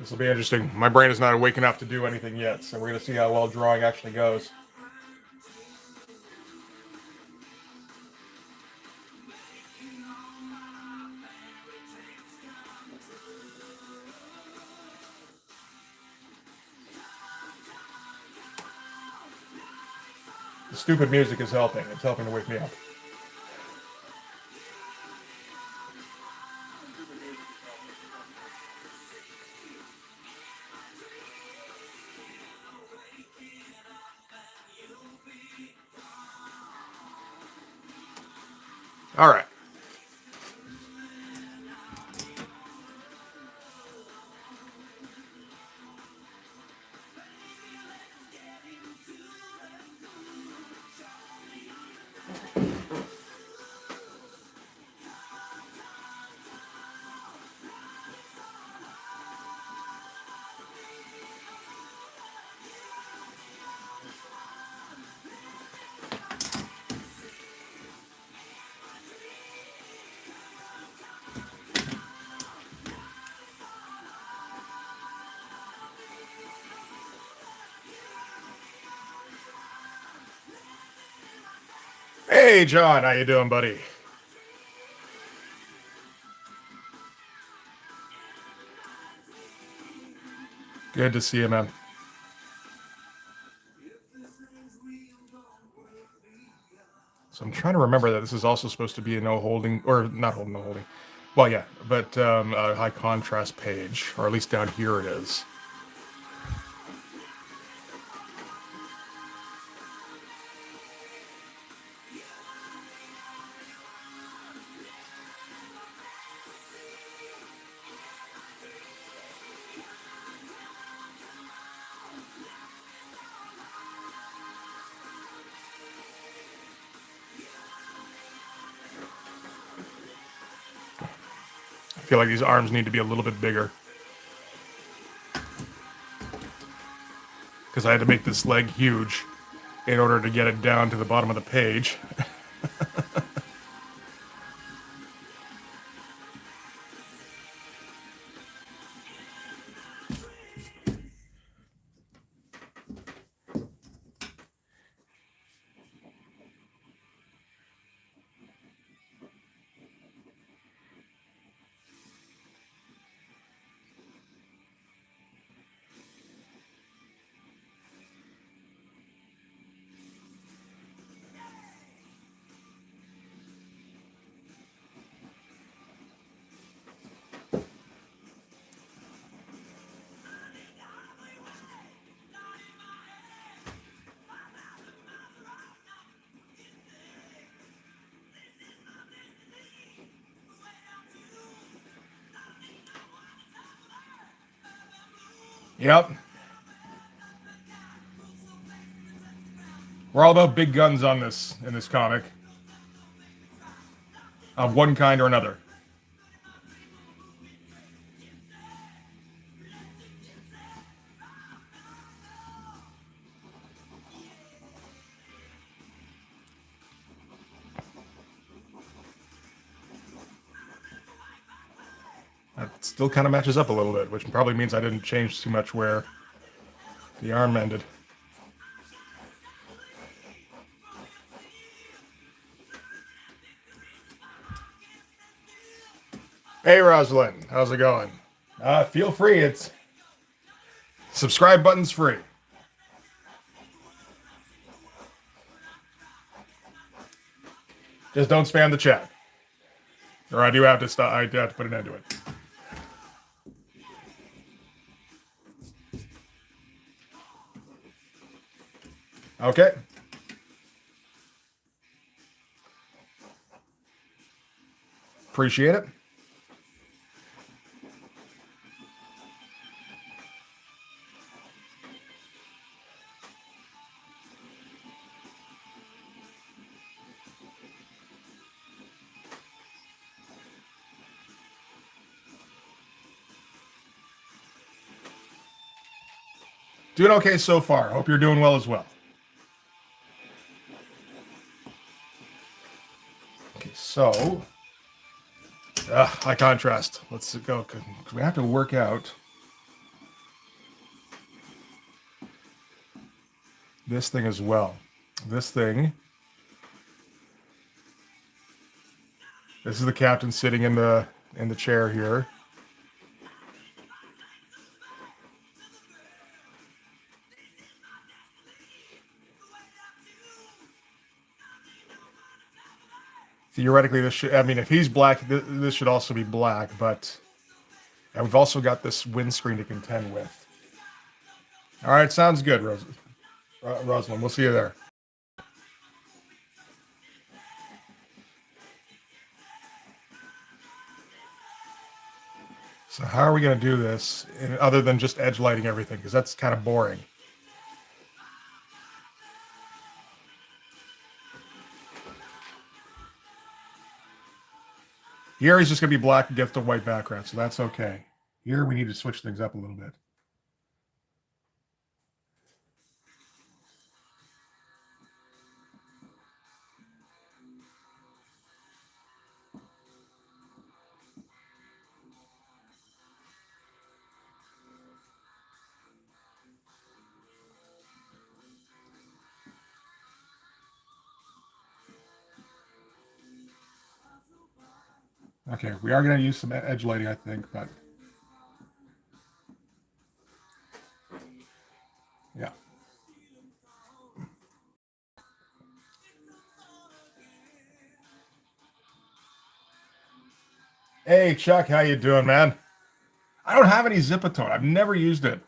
This will be interesting. My brain is not awake enough to do anything yet, so we're going to see how well drawing actually goes. The stupid music is helping. It's helping to wake me up. All right. Hey, John, how you doing, buddy? Good to see you, man. So I'm trying to remember that this is also supposed to be a no holding, or not holding, no holding. Well, yeah, but a high contrast page, or at least down here it is. I feel like these arms need to be a little bit bigger. Because I had to make this leg huge in order to get it down to the bottom of the page. Yep. We're all about big guns on this in this comic. Of one kind or another. That still kind of matches up a little bit, which probably means I didn't change too much where the arm ended. Hey, Rosalind, how's it going? Feel free. It's subscribe button's free. Just don't spam the chat, or I do have to stop. I do have to put an end to it. Okay. Appreciate it. Doing okay so far. Hope you're doing well as well. Okay, so high contrast. Let's go. We have to work out this thing as well. This thing. This is the captain sitting in the chair here. Theoretically, this should, I mean, if he's black, this should also be black, but, and we've also got this windscreen to contend with. All right, sounds good, Rosalind. We'll see you there. So how are we going to do this other than just edge lighting everything? Because that's kind of boring. Here he's just going to be black against a white background, so that's okay. Here we need to switch things up a little bit. Okay, we are going to use some edge lighting, I think, but yeah. Hey, Chuck, how you doing, man? I don't have any Zipatone. I've never used it.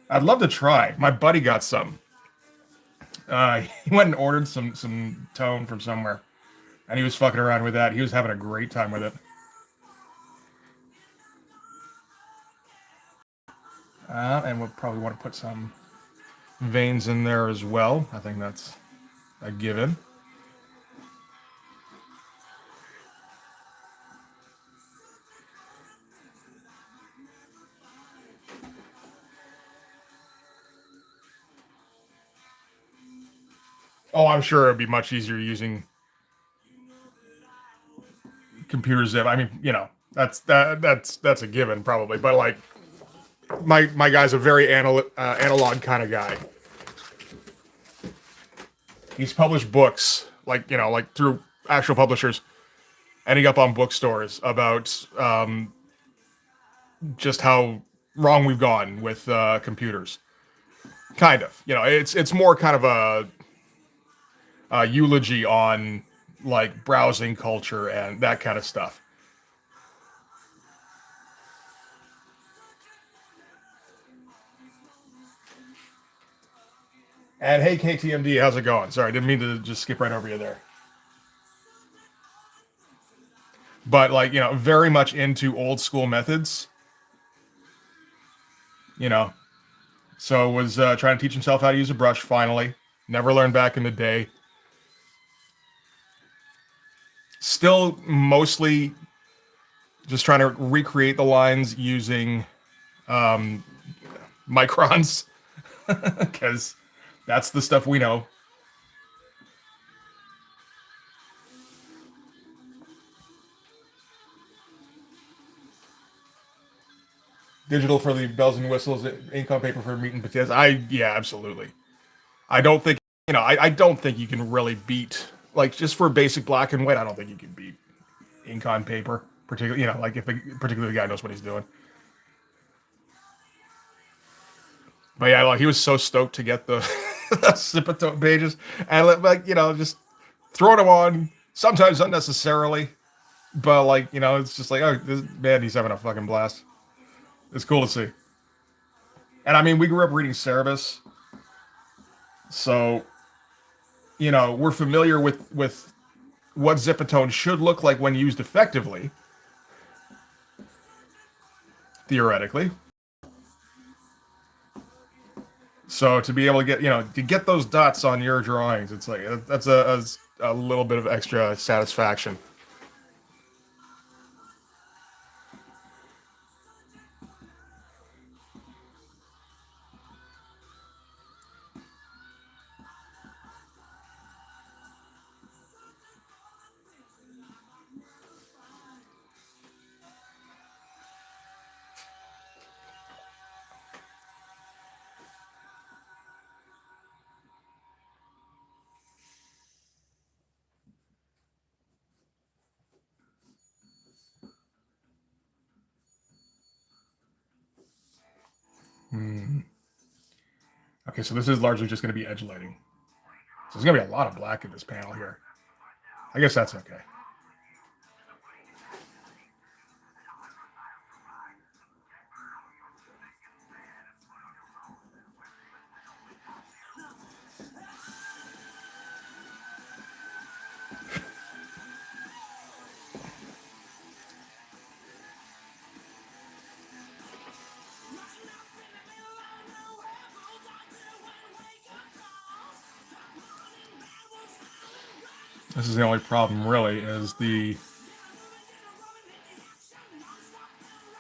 I'd love to try. My buddy got some. He went and ordered some tone from somewhere, and he was fucking around with that. He was having a great time with it. And we'll probably want to put some veins in there as well. I think that's a given. Oh, I'm sure it'd be much easier using computer zip. I mean, you know, that's a given probably. But like, my guy's a very analog kind of guy. He's published books, like, you know, like through actual publishers, ending up on bookstores about just how wrong we've gone with computers. Kind of, you know, it's more kind of a eulogy on like browsing culture and that kind of stuff. And hey, KTMD, how's it going? Sorry, didn't mean to just skip right over you there. But like, you know, very much into old school methods. You know, so was trying to teach himself how to use a brush finally. Never learned back in the day. Still mostly just trying to recreate the lines using microns because that's the stuff we know. Digital for the bells and whistles, ink on paper for meat and potatoes. Yeah, absolutely. I don't think, you know, I don't think you can really beat, like, just for basic black and white, I don't think you can beat ink on paper, particularly, you know, like if particularly the guy knows what he's doing. But yeah, like he was so stoked to get the Zipatone pages, and like, you know, just throwing them on sometimes unnecessarily, but like, you know, it's just like, oh, this man, he's having a fucking blast. It's cool to see. And I mean, we grew up reading Cerebus, so you know we're familiar with what Zipatone should look like when used effectively, theoretically. So to be able to get, you know, to get those dots on your drawings, it's like that's a little bit of extra satisfaction. Hmm. Okay, so this is largely just going to be edge lighting. So there's going to be a lot of black in this panel here. I guess that's okay. This is the only problem, really, is the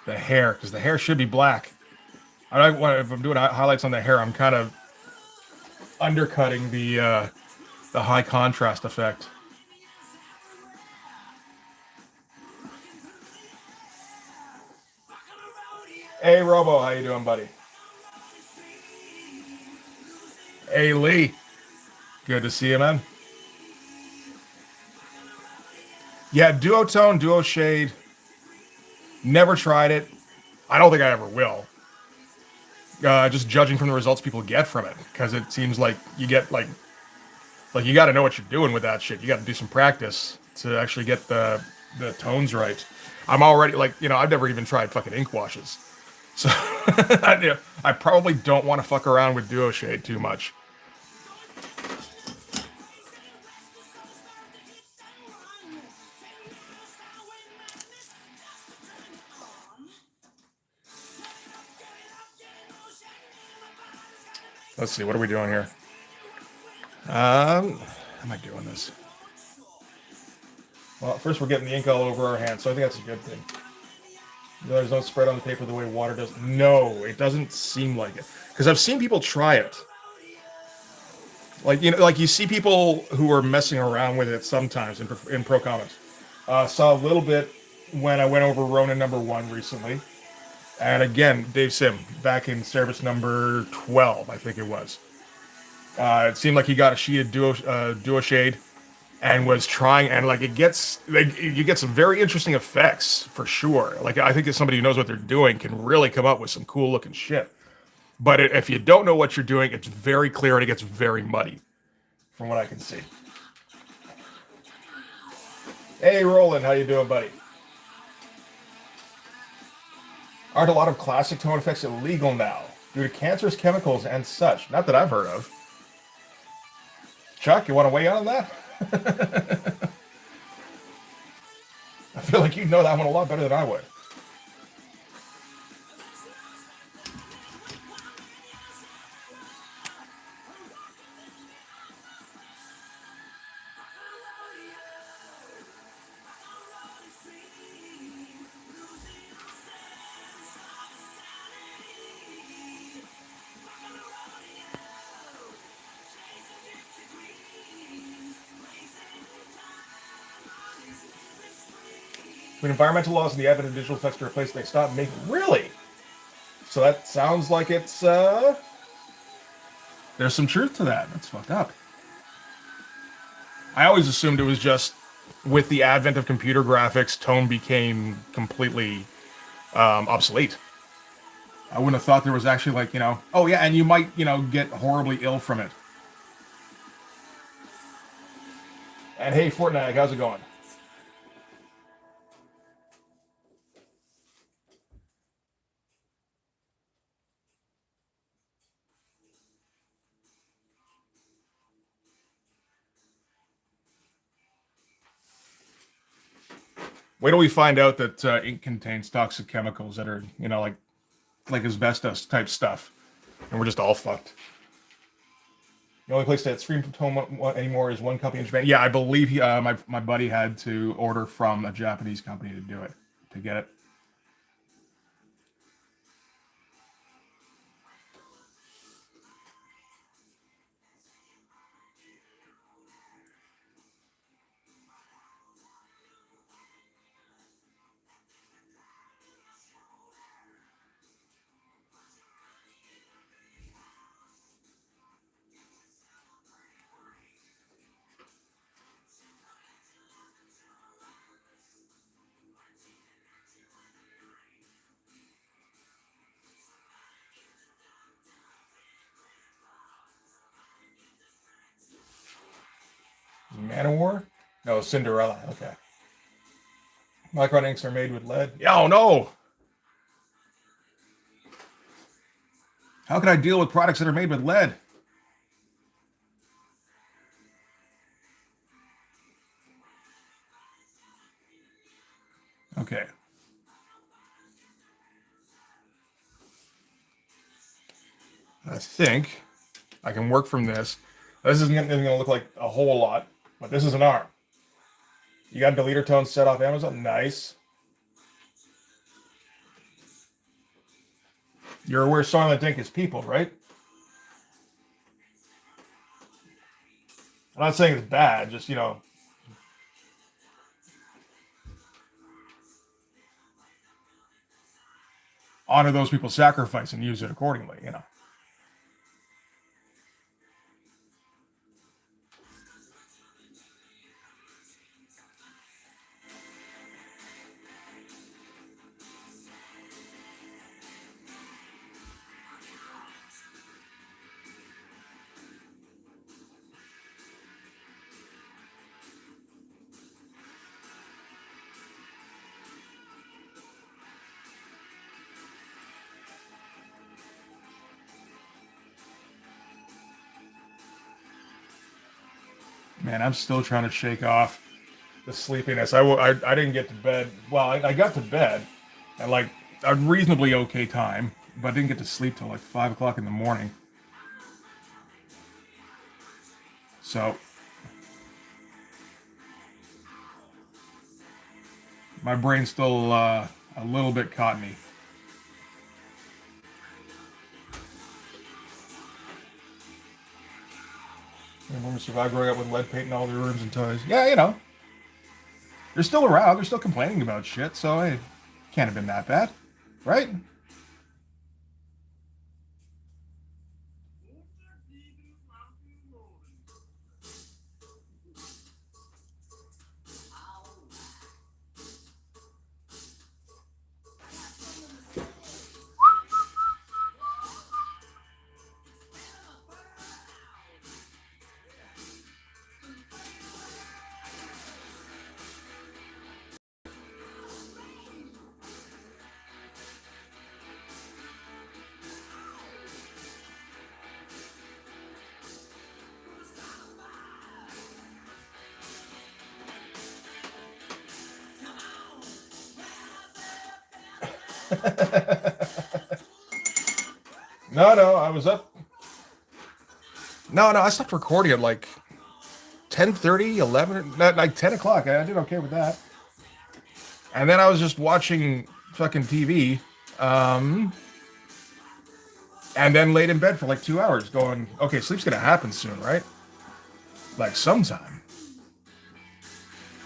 hair, because the hair should be black. I want, if I'm doing highlights on the hair, I'm kind of undercutting the high contrast effect. Hey Robo, how you doing, buddy? Hey Lee, good to see you, man. Yeah, duotone, duo shade. Never tried it. I don't think I ever will. Just judging from the results people get from it, because it seems like you get like you got to know what you're doing with that shit. You got to do some practice to actually get the tones right. I'm already like, I've never even tried fucking ink washes, so I probably don't want to fuck around with duo shade too much. Let's see, what are we doing here? How am I doing this? Well, first we're getting the ink all over our hands, so I think that's a good thing. There's no spread on the paper the way water does. No, it doesn't seem like it. Because I've seen people try it. Like, like you see people who are messing around with it sometimes in Pro Comics. Saw a little bit when I went over Ronin #1 recently. And again, Dave Sim, back in service number 12, I think it was. It seemed like he got a sheet of duo shade and was trying, and like it gets, like you get some very interesting effects for sure. Like I think that somebody who knows what they're doing can really come up with some cool looking shit. But if you don't know what you're doing, it's very clear and it gets very muddy, from what I can see. Hey, Roland, how you doing, buddy? Aren't a lot of classic tone effects illegal now due to cancerous chemicals and such? Not that I've heard of. Chuck, you want to weigh in on that? I feel like you'd know that one a lot better than I would. When environmental laws and the advent of digital effects to replace, they stopped making. Really? So that sounds like it's there's some truth to that. That's fucked up. I always assumed it was just with the advent of computer graphics, tone became completely obsolete. I wouldn't have thought there was actually like, oh yeah, and you might, get horribly ill from it. And hey, Fortnite, how's it going? Wait till we find out that ink contains toxic chemicals that are, like asbestos type stuff, and we're just all fucked. The only place that Scream Tone anymore is one company in Japan. Yeah, I believe my buddy had to order from a Japanese company to do it, to get it. Manowar? No, Cinderella. Okay. Micron inks are made with lead. Yeah, oh no! How can I deal with products that are made with lead? Okay. I think I can work from this. This isn't going to look like a whole lot, but this is an arm. You got deleter tone set off Amazon? Nice. You're aware Silent Ink is people, right? I'm not saying it's bad, just, honor those people's sacrifice and use it accordingly. Man, I'm still trying to shake off the sleepiness. I didn't get to bed. Well, I got to bed at like a reasonably okay time, but I didn't get to sleep till like 5 o'clock in the morning. So my brain's still a little bit cottony. Women survive growing up with lead paint in all their rooms and toys. Yeah. They're still around. They're still complaining about shit, so it can't have been that bad, right? No, I was up. No, I stopped recording at like 10:30, 11, like 10 o'clock. I did okay with that. And then I was just watching fucking TV. And then laid in bed for like 2 hours going, okay, sleep's going to happen soon, right? Like sometime.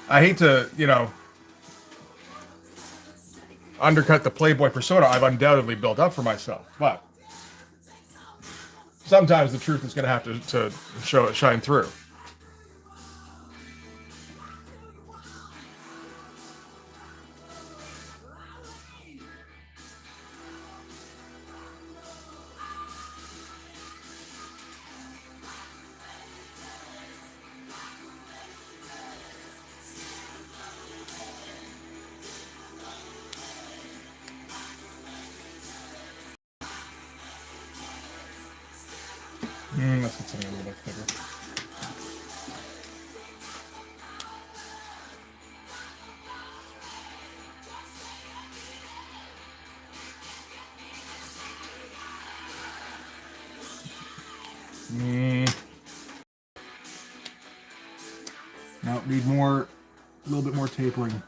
I hate to, undercut the Playboy persona I've undoubtedly built up for myself, but sometimes the truth is going to have to shine through. Let's get something a little bit thicker. No, need more, a little bit more tapering.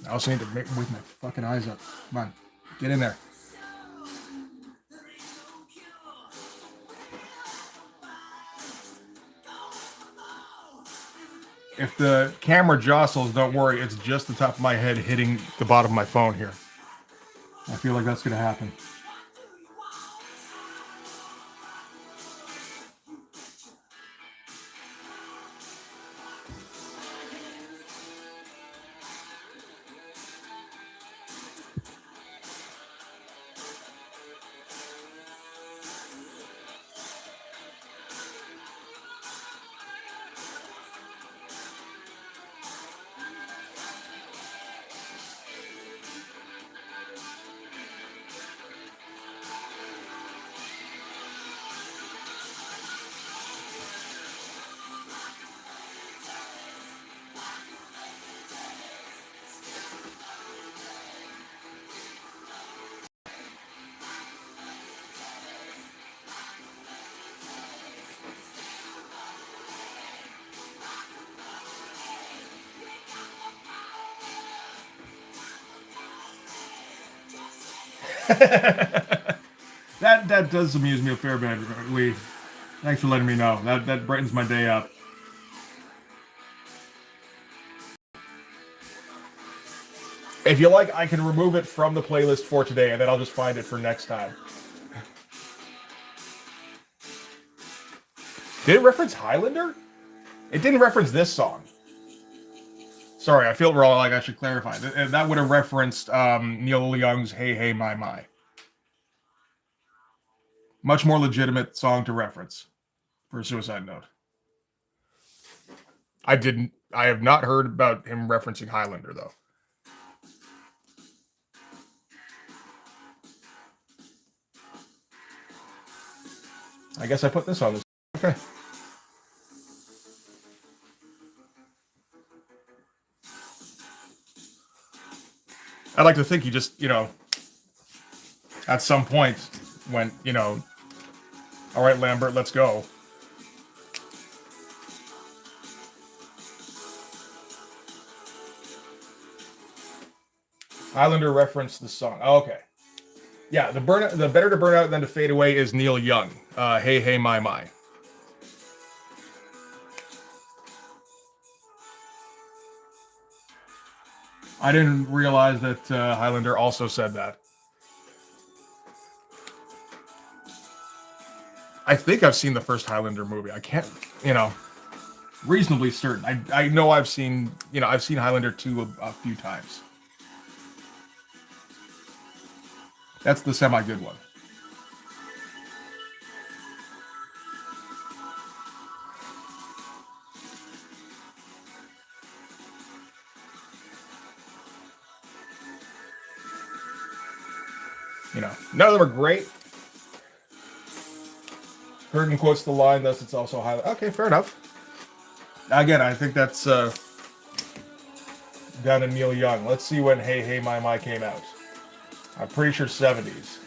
I also need to wake my fucking eyes up. Come on, get in there. If the camera jostles, don't worry. It's just the top of my head hitting the bottom of my phone here. I feel like that's going to happen. That does amuse me a fair bit. Lee, thanks for letting me know. That brightens my day up. If you like, I can remove it from the playlist for today, and then I'll just find it for next time. Did it reference Highlander? It didn't reference this song. Sorry, I feel wrong. Like I should clarify. That would have referenced Neil Young's "Hey Hey My My." Much more legitimate song to reference for a Suicide Note. I didn't. I have not heard about him referencing Highlander though. I guess I put this on this. Okay. I'd like to think he just, at some point went, all right, Lambert, let's go. Highlander referenced the song. Oh, okay. Yeah, the better to burn out than to fade away is Neil Young. Hey, hey, my, my. I didn't realize that Highlander also said that. I think I've seen the first Highlander movie. I can't, reasonably certain. I know I've seen Highlander 2 a few times. That's the semi-good one. None of them are great. Curtin quotes the line, thus it's also Highlander. Okay, fair enough. Again, I think that's down to Neil Young. Let's see when Hey Hey My My came out. I'm pretty sure 70s.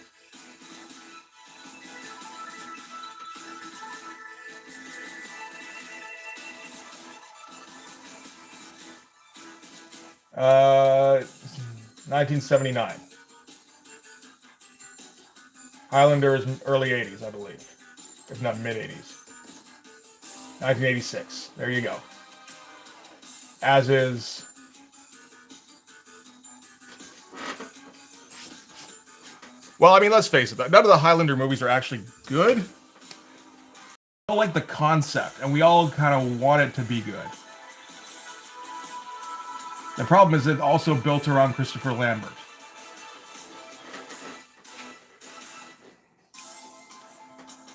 Uh, 1979. Highlander is early 80s, I believe. If not mid 80s. 1986. There you go. As is. Well, I mean, let's face it. None of the Highlander movies are actually good. We all like the concept, and we all kind of want it to be good. The problem is it also built around Christopher Lambert.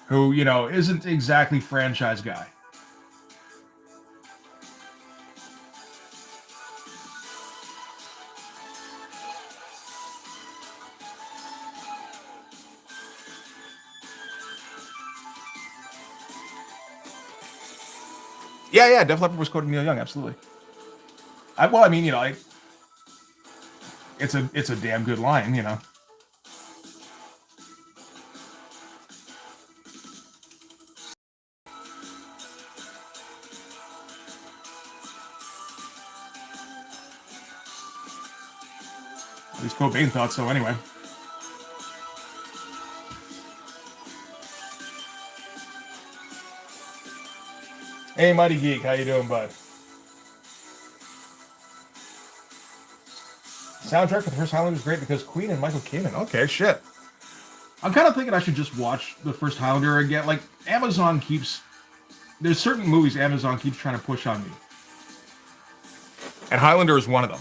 Who, isn't exactly franchise guy. Yeah, Def Leppard was quoting Neil Young, absolutely. It's a damn good line, At least Cobain thought so anyway. Hey, Mighty Geek, how you doing, bud? Soundtrack for the first Highlander is great because Queen and Michael Kamen. Okay, shit. I'm kind of thinking I should just watch the first Highlander again. Like, Amazon keeps... There's certain movies Amazon keeps trying to push on me. And Highlander is one of them.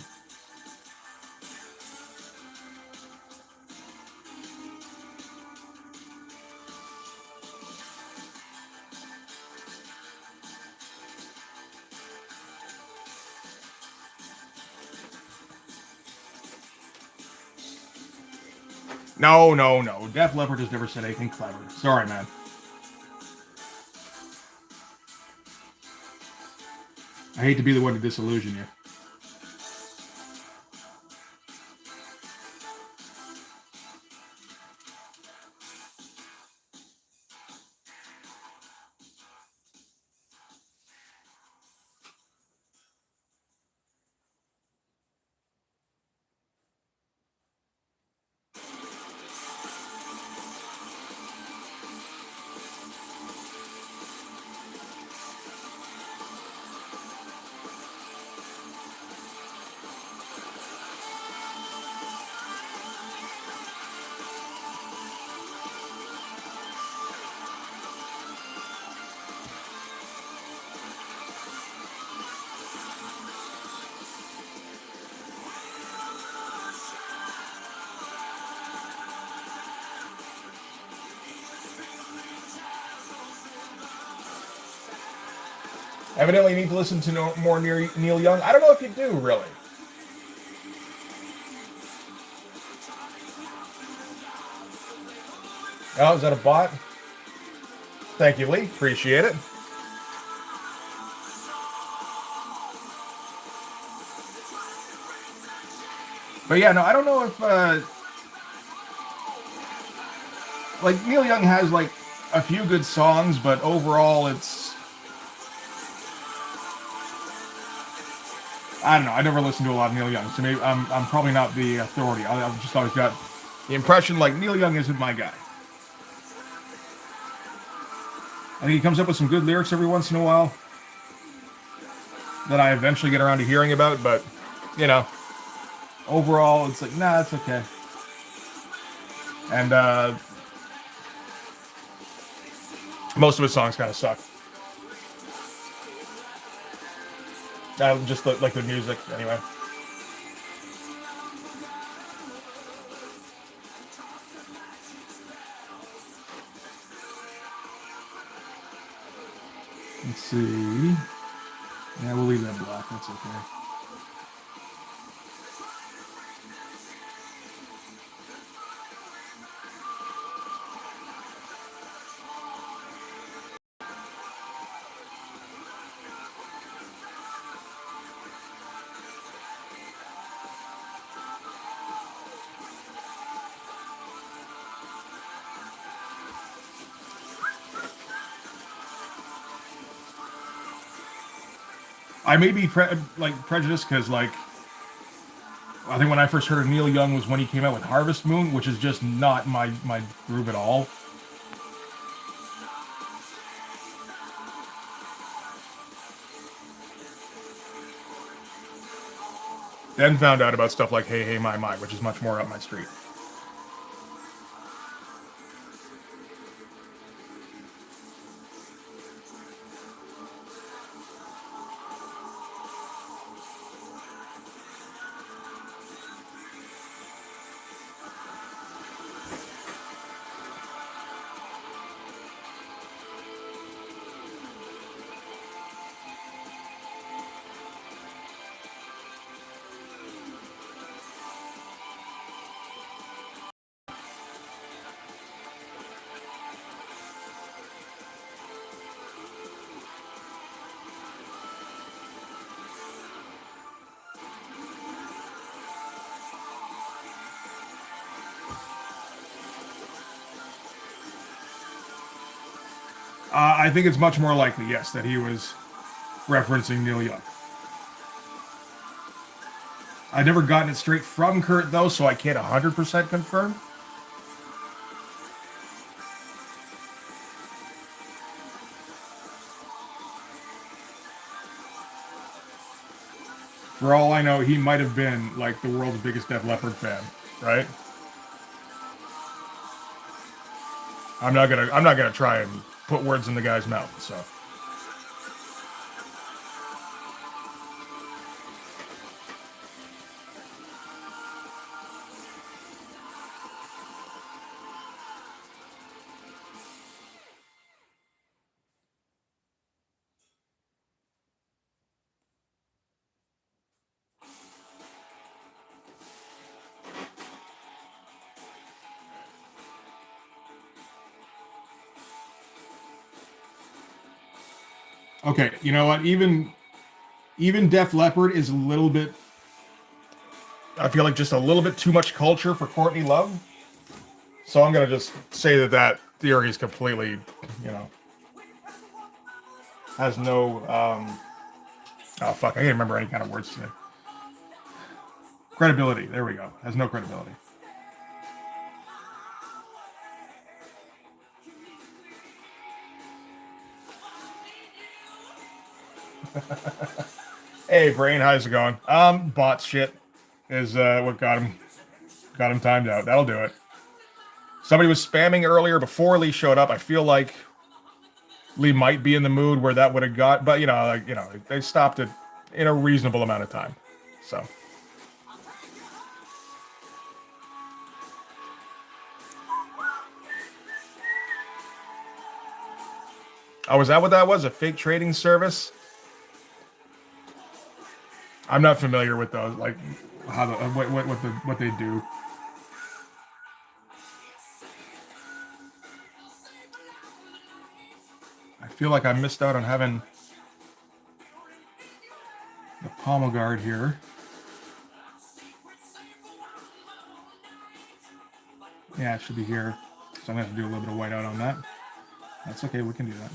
No. Def Leppard has never said anything clever. Sorry, man. I hate to be the one to disillusion you. Evidently, need to listen to more Neil Young. I don't know if you do, really. Oh, is that a bot? Thank you, Lee. Appreciate it. But yeah, no, I don't know if like Neil Young has like a few good songs, but overall, it's I don't know. I never listened to a lot of Neil Young, so maybe I'm probably not the authority. I've just always got the impression like Neil Young isn't my guy. I think he comes up with some good lyrics every once in a while that I eventually get around to hearing about, but you know, overall, it's like nah, it's okay. And most of his songs kind of suck. Just like the music, anyway. Let's see. Yeah, we'll leave that black. That's okay. I may be prejudiced because like I think when I first heard of Neil Young was when he came out with Harvest Moon, which is just not my groove at all. Then found out about stuff like Hey Hey My My, which is much more up my street. I think it's much more likely, yes, that he was referencing Neil Young. I've never gotten it straight from Kurt, though, so I can't 100% confirm. For all I know, he might have been like the world's biggest Def Leppard fan, right? I'm not gonna try and put words in the guy's mouth. So okay, you know what? Even Def Leppard is a little bit. I feel like just a little bit too much culture for Courtney Love. So I'm gonna just say that theory is completely, you know, has no. Oh fuck! I can't remember any kind of words today. Credibility. There we go. Has no credibility. Hey, Brain, how's it going? Bot shit is what got him timed out. That'll do it. Somebody was spamming earlier before Lee showed up. I feel like Lee might be in the mood where that would have got, but they stopped it in a reasonable amount of time. So. Oh, is that what that was? A fake trading service? I'm not familiar with those, like how the what they do. I feel like I missed out on having the pommel guard here. Yeah, it should be here. So I'm gonna have to do a little bit of whiteout on that. That's okay, we can do that.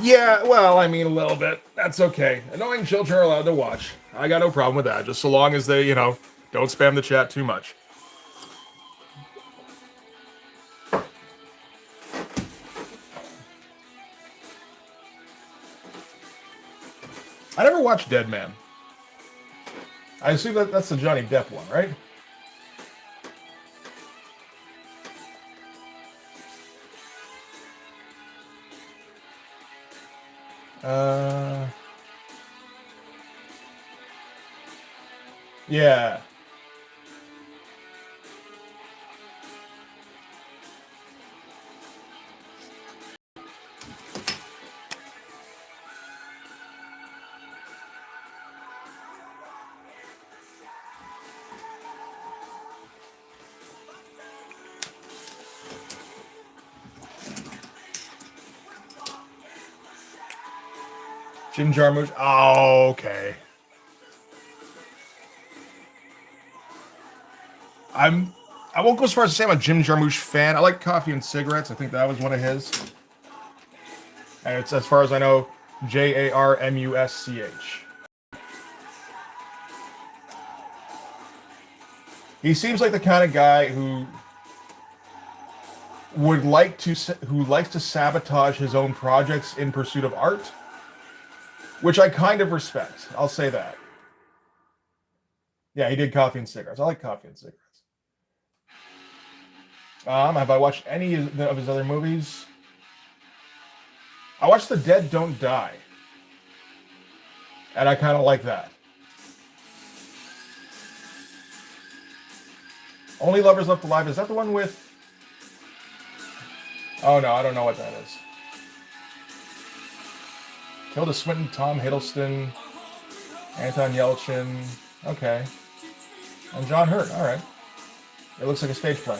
Yeah, well, I mean, a little bit. That's okay. Annoying children are allowed to watch. I got no problem with that, just so long as they, don't spam the chat too much. I never watched Dead Man. I assume that's the Johnny Depp one, right? Yeah. Jim Jarmusch. Oh, okay. I won't go as far as to say I'm a Jim Jarmusch fan. I like Coffee and Cigarettes. I think that was one of his. And it's, as far as I know, Jarmusch. He seems like the kind of guy who likes to sabotage his own projects in pursuit of art, which I kind of respect. I'll say that. Yeah, he did Coffee and Cigarettes. I like Coffee and Cigarettes. Have I watched any of his other movies? I watched The Dead Don't Die, and I kind of like that. Only Lovers Left Alive, is that the one with... Oh no, I don't know what that is. Tilda Swinton, Tom Hiddleston, Anton Yelchin. Okay. And John Hurt, alright. It looks like a stage play.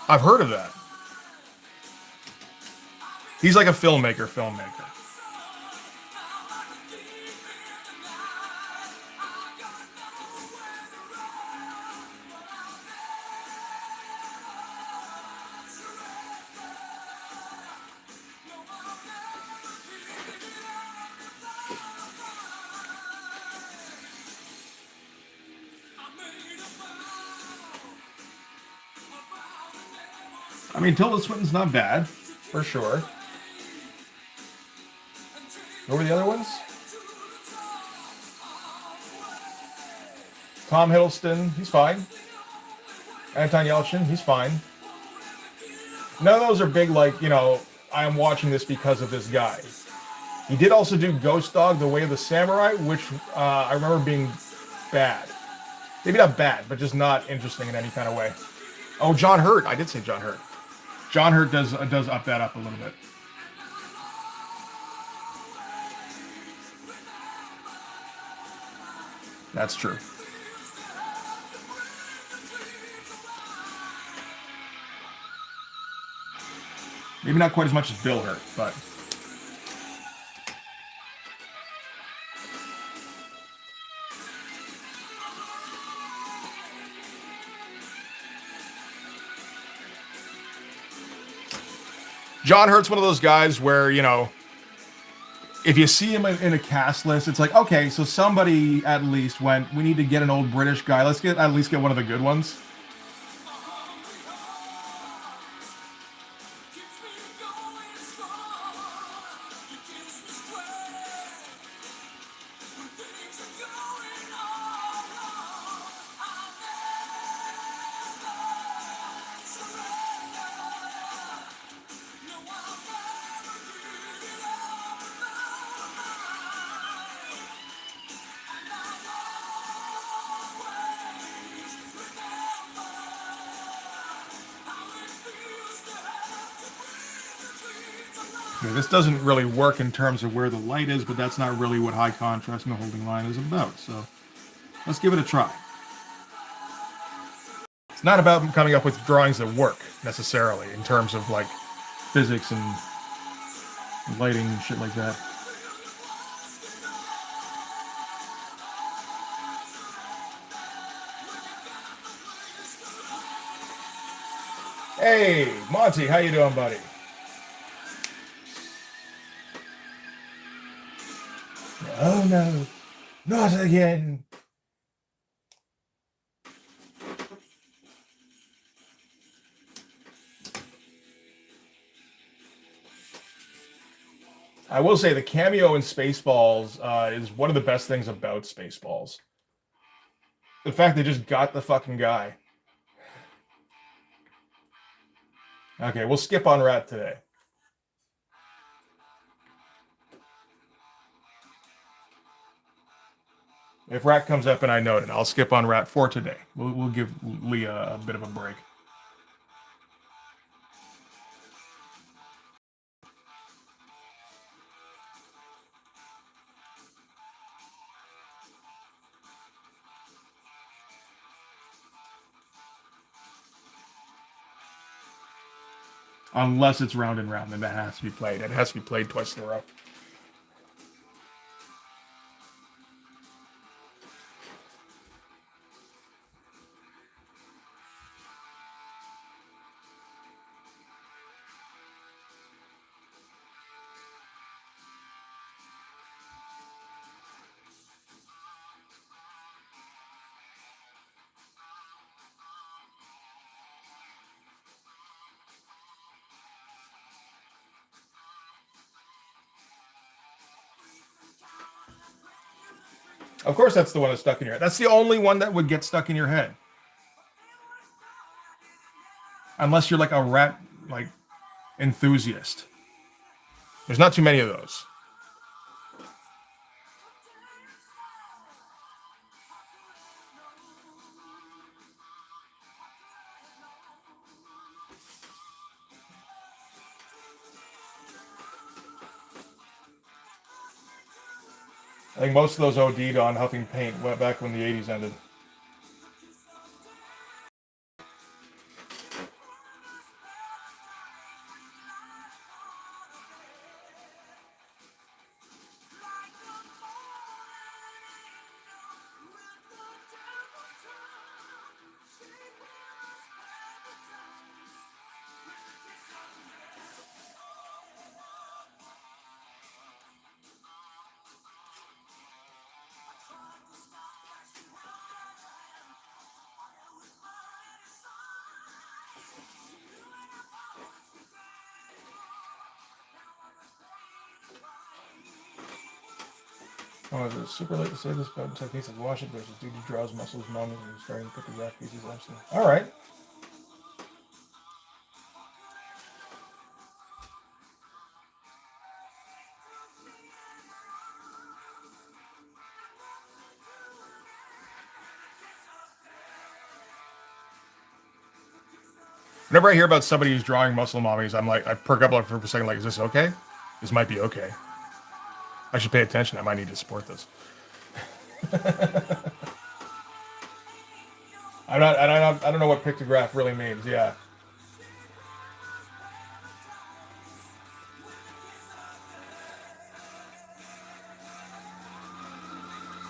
I've heard of that. He's like a filmmaker. I mean, Tilda Swinton's not bad, for sure. What were the other ones? Tom Hiddleston, he's fine. Anton Yelchin, he's fine. None of those are big, like, I am watching this because of this guy. He did also do Ghost Dog, The Way of the Samurai, which I remember being bad. Maybe not bad, but just not interesting in any kind of way. Oh, John Hurt. I did say John Hurt. John Hurt does up that up a little bit. That's true. Maybe not quite as much as Bill Hurt, but... John Hurt's one of those guys where, if you see him in a cast list, it's like, okay, so somebody at least went, we need to get an old British guy. Let's at least get one of the good ones. Okay, this doesn't really work in terms of where the light is, but that's not really what high contrast in the holding line is about. So let's give it a try. It's not about coming up with drawings that work necessarily in terms of like physics and lighting and shit like that. Hey, Monty, how you doing, buddy? Oh no, not again. I will say the cameo in Spaceballs is one of the best things about Spaceballs. The fact they just got the fucking guy. Okay, we'll skip on Rat today. If Rat comes up and I note it, I'll skip on Rat for today. We'll give Leah a bit of a break. Unless it's round and round, then that has to be played. It has to be played twice in a row. Of course, that's the one that's stuck in your head. That's the only one that would get stuck in your head. Unless you're like a Rat like enthusiast. There's not too many of those. I think most of those OD'd on huffing paint went back when the 80s ended. Oh, is it super late to say this, but techniques of wash it versus dude who draws muscles, mommy, and starting to put the rock pieces absolutely. All right. Whenever I hear about somebody who's drawing muscle mommies, I'm like, I perk up for a second, like, is this okay? This might be okay. I should pay attention. I might need to support this. I don't know what pictograph really means. Yeah.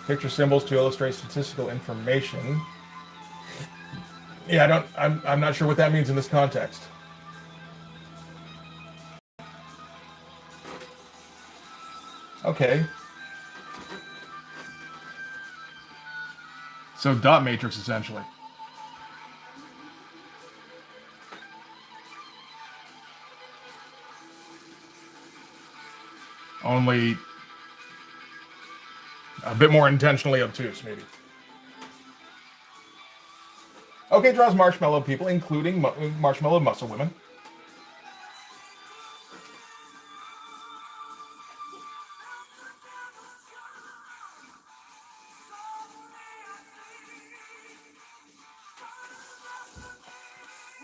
Picture symbols to illustrate statistical information. Yeah, I'm not sure what that means in this context. Okay. So dot matrix essentially. Only a bit more intentionally obtuse, maybe. Okay, draws marshmallow people, including marshmallow muscle women.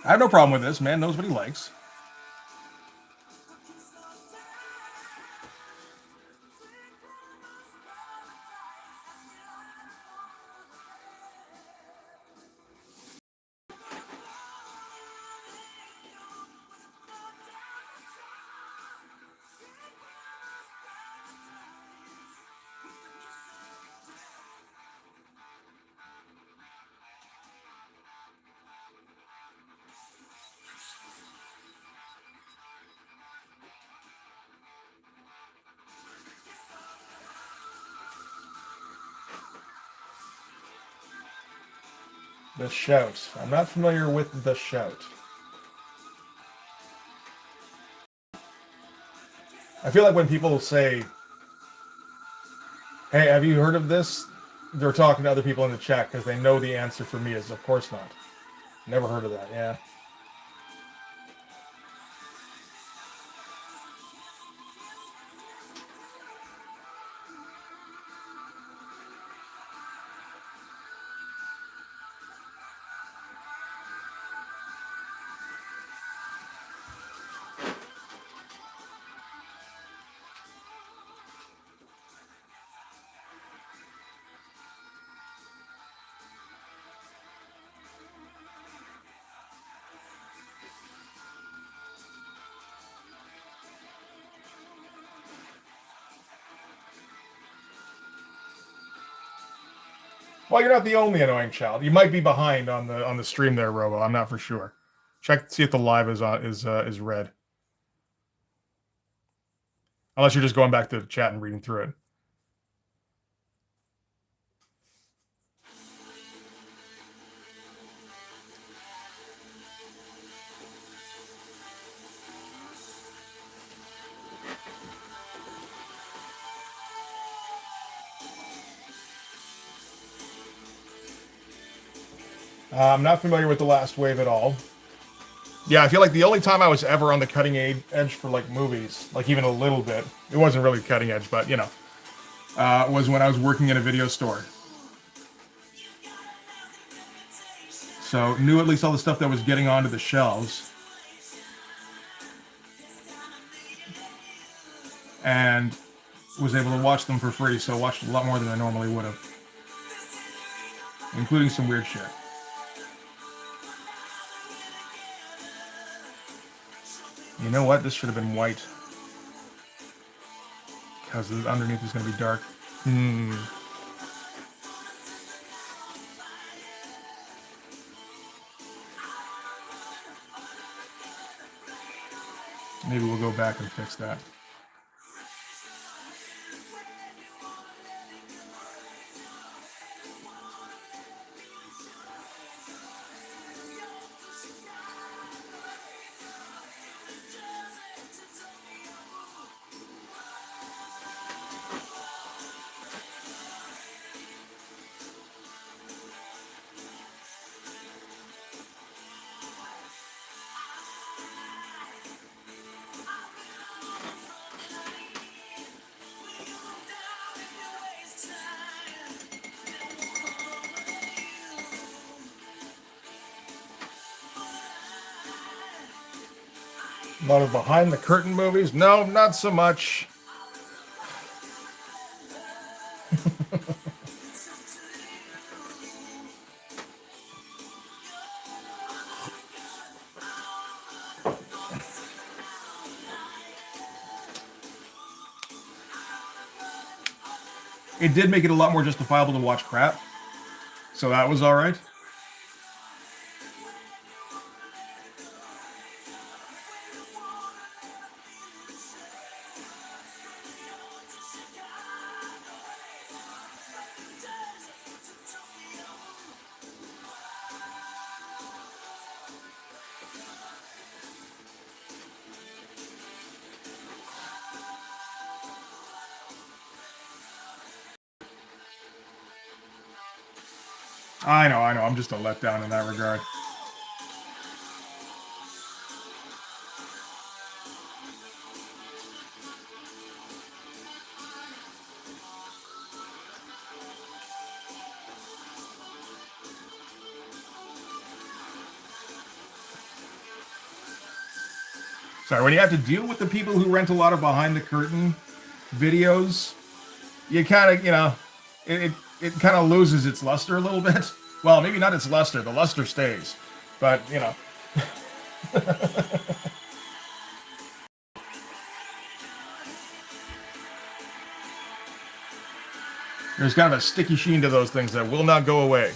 I have no problem with this. Man knows what he likes. The Shout. I'm not familiar with The Shout. I feel like when people say, hey, have you heard of this? They're talking to other people in the chat because they know the answer for me is, of course not. Never heard of that, yeah. Well, you're not the only annoying child. You might be behind on the stream there, Robo. I'm not for sure. Check see if the live is red. Unless you're just going back to the chat and reading through it. I'm not familiar with The Last Wave at all. Yeah, I feel like the only time I was ever on the cutting edge for like movies, like even a little bit, it wasn't really cutting edge, but you know, was when I was working in a video store. So knew at least all the stuff that was getting onto the shelves. And was able to watch them for free, so watched a lot more than I normally would have. Including some weird shit. You know what? This should have been white. Because underneath is going to be dark. Maybe we'll go back and fix that. A lot of behind the curtain movies? No, not so much. It did make it a lot more justifiable to watch crap. So that was alright. I know. I'm just a letdown in that regard. Sorry, when you have to deal with the people who rent a lot of behind the curtain videos, you kind of, you know, it kind of loses its luster a little bit. Well, maybe not its luster. The luster stays. But, you know. There's kind of a sticky sheen to those things that will not go away.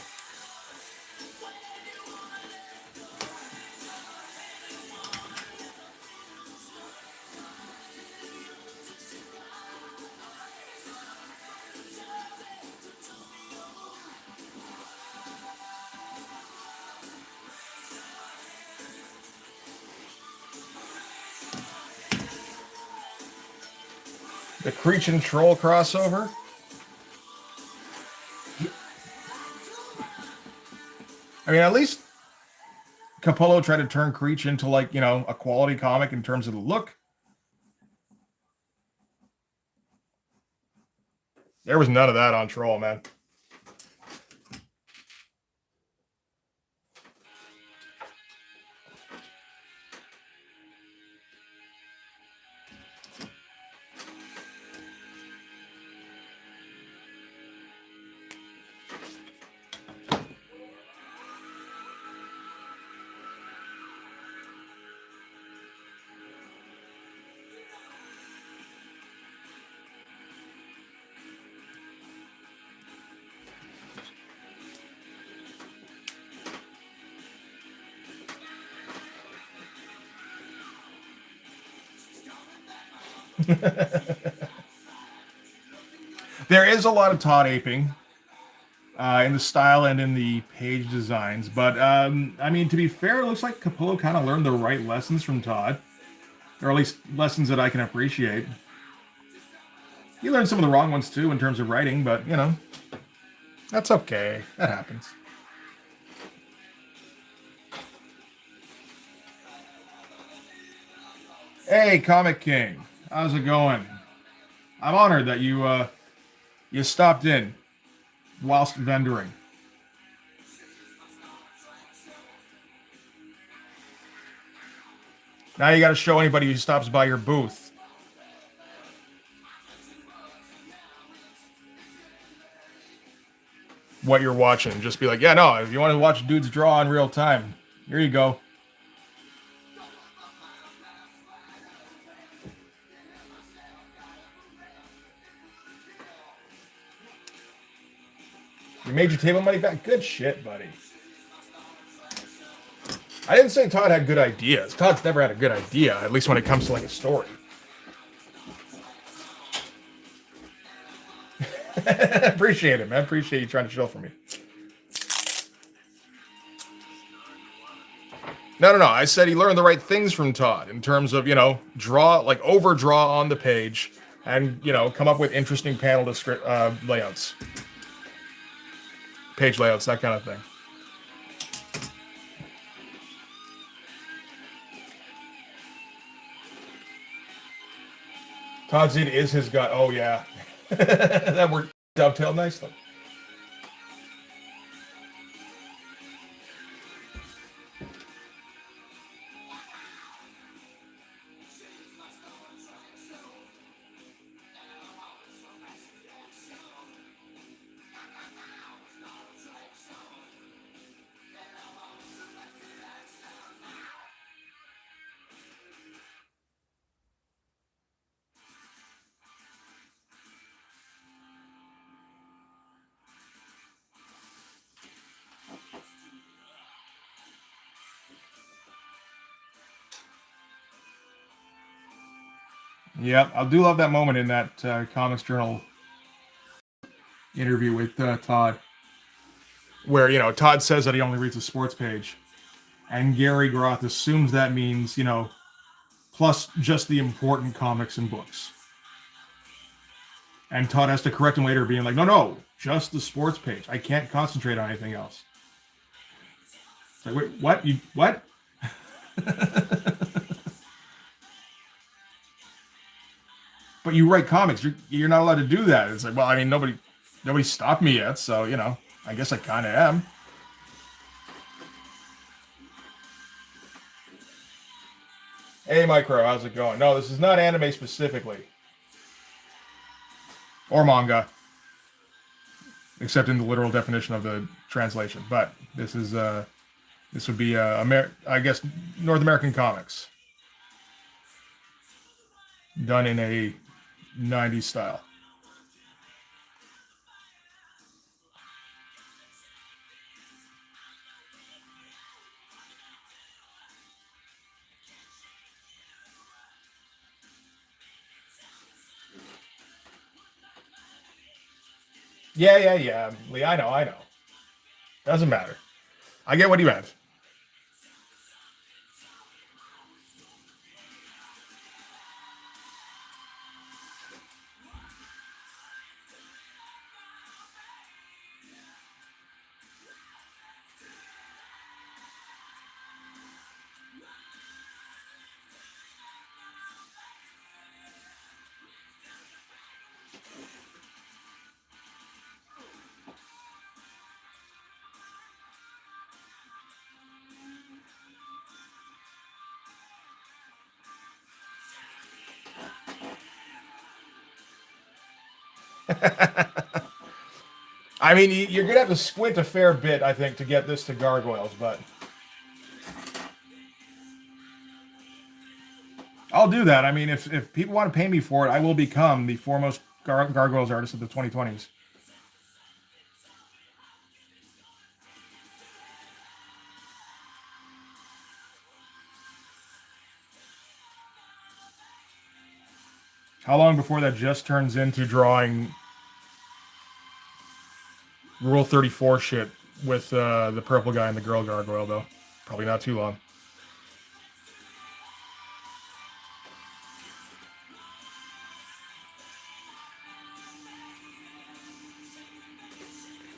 The Creech and Troll crossover. I mean, at least Capullo tried to turn Creech into, like, you know, a quality comic in terms of the look. There was none of that on Troll, man. There is a lot of Todd aping in the style and in the page designs, but I mean, to be fair, it looks like Capullo kind of learned the right lessons from Todd, or at least lessons that I can appreciate. He learned some of the wrong ones too in terms of writing, but you know, that's okay. That happens. Hey, Comic King, how's it going? I'm honored that you stopped in whilst vendoring. Now you got to show anybody who stops by your booth. What you're watching. Just be like, yeah, no, if you want to watch dudes draw in real time, here you go. You made your table money back? Good shit, buddy. I didn't say Todd had good ideas. Todd's never had a good idea, at least when it comes to like a story. Appreciate it, man. Appreciate you trying to chill for me. No. I said he learned the right things from Todd in terms of, you know, overdraw on the page and, you know, come up with interesting panel layouts. Page layouts, that kind of thing. Todd Zinn is his guy. Oh, yeah. That worked dovetailed nicely. Yep, I do love that moment in that Comics Journal interview with Todd, where, you know, Todd says that he only reads a sports page, and Gary Groth assumes that means, you know, plus just the important comics and books. And Todd has to correct him later, being like, no, just the sports page. I can't concentrate on anything else. It's like, wait, what? What? But you write comics. You're not allowed to do that. It's like, well, I mean, nobody stopped me yet, so, you know, I guess I kind of am. Hey, Micro, how's it going? No, this is not anime specifically. Or manga. Except in the literal definition of the translation. But this would be, I guess, North American comics. Done in a 90s style. Yeah. Lee, I know. Doesn't matter. I get what he meant. I mean, you're gonna have to squint a fair bit, I think, to get this to gargoyles, but I'll do that. I mean, if people want to pay me for it, I will become the foremost gargoyles artist of the 2020s. How long before that just turns into drawing Rule 34 shit with the purple guy and the girl gargoyle, though? Probably not too long.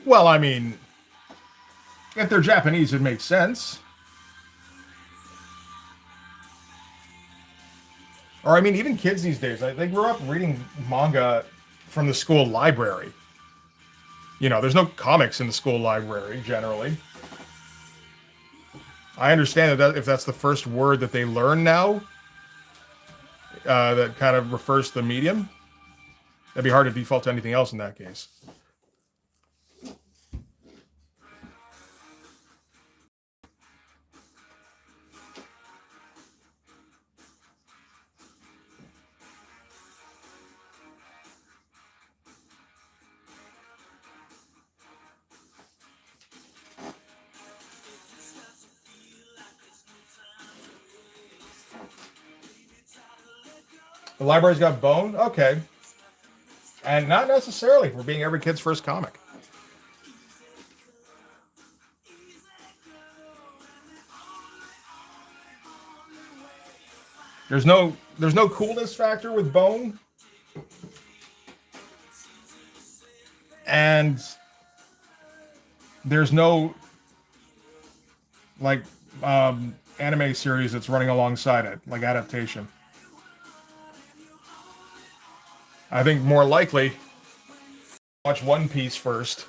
Well, I mean, if they're Japanese, it makes sense. Or, I mean, even kids these days, they grew up reading manga from the school library. You know, there's no comics in the school library generally. I understand that if that's the first word that they learn now, that kind of refers to the medium, that'd be hard to default to anything else in that case. The library's got Bone? Okay. And not necessarily for being every kid's first comic. There's no coolness factor with Bone. And there's no like anime series that's running alongside it, like adaptation. I think more likely watch One Piece first,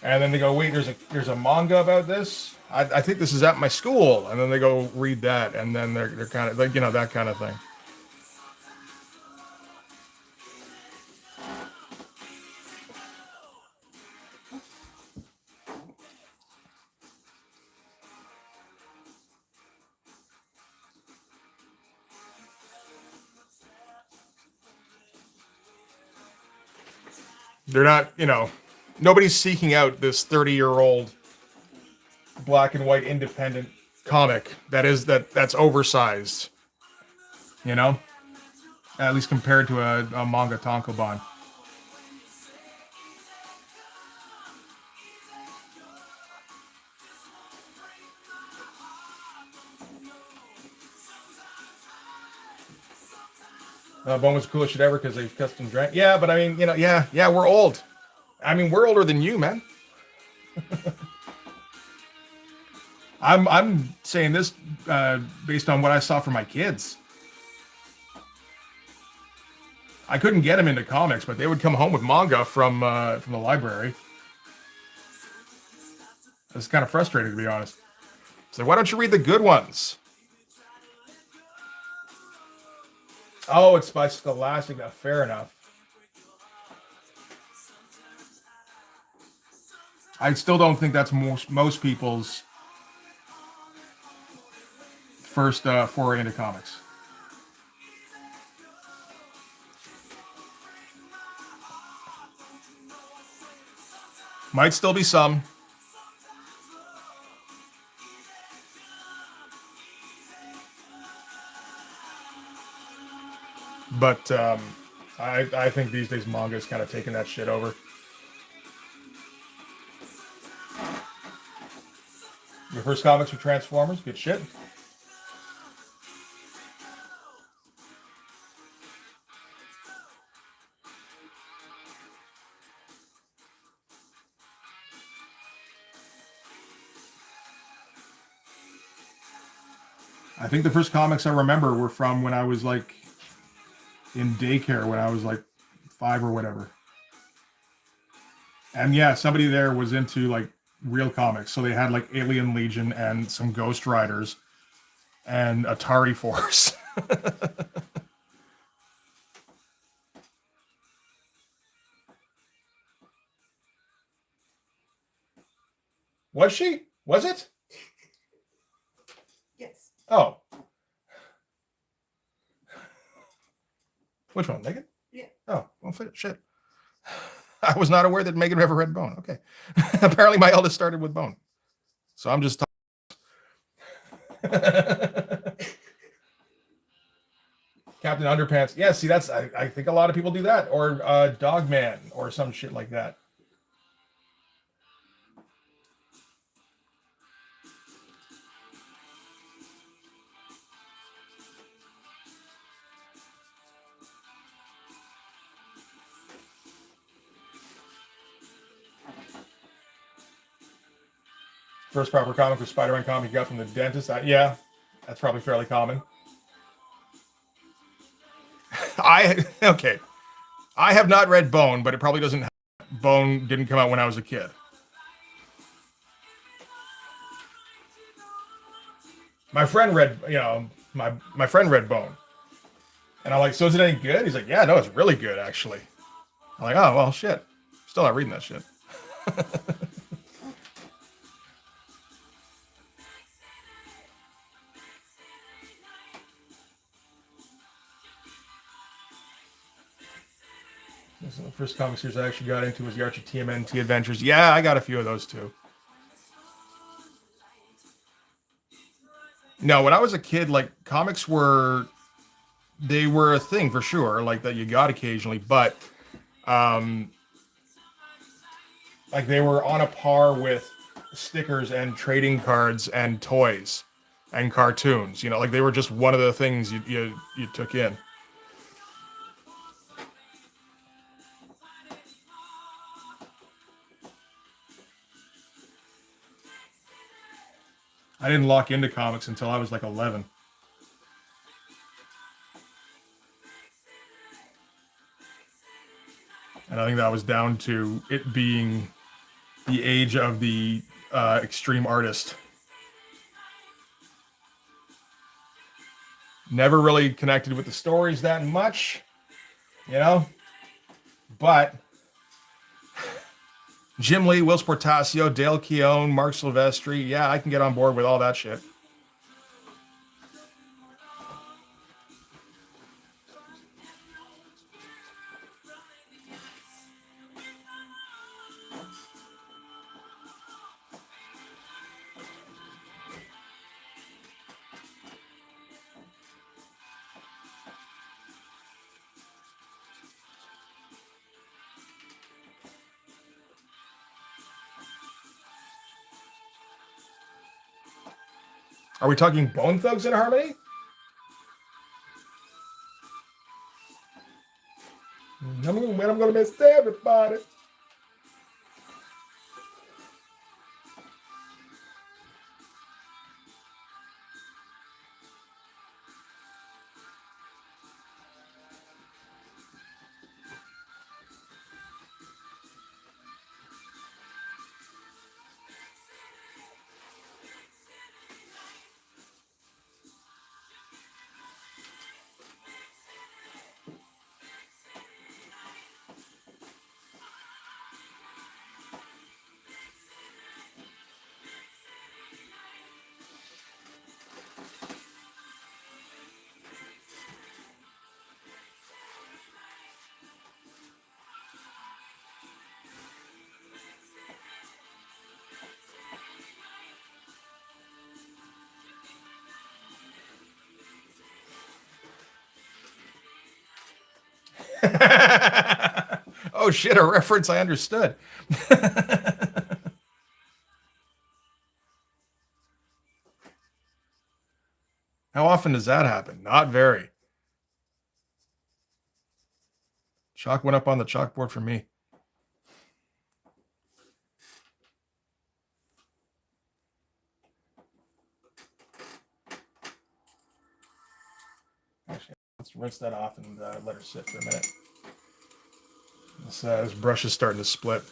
and then they go, wait, there's a manga about this. I think this is at my school, and then they go read that, and then they're kind of like, you know, that kind of thing. They're not, you know, nobody's seeking out this 30-year-old black and white independent comic that's oversized. You know, at least compared to a manga tankobon. Bone was the coolest shit ever because they custom drank. Yeah, but I mean, you know, yeah, we're old. I mean, we're older than you, man. I'm saying this based on what I saw from my kids. I couldn't get them into comics, but they would come home with manga from the library. It's kind of frustrating, to be honest. So why don't you read the good ones? Oh, it's by Scholastic. Now, fair enough. I still don't think that's most people's first foray into comics. Might still be some. But I think these days manga is kind of taking that shit over. Your first comics were Transformers. Good shit. I think the first comics I remember were from when I was like in daycare, when I was like 5 or whatever. And yeah, somebody there was into like real comics. So they had like Alien Legion and some Ghost Riders and Atari Force. Was she? Was it? Yes. Oh. Which one, Megan? Yeah. Oh, well, shit. I was not aware that Megan ever read Bone. Okay. Apparently my eldest started with Bone. So I'm just Captain Underpants. Yeah, see, that's I think a lot of people do that. Or Dogman or some shit like that. First proper comic was Spider-Man comic you got from the dentist. Yeah, that's probably fairly common. Okay. I have not read Bone, but it probably doesn't. Bone didn't come out when I was a kid. My friend read, my friend read Bone, and I'm like, so is it any good? He's like, yeah, no, it's really good actually. I'm like, oh well, shit. Still not reading that shit. This is the first comic series I actually got into was the Archie TMNT Adventures. Yeah, I got a few of those too. No, when I was a kid, like comics were a thing for sure, like that you got occasionally, but like they were on a par with stickers and trading cards and toys and cartoons. You know, like they were just one of the things you took in. I didn't lock into comics until I was like 11. And I think that was down to it being the age of the extreme artist. Never really connected with the stories that much, you know? But Jim Lee, Will Portasio, Dale Keown, Mark Silvestri, yeah, I can get on board with all that shit. Are we talking Bone Thugs in Harmony? I'm gonna miss everybody. Oh shit, a reference I understood. How often does that happen? Not very. Chalk went up on the chalkboard for me. Actually, let's rinse that off and let her sit for a minute. This brush is starting to split,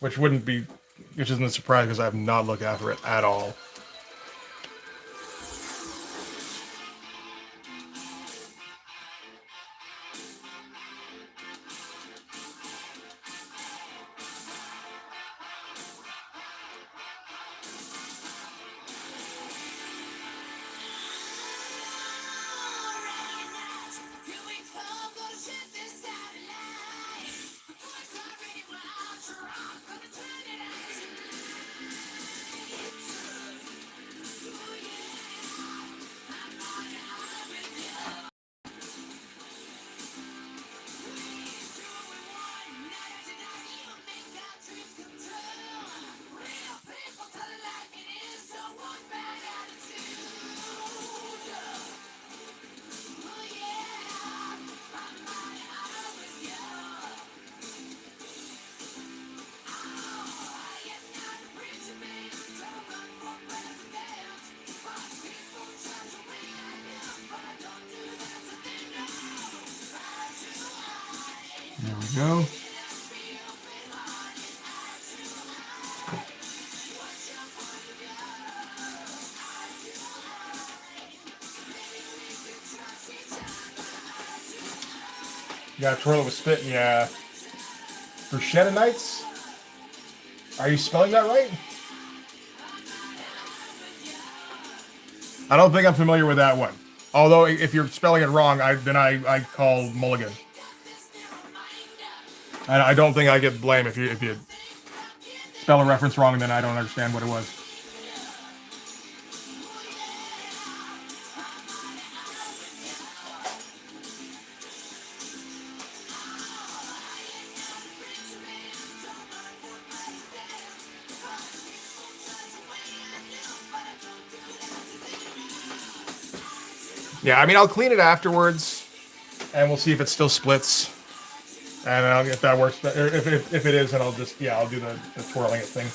which isn't a surprise because I have not looked after it at all. Go. You got a twirl with spit, yeah. Bruschetta Nights? Are you spelling that right? I don't think I'm familiar with that one. Although, if you're spelling it wrong, then I call mulligan. I don't think I get blame if you spell a reference wrong, then I don't understand what it was. Yeah, I mean, I'll clean it afterwards, and we'll see if it still splits. And if that works, if it is, then I'll just, yeah, I'll do the twirling it thing.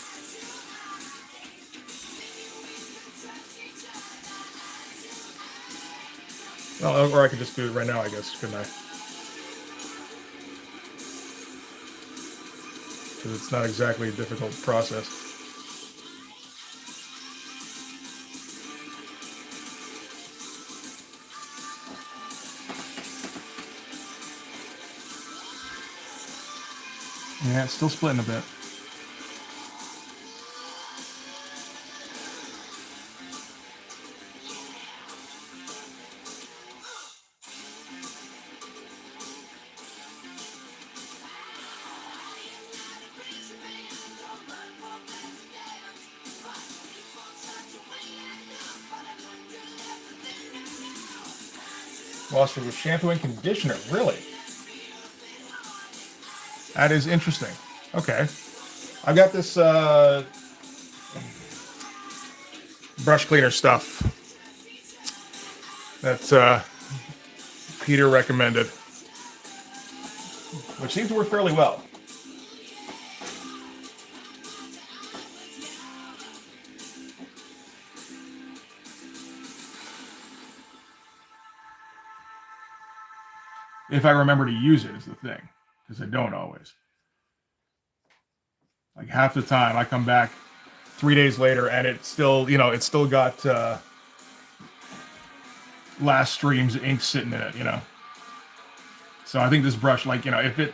Well, or I could just do it right now, I guess, couldn't I? Because it's not exactly a difficult process. Yeah, it's still splitting a bit. Washed it with shampoo and conditioner. Really? That is interesting. Okay. I've got this brush cleaner stuff that Peter recommended, which seems to work fairly well. If I remember to use it is the thing, because I don't always. Like half the time I come back 3 days later and it's still, it's still got last stream's ink sitting in it, So I think this brush, like, if it,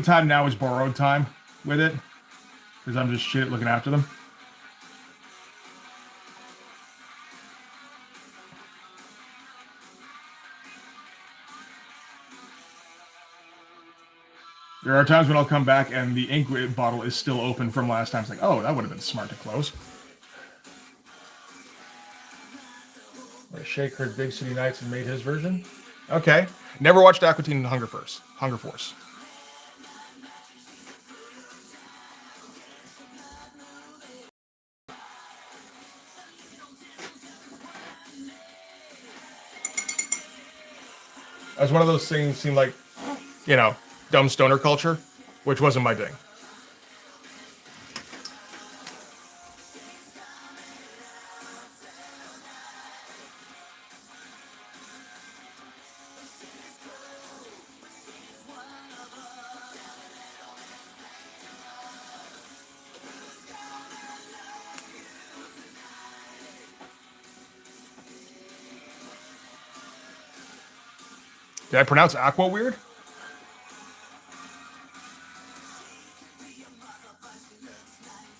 time now is borrowed time with it, because I'm just shit looking after them. There are times when I'll come back and the ink bottle is still open from last time. It's like, oh, that would have been smart to close. Shake heard Big City Nights and made his version. Okay. Never watched Aqua Teen Hunger Force. As one of those things seemed like, dumb stoner culture, which wasn't my thing. Did I pronounce aqua weird?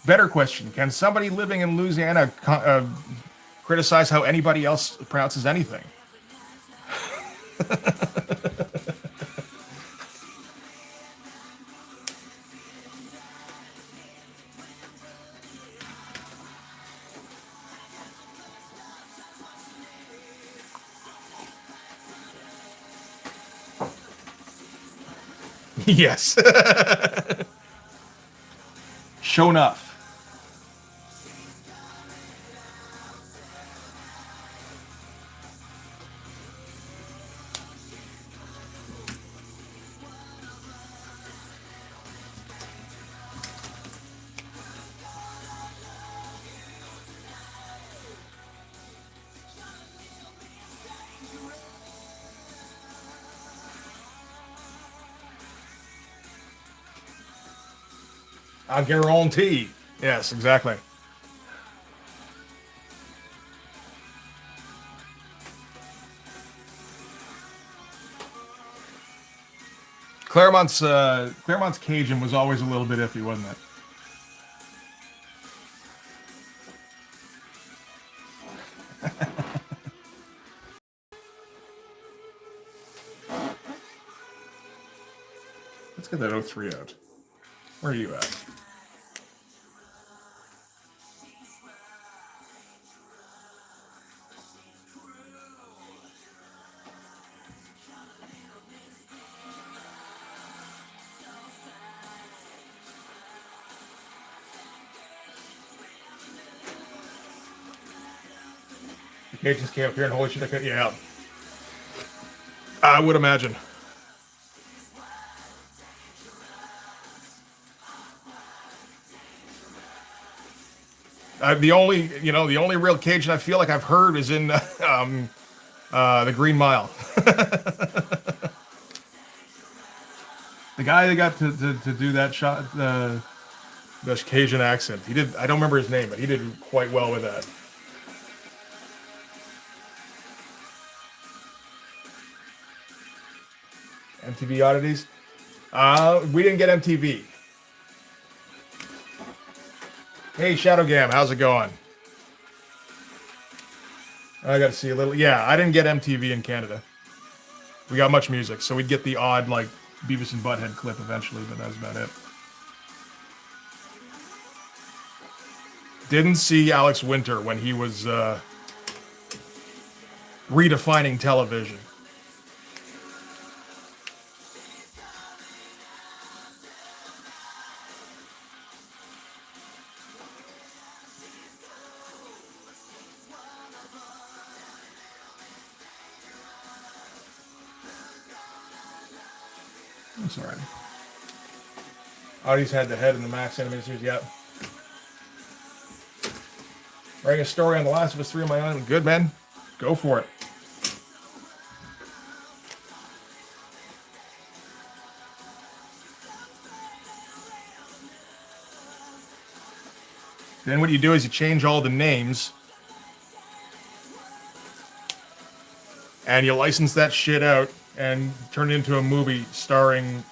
Better question. Can somebody living in Louisiana criticize how anybody else pronounces anything? Yes. Show enough. I guarantee. Yes, exactly. Claremont's Cajun was always a little bit iffy, wasn't it? Let's get that 03 out. Where are you at? The Cajuns came up here and holy shit, I could, yeah. I would imagine. The only real Cajun I feel like I've heard is in the Green Mile. The guy that got to do that shot, the Cajun accent, he did. I don't remember his name, but he did quite well with that. MTV oddities. We didn't get MTV. Hey, Shadowgam, how's it going? I got to see a little. Yeah, I didn't get MTV in Canada. We got Much Music, so we'd get the odd like Beavis and Butthead clip eventually, but that was about it. Didn't see Alex Winter when he was redefining television. That's alright. Audie's had the head in the Max animated series, yep. Writing a story on The Last of Us 3 on my own. Good, man. Go for it. Then what you do is you change all the names and you license that shit out and turn it into a movie starring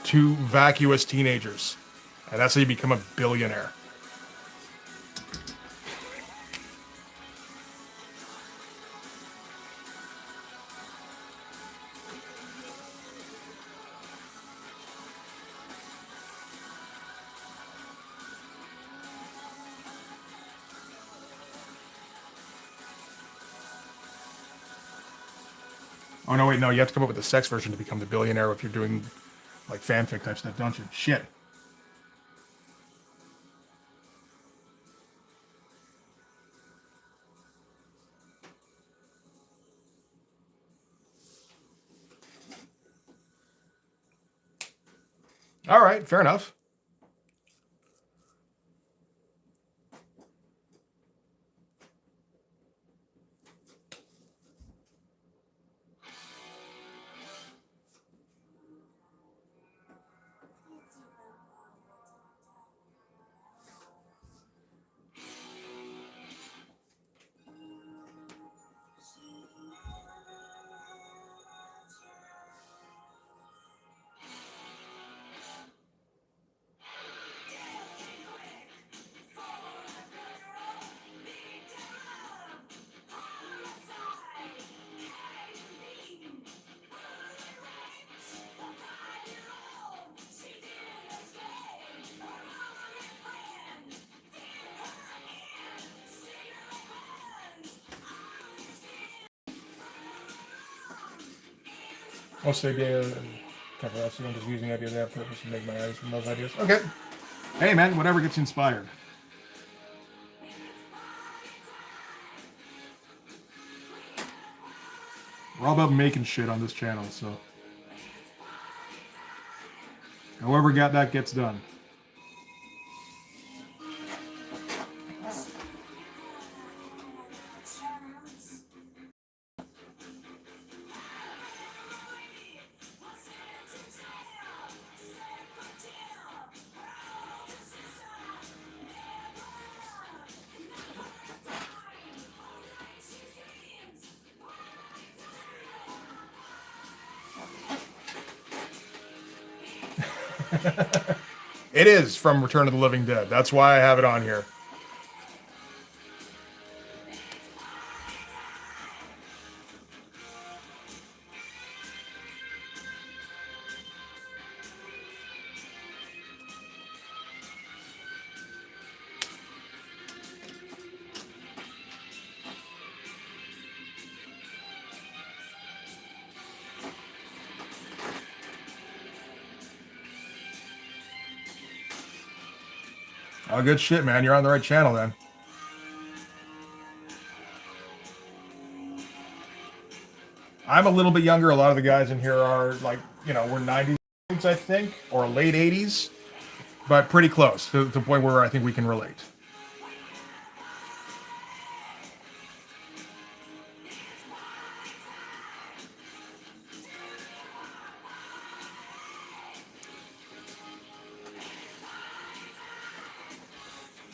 two vacuous teenagers. And that's how you become a billionaire. Oh, no, wait, no, you have to come up with a sex version to become the billionaire if you're doing, like, fanfic type stuff, don't you? Shit. All right, fair enough. What's the idea? I'm just using ideas that have purpose to make my ideas from those ideas. Okay. Hey, man, whatever gets you inspired. We're all about making shit on this channel, so however got that gets done. It is from Return of the Living Dead. That's why I have it on here. Oh, good shit, man. You're on the right channel then. I'm a little bit younger. A lot of the guys in here are like, we're 90s, I think, or late 80s, but pretty close to the point where I think we can relate.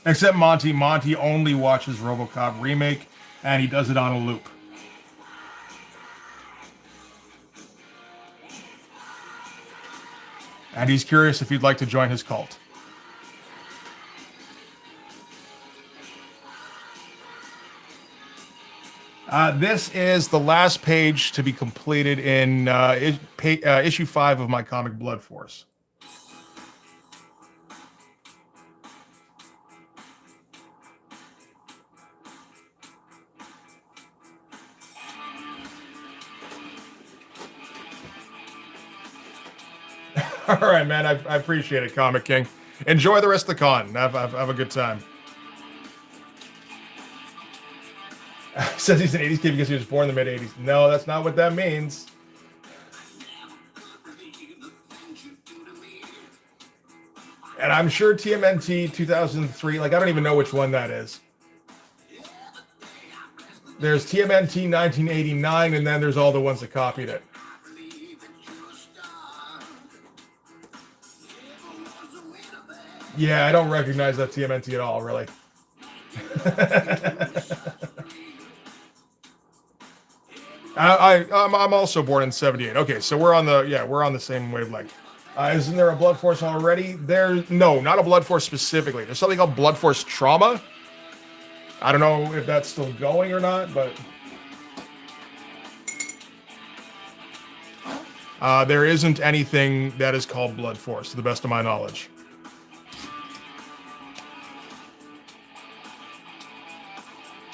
Except Monty. Monty only watches RoboCop remake, and he does it on a loop. And he's curious if you'd like to join his cult. This is the last page to be completed in issue 5 of my comic Blood Force. All right, man. I appreciate it, Comic King. Enjoy the rest of the con. Have a good time. Says he's an 80s kid because he was born in the mid-80s. No, that's not what that means. And I'm sure TMNT 2003, like, I don't even know which one that is. There's TMNT 1989, and then there's all the ones that copied it. Yeah, I don't recognize that TMNT at all, really. I'm also born in '78. Okay, so we're on the same wavelength. Isn't there a Blood Force already? No, not a Blood Force specifically. There's something called Blood Force Trauma. I don't know if that's still going or not, but there isn't anything that is called Blood Force, to the best of my knowledge.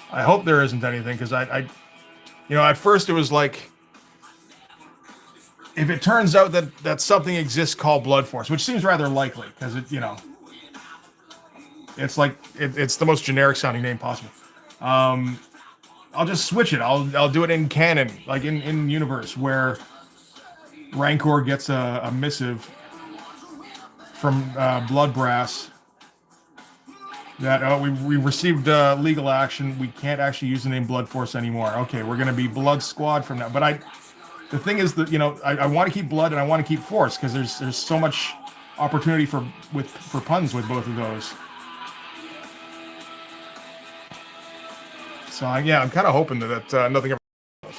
I hope there isn't anything, because at first it was like, if it turns out that something exists called Blood Force, which seems rather likely, because it's like it's the most generic sounding name possible. I'll just switch it. I'll do it in canon, like in universe, where Rancor gets a missive from Bloodbrass that we received legal action. We can't actually use the name Blood Force anymore. Okay, we're gonna be Blood Squad from now. But the thing is that I want to keep Blood and I want to keep Force, because there's so much opportunity for puns with both of those. So yeah, I'm kind of hoping that nothing ever goes.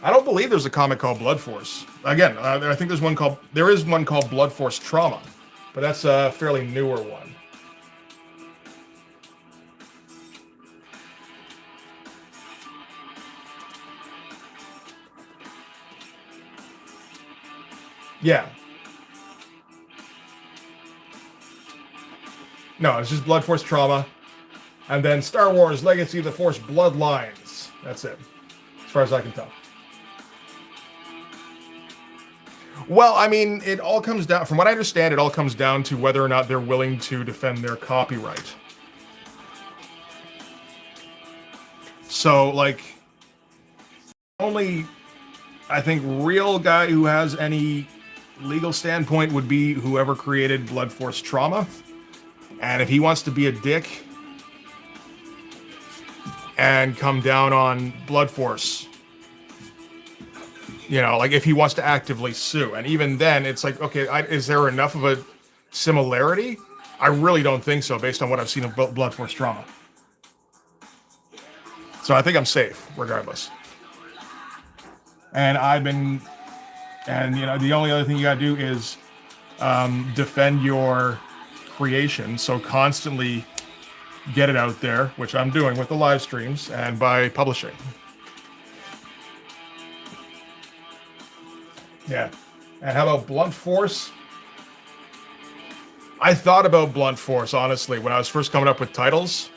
I don't believe there's a comic called Blood Force. Again, I think there is one called Blood Force Trauma, but that's a fairly newer one. Yeah. No, it's just Blood Force Trauma. And then Star Wars Legacy of the Force Bloodlines. That's it, as far as I can tell. Well, I mean, it all comes down, from what I understand, it all comes down to whether or not they're willing to defend their copyright. So, like, only, I think, real guy who has any legal standpoint would be whoever created Blood Force Trauma. And if he wants to be a dick and come down on Blood Force, like if he wants to actively sue, and even then it's like, okay, is there enough of a similarity? I really don't think so, based on what I've seen of Blood Force Trauma. So I think I'm safe regardless. And the only other thing you gotta do is defend your creation. So constantly get it out there, which I'm doing with the live streams and by publishing. Yeah. And how about Blunt Force? I thought about Blunt Force, honestly, when I was first coming up with titles,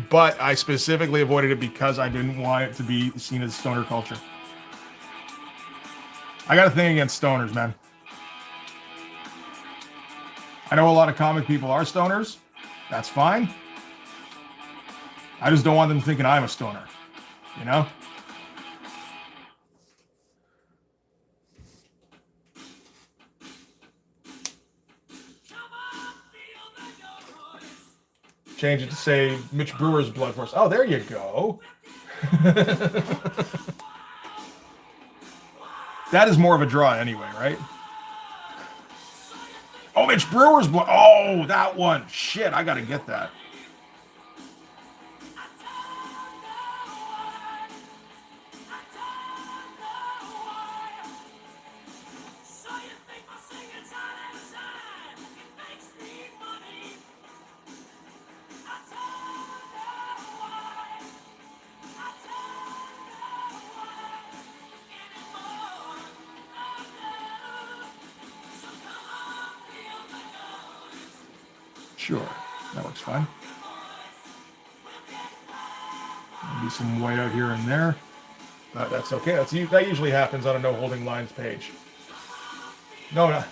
but I specifically avoided it because I didn't want it to be seen as stoner culture. I got a thing against stoners, man. I know a lot of comic people are stoners. That's fine. I just don't want them thinking I'm a stoner, you know? Change it to say Mitch Brewer's Blood Force. Oh, there you go. That is more of a draw anyway, right? Oh, Mitch Brewer's Blood. Oh, that one. Shit, I gotta get that. Sure, that looks fine. Maybe some white out here and there. That's okay. That usually happens on a no holding lines page. No,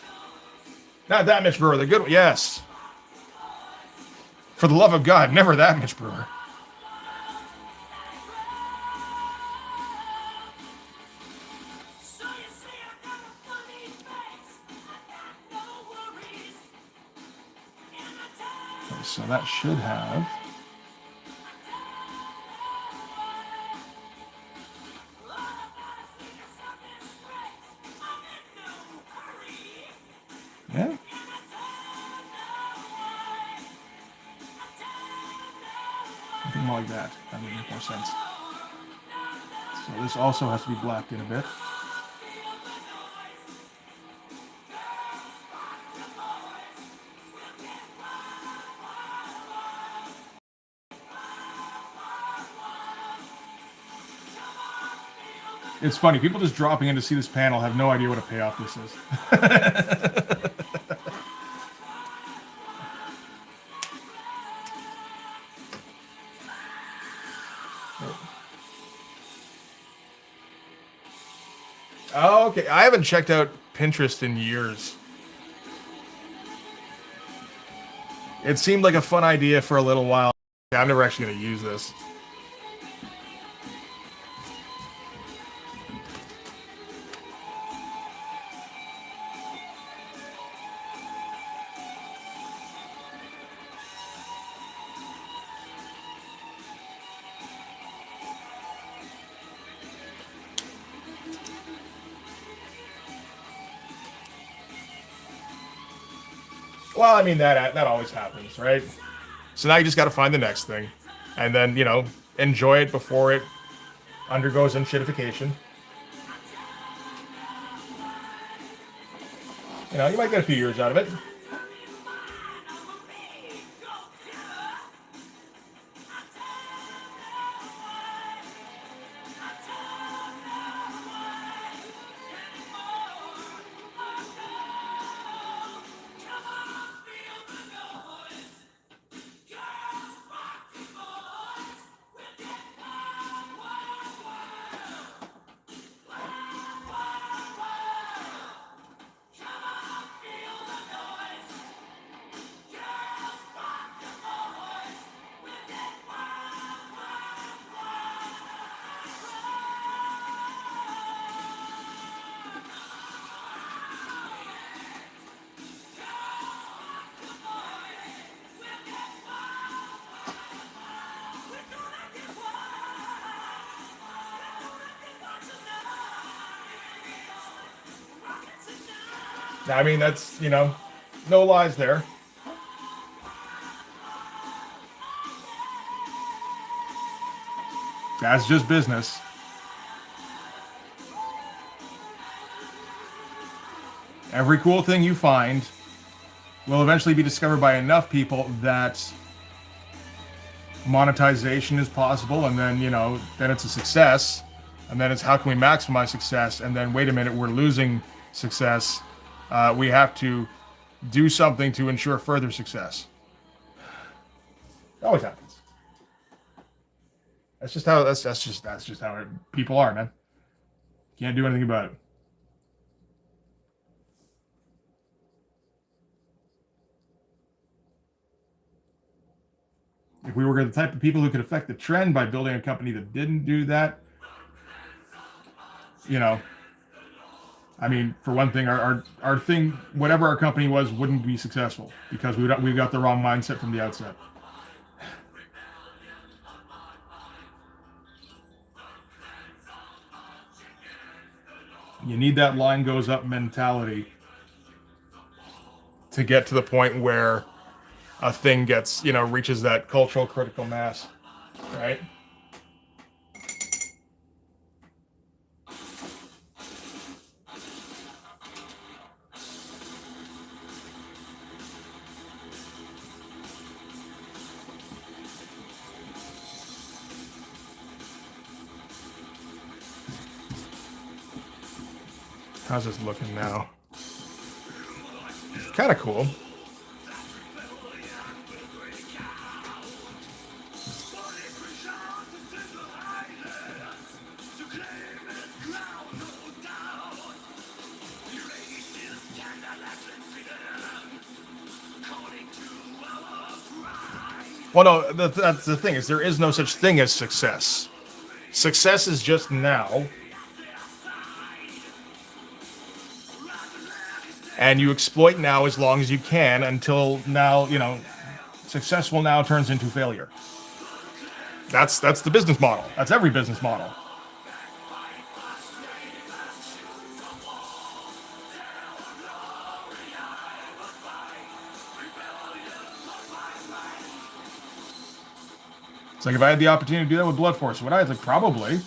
not that Mitch Brewer. The good one, yes. For the love of God, never that Mitch Brewer. Okay, so that should have. Yeah. Something more like that. That would make more sense. So this also has to be blacked in a bit. It's funny, people just dropping in to see this panel have no idea what a payoff this is. Oh, okay. I haven't checked out Pinterest in years. It seemed like a fun idea for a little while. I'm never actually going to use this. Well, I mean, that always happens, right? So now you just got to find the next thing. And then, enjoy it before it undergoes unshittification. You might get a few years out of it. I mean, that's, no lies there. That's just business. Every cool thing you find will eventually be discovered by enough people that monetization is possible, and then, you know, then it's a success, and then it's how can we maximize success, and then wait a minute, we're losing success. We have to do something to ensure further success. It always happens. That's just how people are, man. Can't do anything about it. If we were the type of people who could affect the trend by building a company that didn't do that, you know, I mean, for one thing, our thing, whatever our company was, wouldn't be successful because we got the wrong mindset from the outset. You need that line goes up mentality to get to the point where a thing gets, you know, reaches that cultural critical mass, right? How's this looking now? Kind of cool. Well, no, that's the thing, is there is no such thing as success. Success is just now. And you exploit now as long as you can until now, you know, successful now turns into failure. That's the business model. That's every business model. It's like if I had the opportunity to do that with Blood Force, would I? Like, probably.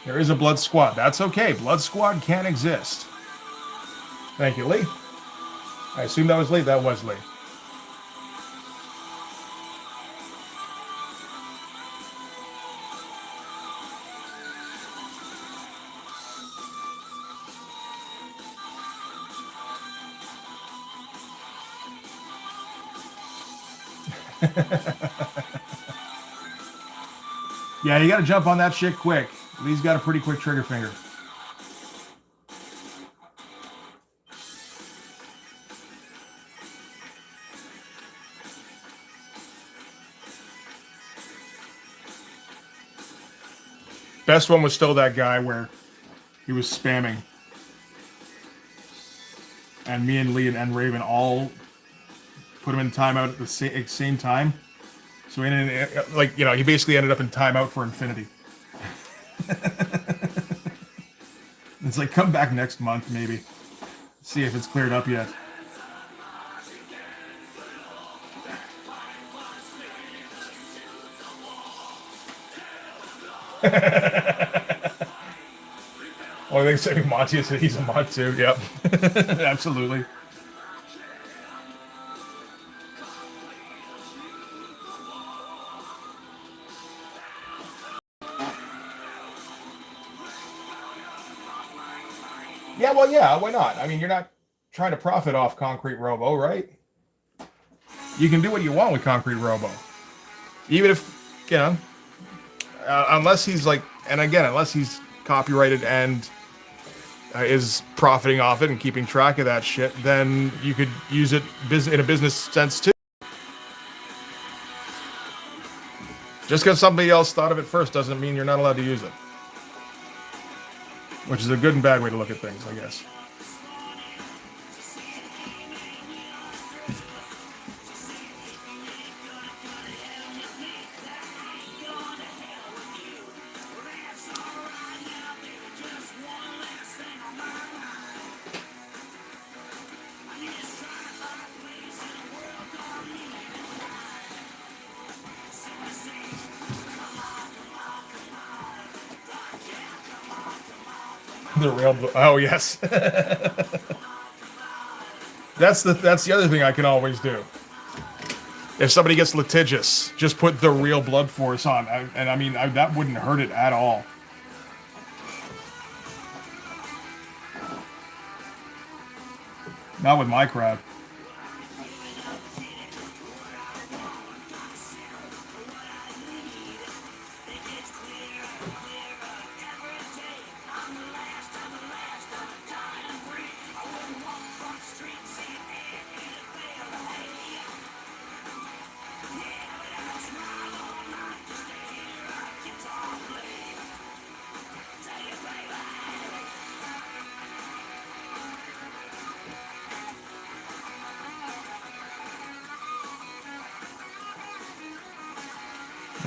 There is a Blood Squad. That's okay. Blood Squad can exist. Thank you, Lee. I assume that was Lee. That was Lee. Yeah, you got to jump on that shit quick. Lee's got a pretty quick trigger finger. Best one was still that guy where he was spamming. And me and Lee and Raven all put him in timeout at the same time. So he ended, like, you know, he basically ended up in timeout for infinity. It's like, come back next month, maybe. See if it's cleared up yet. Only thing saying Monty is that he's a mod too. Yep. Absolutely. Yeah, well, yeah, why not? I mean, you're not trying to profit off Concrete Robo, right? You can do what you want with Concrete Robo. Even if, you know, unless he's like, and again, unless he's copyrighted and is profiting off it and keeping track of that shit, then you could use it in a business sense too. Just because somebody else thought of it first doesn't mean you're not allowed to use it. Which is a good and bad way to look at things, I guess. The real, oh yes. That's the other thing I can always do. If somebody gets litigious, just put the real Blood Force on, and I mean that wouldn't hurt it at all. Not with my crowd.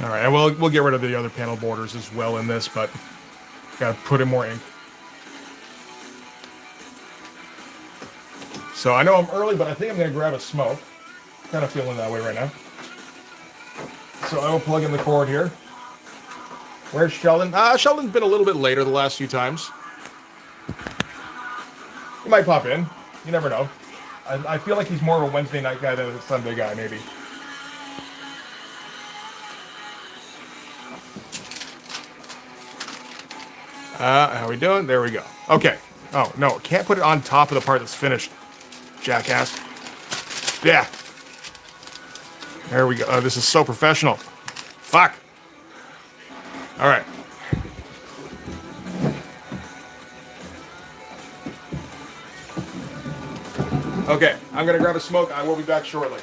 All right, and we'll get rid of the other panel borders as well in this, but gotta put in more ink. So I know I'm early, but I think I'm gonna grab a smoke. Kind of feeling that way right now. So I will plug in the cord here. Where's Sheldon? Sheldon's been a little bit later the last few times. He might pop in. You never know. I feel like he's more of a Wednesday night guy than a Sunday guy, maybe. How we doing? There we go. Okay. Oh, no. Can't put it on top of the part that's finished. Jackass. Yeah. There we go. Oh, this is so professional. Fuck. All right. Okay. I'm going to grab a smoke. I will be back shortly.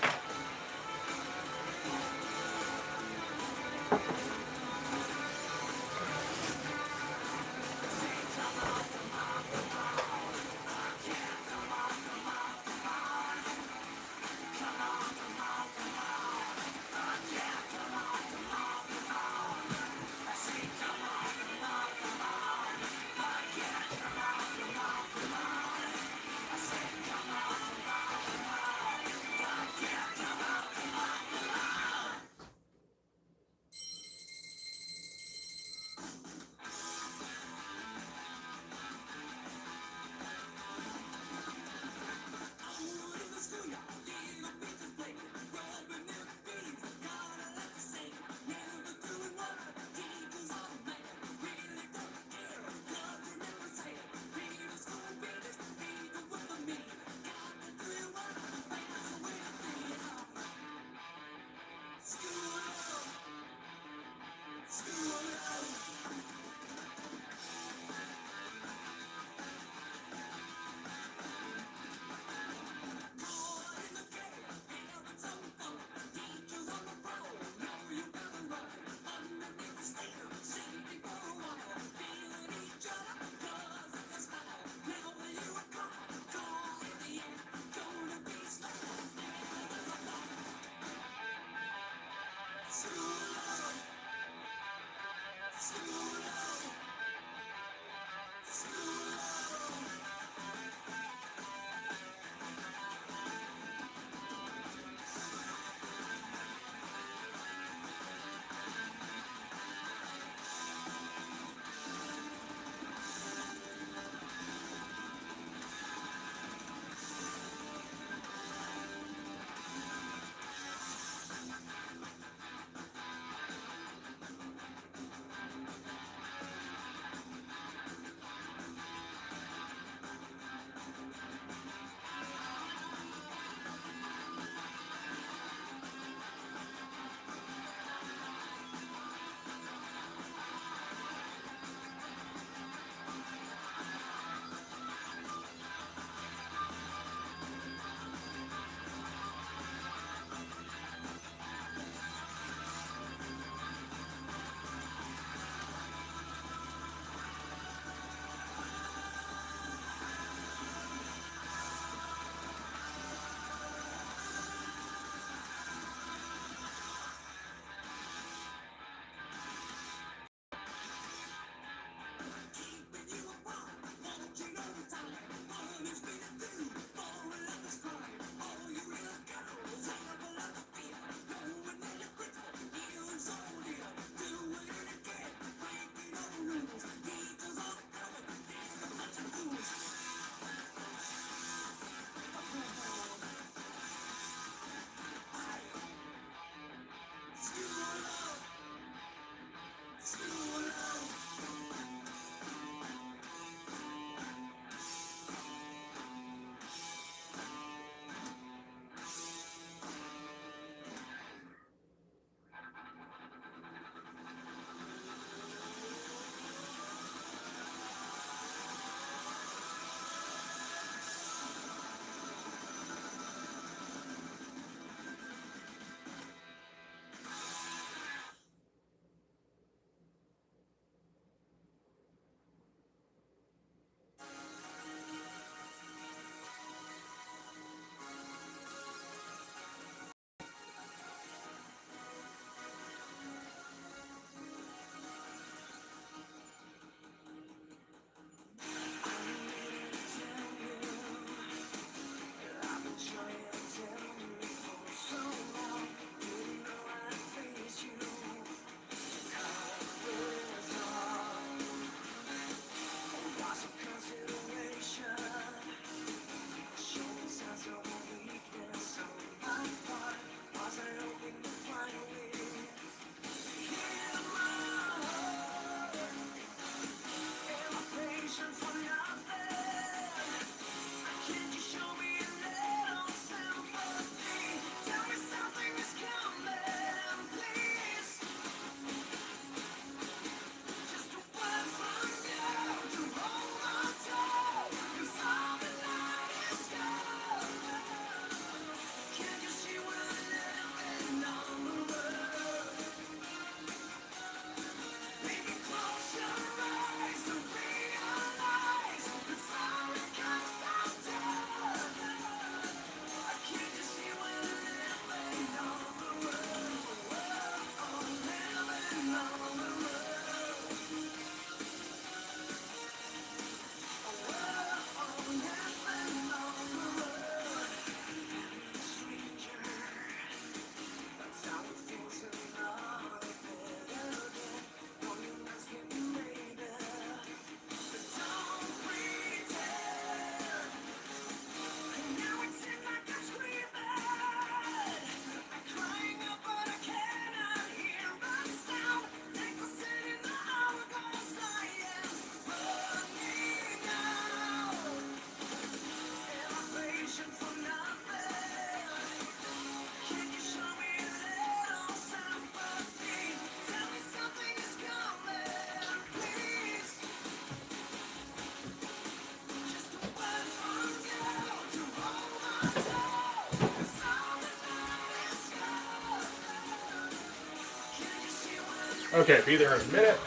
Okay, be there in a minute.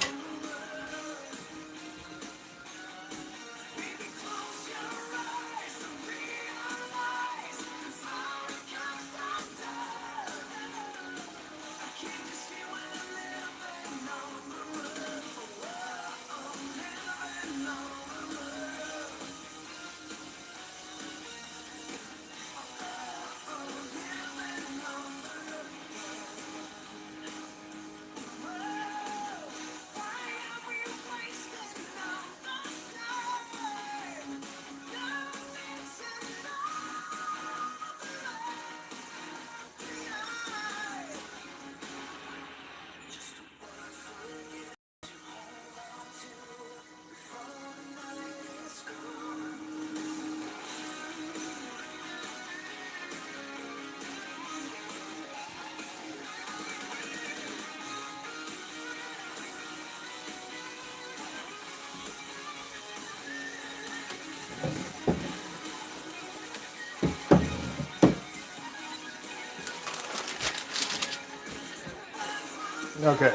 Okay.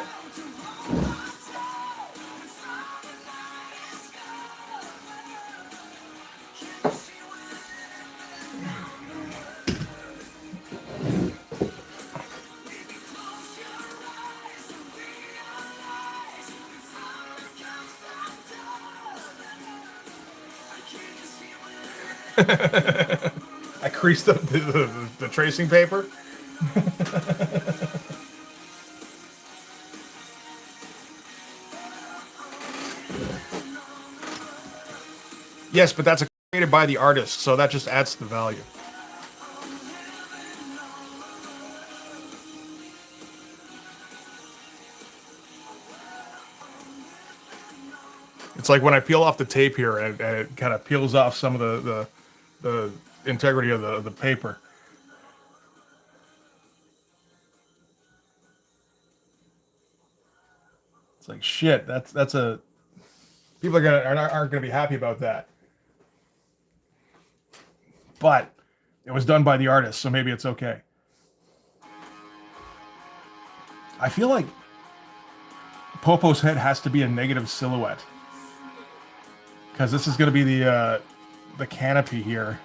I creased up the tracing paper. Yes, but that's created by the artist, so that just adds to the value. It's like when I peel off the tape here, and it kind of peels off some of the integrity of the paper. It's like shit. That's a people aren't gonna be happy about that. But it was done by the artist, so maybe it's okay. I feel like Popo's head has to be a negative silhouette because this is going to be the canopy here.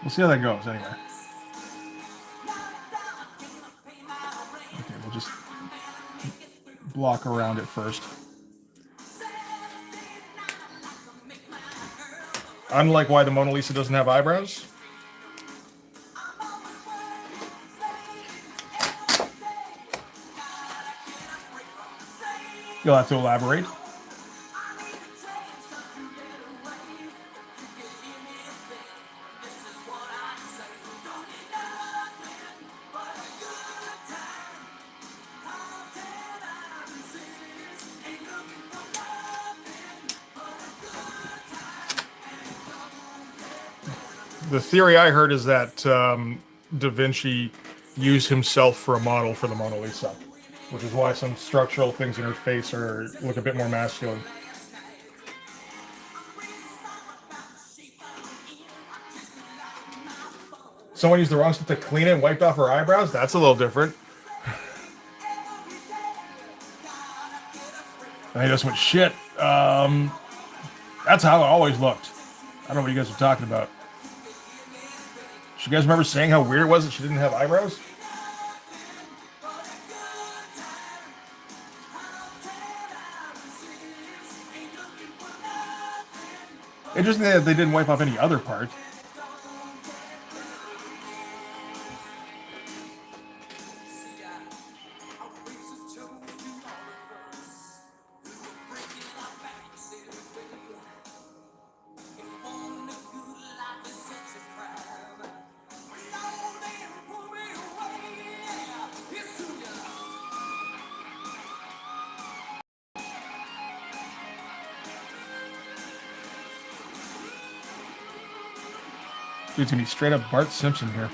We'll see how that goes anyway. Okay, we'll just block around it first. Unlike why the Mona Lisa doesn't have eyebrows. You'll have to elaborate. The theory I heard is that Da Vinci used himself for a model for the Mona Lisa, which is why some structural things in her face look a bit more masculine. Someone used the wrong stuff to clean it and wiped off her eyebrows? That's a little different. And I just went, shit. That's how it always looked. I don't know what you guys are talking about. Do you guys remember saying how weird it was that she didn't have eyebrows? It just that they didn't wipe off any other part. Dude's gonna be straight up Bart Simpson here.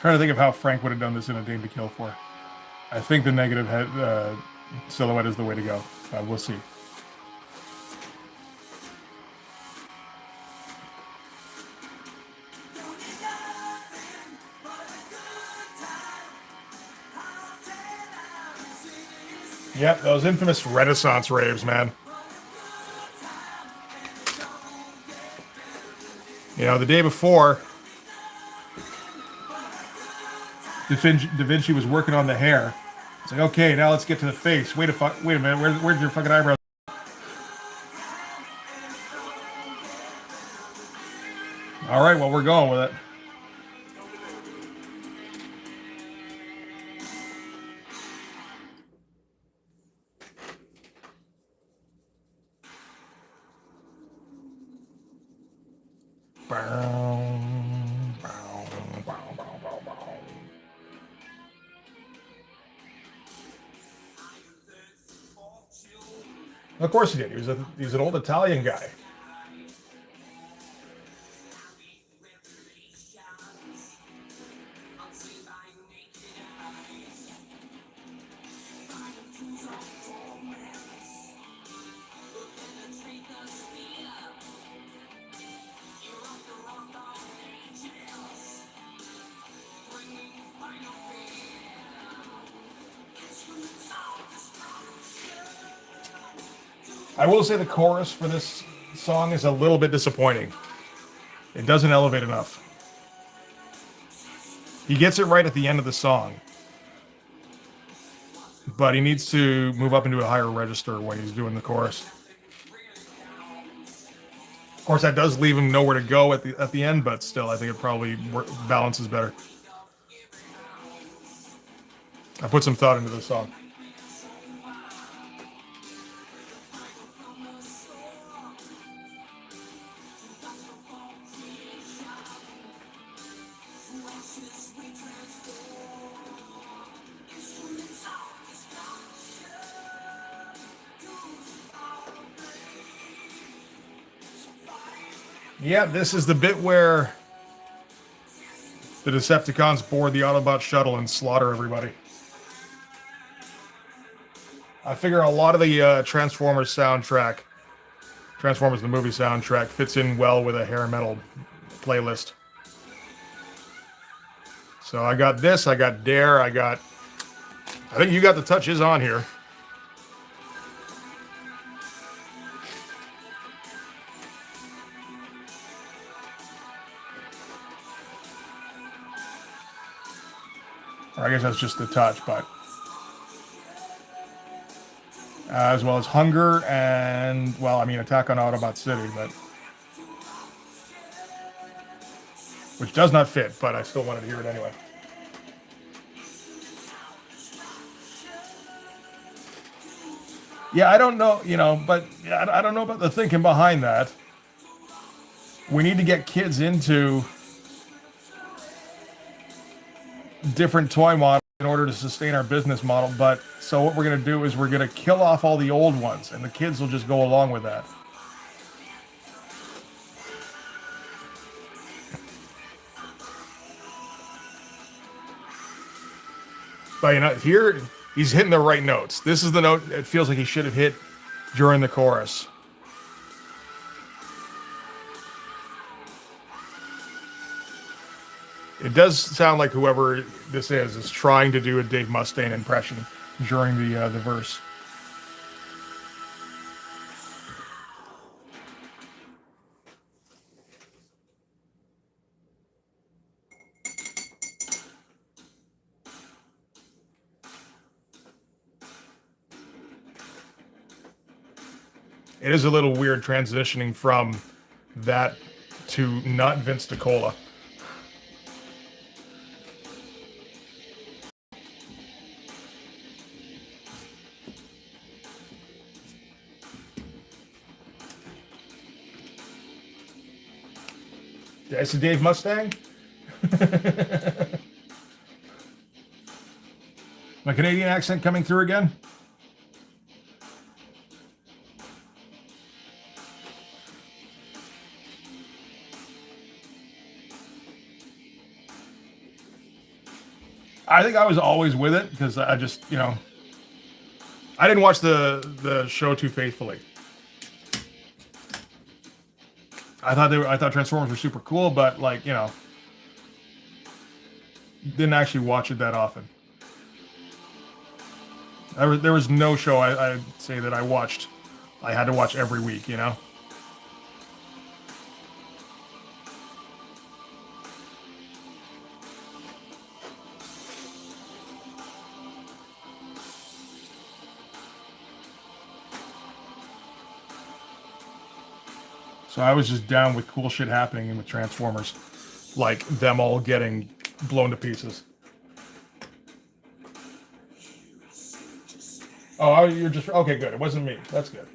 Trying to think of how Frank would have done this in A Dame to Kill For. I think the negative head, silhouette is the way to go. We'll see. Yep, those infamous Renaissance raves, man. You know, the day before, Da Vinci was working on the hair. It's like, okay, now let's get to the face. Wait a minute, where's your fucking eyebrows? All right, well, we're going with it. Of course he did. He was an old Italian guy. I will say the chorus for this song is a little bit disappointing. It doesn't elevate enough. He gets it right at the end of the song, but he needs to move up into a higher register when he's doing the chorus. Of course, that does leave him nowhere to go at the end, but still, I think it probably balances better. I put some thought into this song. Yeah, this is the bit where the Decepticons board the Autobot shuttle and slaughter everybody. I figure a lot of the Transformers soundtrack, Transformers the movie soundtrack, fits in well with a hair metal playlist. So I got this, I got Dare, I think You Got the Touch is on here. Or I guess that's just The Touch, but as well as Hunger and, well, I mean, Attack on Autobot City, but which does not fit, but I still wanted to hear it anyway. Yeah, I don't know, but I don't know about the thinking behind that. We need to get kids into different toy models in order to sustain our business model, but so what we're going to do is we're going to kill off all the old ones, and the kids will just go along with that. But here he's hitting the right notes. This is the note it feels like he should have hit during the chorus. It does sound like whoever this is trying to do a Dave Mustaine impression during the verse. It is a little weird transitioning from that to not Vince DiCola. Did I say Dave Mustang? My Canadian accent coming through again? I think I was always with it because I just, I didn't watch the show too faithfully. I thought Transformers were super cool, but like, didn't actually watch it that often. There was no show I'd say that I had to watch every week, So I was just down with cool shit happening with Transformers, like them all getting blown to pieces. Oh, you're just okay. Good. It wasn't me. That's good.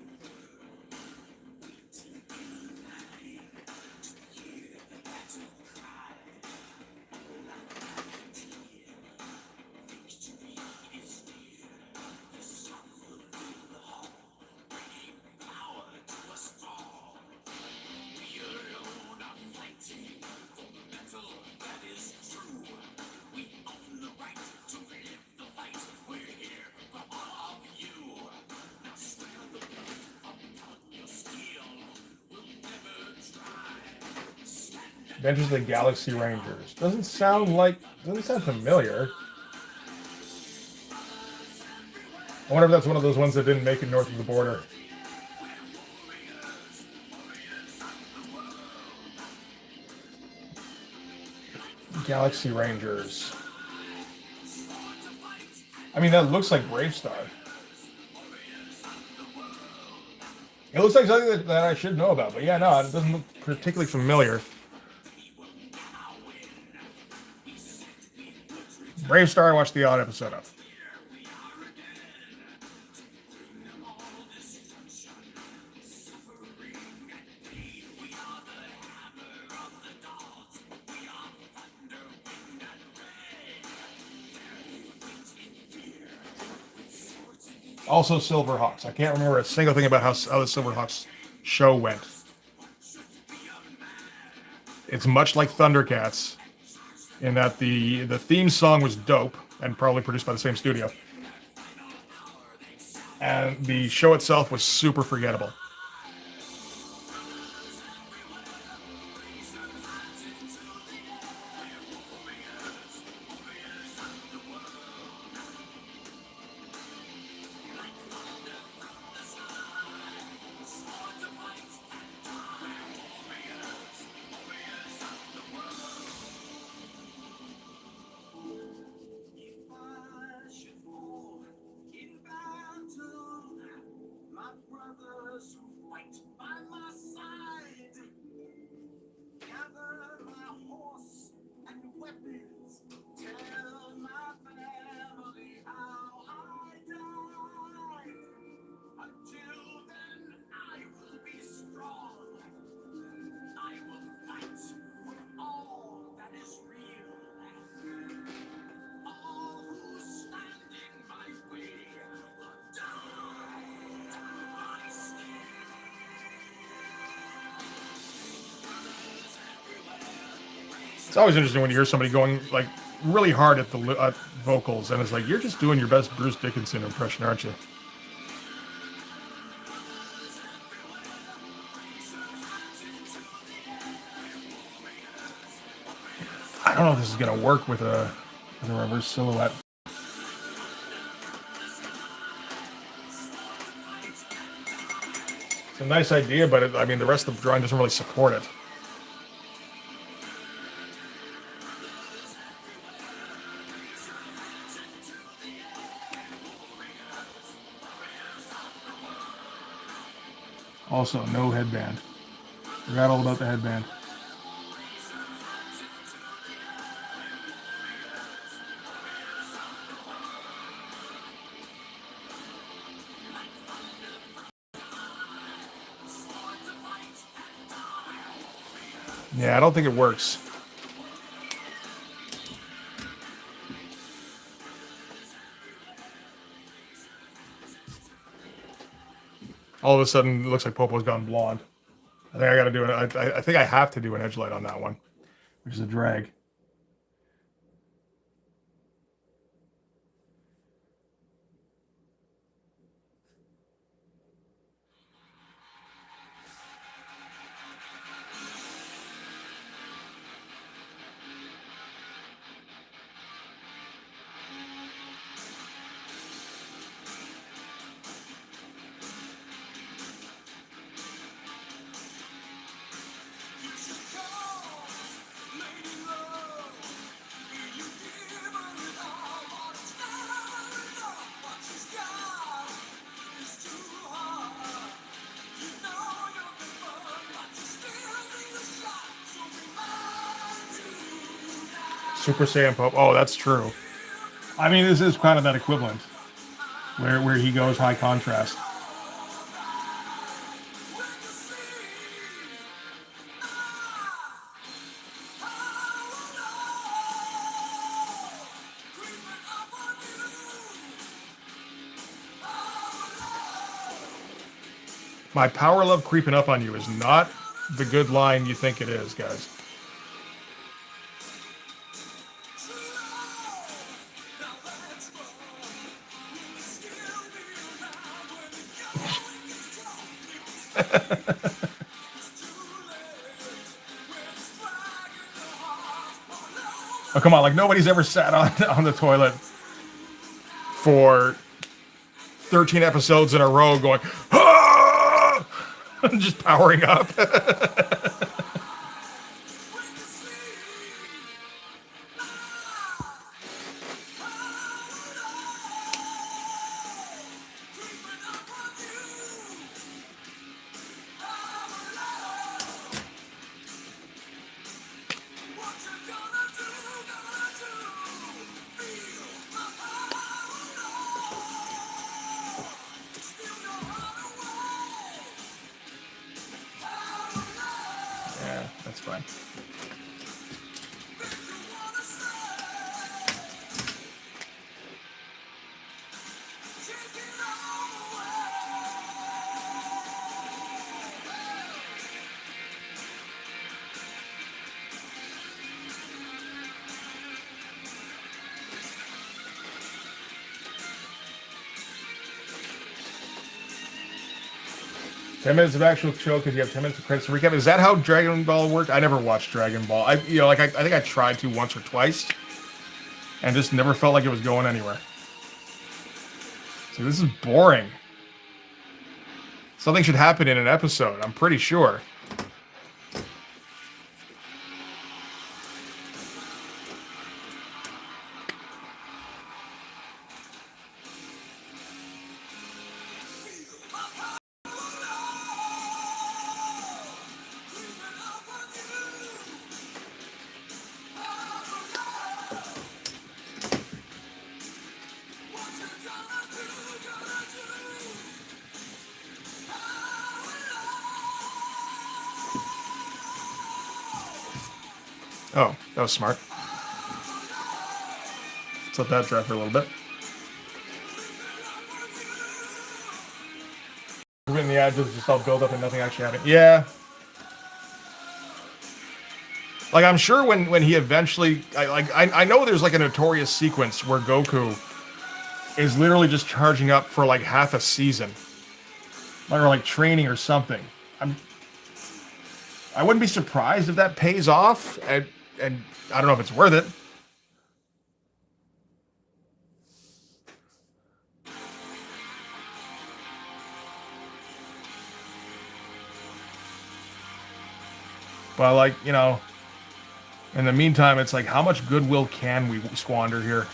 Adventures of the Galaxy Rangers. Doesn't sound familiar. I wonder if that's one of those ones that didn't make it north of the border. Galaxy Rangers. I mean, that looks like Bravestar. It looks like something that I should know about, but yeah, no, it doesn't look particularly familiar. Bravestar, I watched the odd episode of. Also, Silverhawks. I can't remember a single thing about how the Silverhawks show went. It's much like Thundercats, in that the theme song was dope and probably produced by the same studio, and the show itself was super forgettable. It's always interesting when you hear somebody going like really hard at the vocals, and it's like you're just doing your best Bruce Dickinson impression, aren't you? I don't know if this is gonna work with a reverse silhouette. It's a nice idea, but I mean the rest of the drawing doesn't really support it. Also, no headband. Forgot all about the headband. Yeah, I don't think it works. All of a sudden, it looks like Popo's gone blonde. I think I got to do it. I think I have to do an edge light on that one, which is a drag. Super Saiyan Pope. Oh, that's true. I mean, this is kind of that equivalent, where he goes high contrast. My power love creeping up on you is not the good line you think it is, guys. Oh, come on, like nobody's ever sat on the toilet for 13 episodes in a row going, ah! Just powering up. Yeah, that's fine. $10 of actual show because you have 10 minutes of credits to recap. Is that how Dragon Ball worked? I never watched Dragon Ball. I think I tried to once or twice, and just never felt like it was going anywhere. So this is boring. Something should happen in an episode. I'm pretty sure. Oh, that was smart. Let's let that dry for a little bit. When the ad does just all build up and nothing actually happened. Yeah. Like, I'm sure when he eventually... I know there's like a notorious sequence where Goku is literally just charging up for like half a season. Or like training or something. I wouldn't be surprised if that pays off, and I don't know if it's worth it. But like, you know, in the meantime, it's like, how much goodwill can we squander here?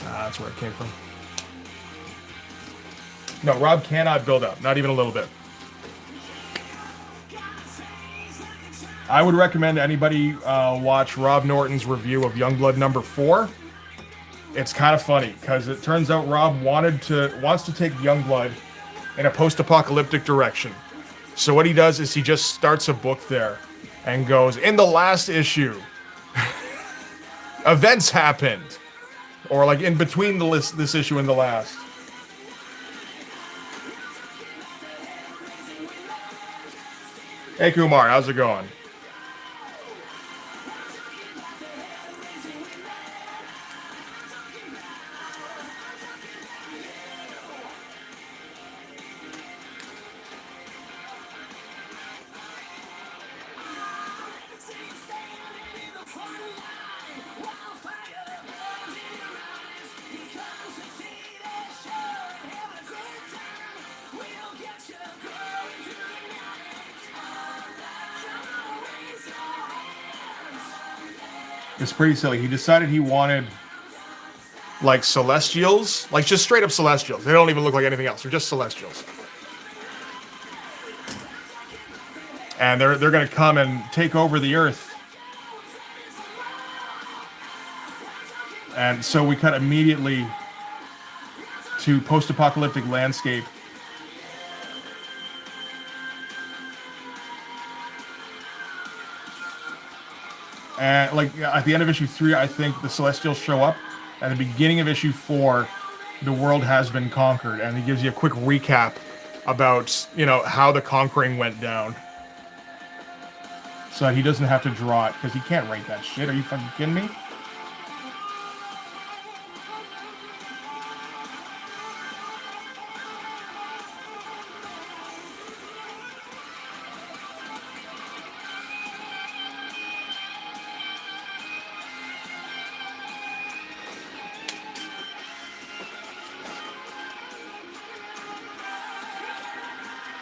That's where it came from. No, Rob cannot build up. Not even a little bit. I would recommend anybody watch Rob Norton's review of Youngblood #4. It's kind of funny because it turns out Rob wants to take Youngblood in a post-apocalyptic direction. So what he does is he just starts a book there and goes, in the last issue, events happened. Or like in between this issue and the last. Hey Kumar, how's it going? It's pretty silly. He decided he wanted like Celestials, like just straight up Celestials. They don't even look like anything else. They're just Celestials. And they're going to come and take over the Earth. And so we cut immediately to post-apocalyptic landscape. And like at the end of issue 3, I think the Celestials show up. At the beginning of issue 4, the world has been conquered, and it gives you a quick recap about, you know, how the conquering went down. So he doesn't have to draw it, because he can't write that shit. Are you fucking kidding me?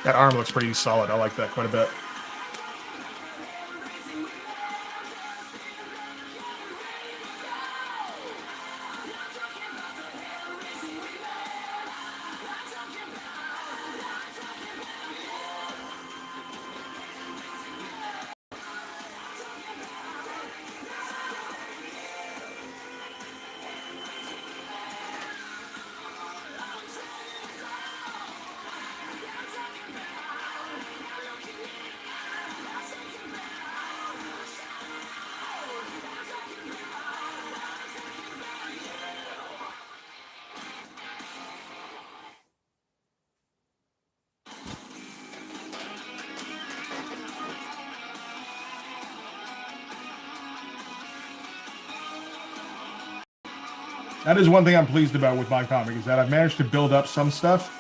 That arm looks pretty solid. I like that quite a bit. That is one thing I'm pleased about with my comic, is that I've managed to build up some stuff,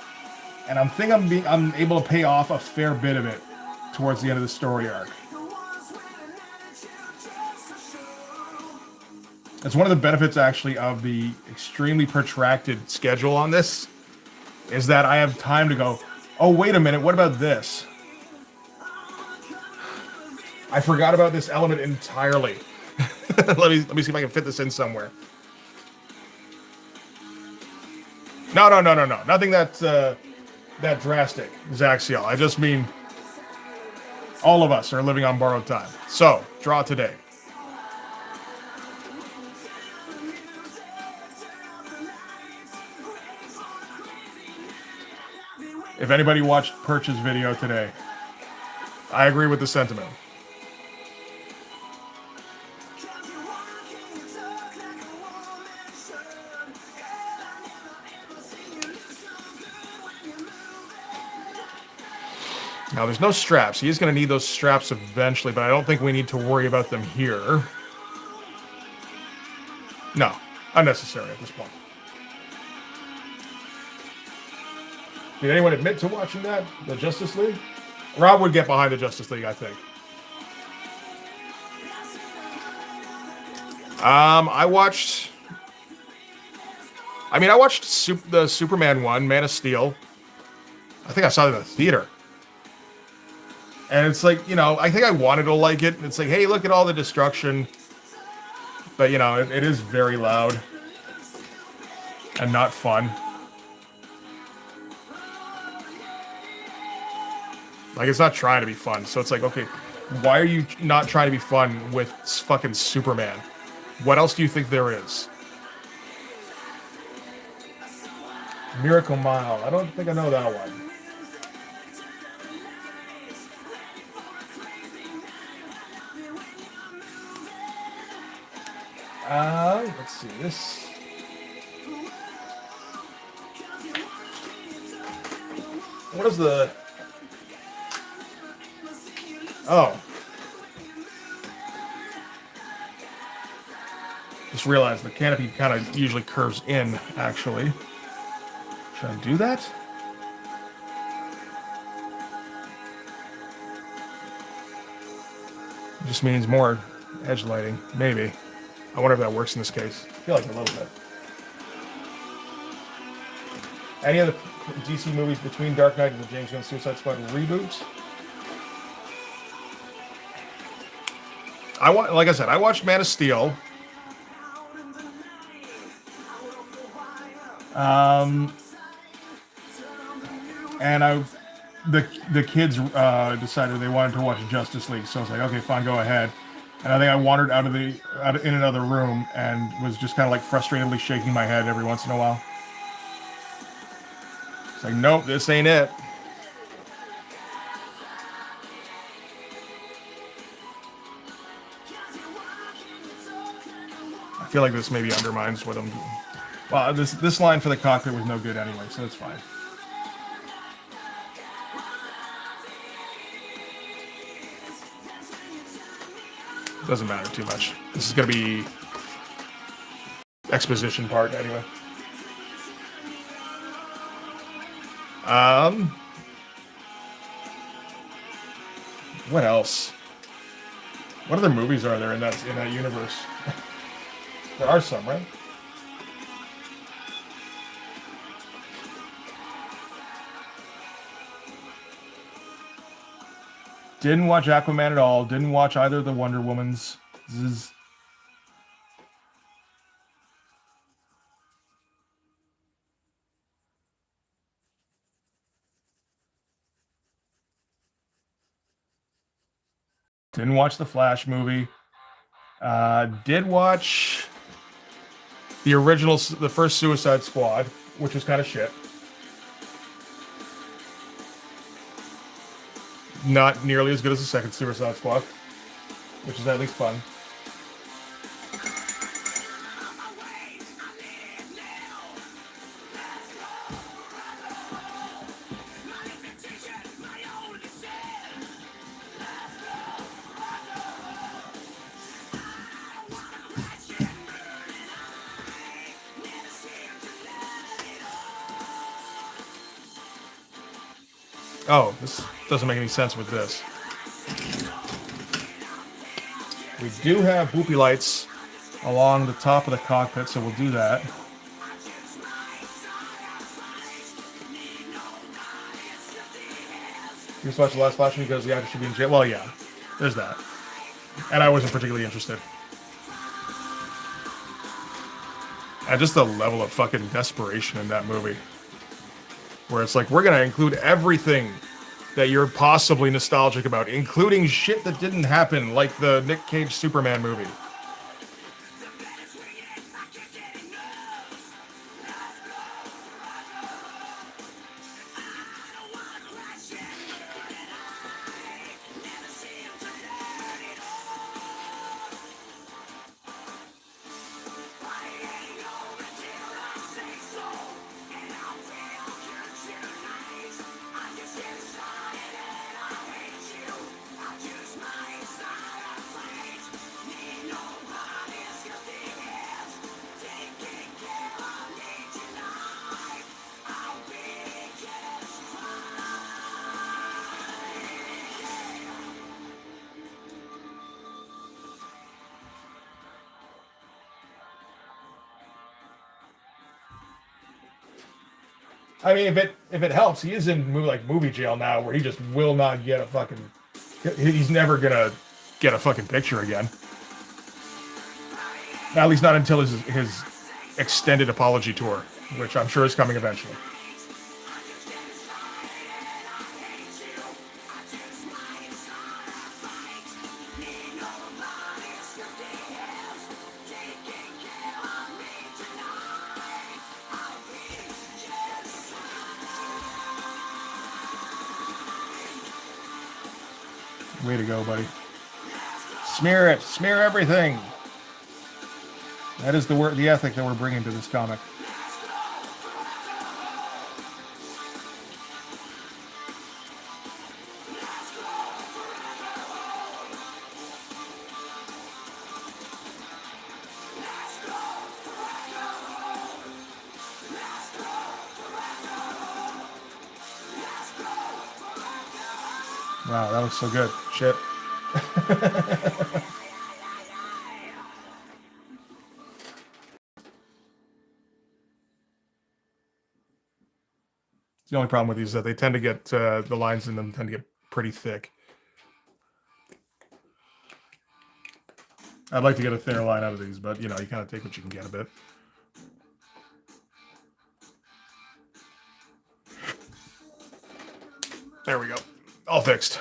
and I'm able to pay off a fair bit of it towards the end of the story arc. That's one of the benefits, actually, of the extremely protracted schedule on this, is that I have time to go, oh, wait a minute, what about this? I forgot about this element entirely. let me see if I can fit this in somewhere. No. Nothing that drastic, Zaxiel. I just mean all of us are living on borrowed time. So, draw today. If anybody watched Perch's video today, I agree with the sentiment. Now, there's no straps. He is going to need those straps eventually, but I don't think we need to worry about them here. No, unnecessary at this point. Did anyone admit to watching that? The Justice League? Rob would get behind the Justice League, I think. I watched the Superman one, Man of Steel. I think I saw it in the theater. And it's like, you know, I think I wanted to like it. It's like, hey, look at all the destruction. But, you know, it is very loud. And not fun. Like, it's not trying to be fun. So it's like, okay, why are you not trying to be fun with fucking Superman? What else do you think there is? Miracle Mile. I don't think I know that one. Let's see this. What is the? Oh. Just realized the canopy kind of usually curves in, actually. Should I do that? It just means more edge lighting, maybe. I wonder if that works in this case. I feel like a little bit. Any of the DC movies between Dark Knight and the James Gunn Suicide Squad reboot? Like I said, I watched Man of Steel. And the kids decided they wanted to watch Justice League, so I was like, okay, fine, go ahead. And I think I wandered in another room and was just kind of like frustratedly shaking my head every once in a while. It's like, nope, this ain't it. I feel like this maybe undermines what I'm doing. Well, this line for the cockpit was no good anyway, so it's fine. Doesn't matter too much. This is going to be exposition part anyway. What else? What other movies are there in that universe? There are some, right? Didn't watch Aquaman at all. Didn't watch either of the Wonder Womans. Zzz. Didn't watch the Flash movie. Did watch the original, the first Suicide Squad, which was kind of shit. Not nearly as good as the second Suicide Squad, which is at least fun. Oh, this doesn't make any sense with this. We do have boopy lights along the top of the cockpit, so we'll do that. You just watched the last Flash because the actor should be in jail. Well, yeah, there's that. And I wasn't particularly interested. And just the level of fucking desperation in that movie. Where it's like, we're going to include everything that you're possibly nostalgic about, including shit that didn't happen, like the Nick Cage Superman movie. I mean, if it helps, he is in movie jail now, where he just will not get a fucking. He's never gonna get a fucking picture again. At least not until his extended apology tour, which I'm sure is coming eventually. Way to go, buddy. Smear it. Smear everything. That is the ethic that we're bringing to this comic. Wow, that looks so good. Shit. The only problem with these is that they tend to get, the lines in them tend to get pretty thick. I'd like to get a thinner line out of these, but, you know, you kind of take what you can get a bit. There we go. All fixed.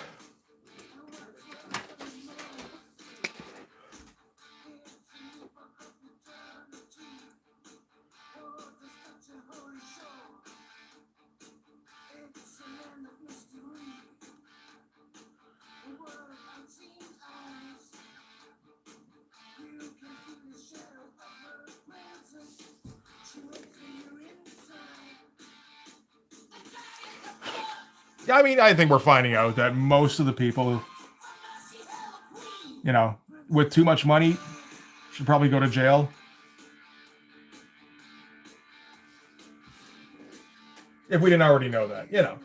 I mean, I think we're finding out that most of the people, you know, with too much money should probably go to jail. If we didn't already know that, you know.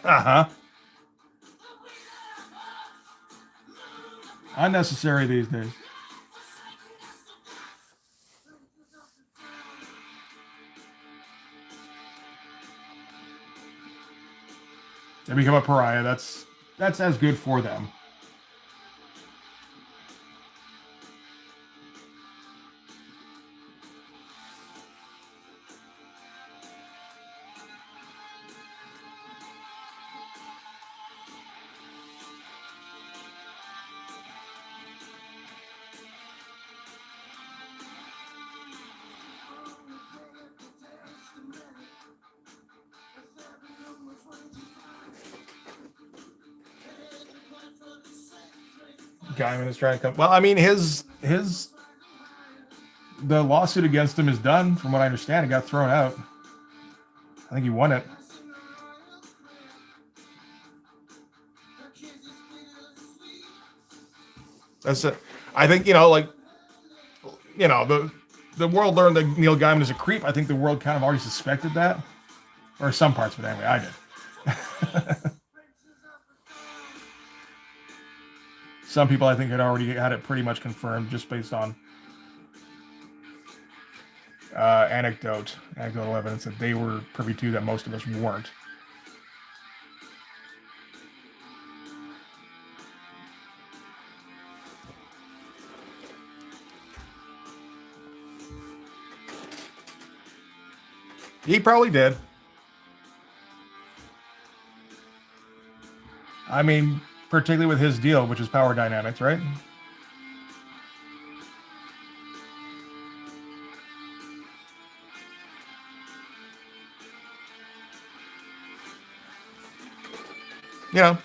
Uh-huh. Unnecessary these days. They become a pariah. That's as good for them. Gaiman is trying to come. Well, I mean, the lawsuit against him is done, from what I understand. It got thrown out. I think he won it. That's it. I think, like, the world learned that Neil Gaiman is a creep. I think the world kind of already suspected that, or some parts of it anyway. I did. Some people, I think, had already had it pretty much confirmed just based on anecdotal evidence that they were privy to that most of us weren't. He probably did. I mean, particularly with his deal, which is Power Dynamics, right? Yeah.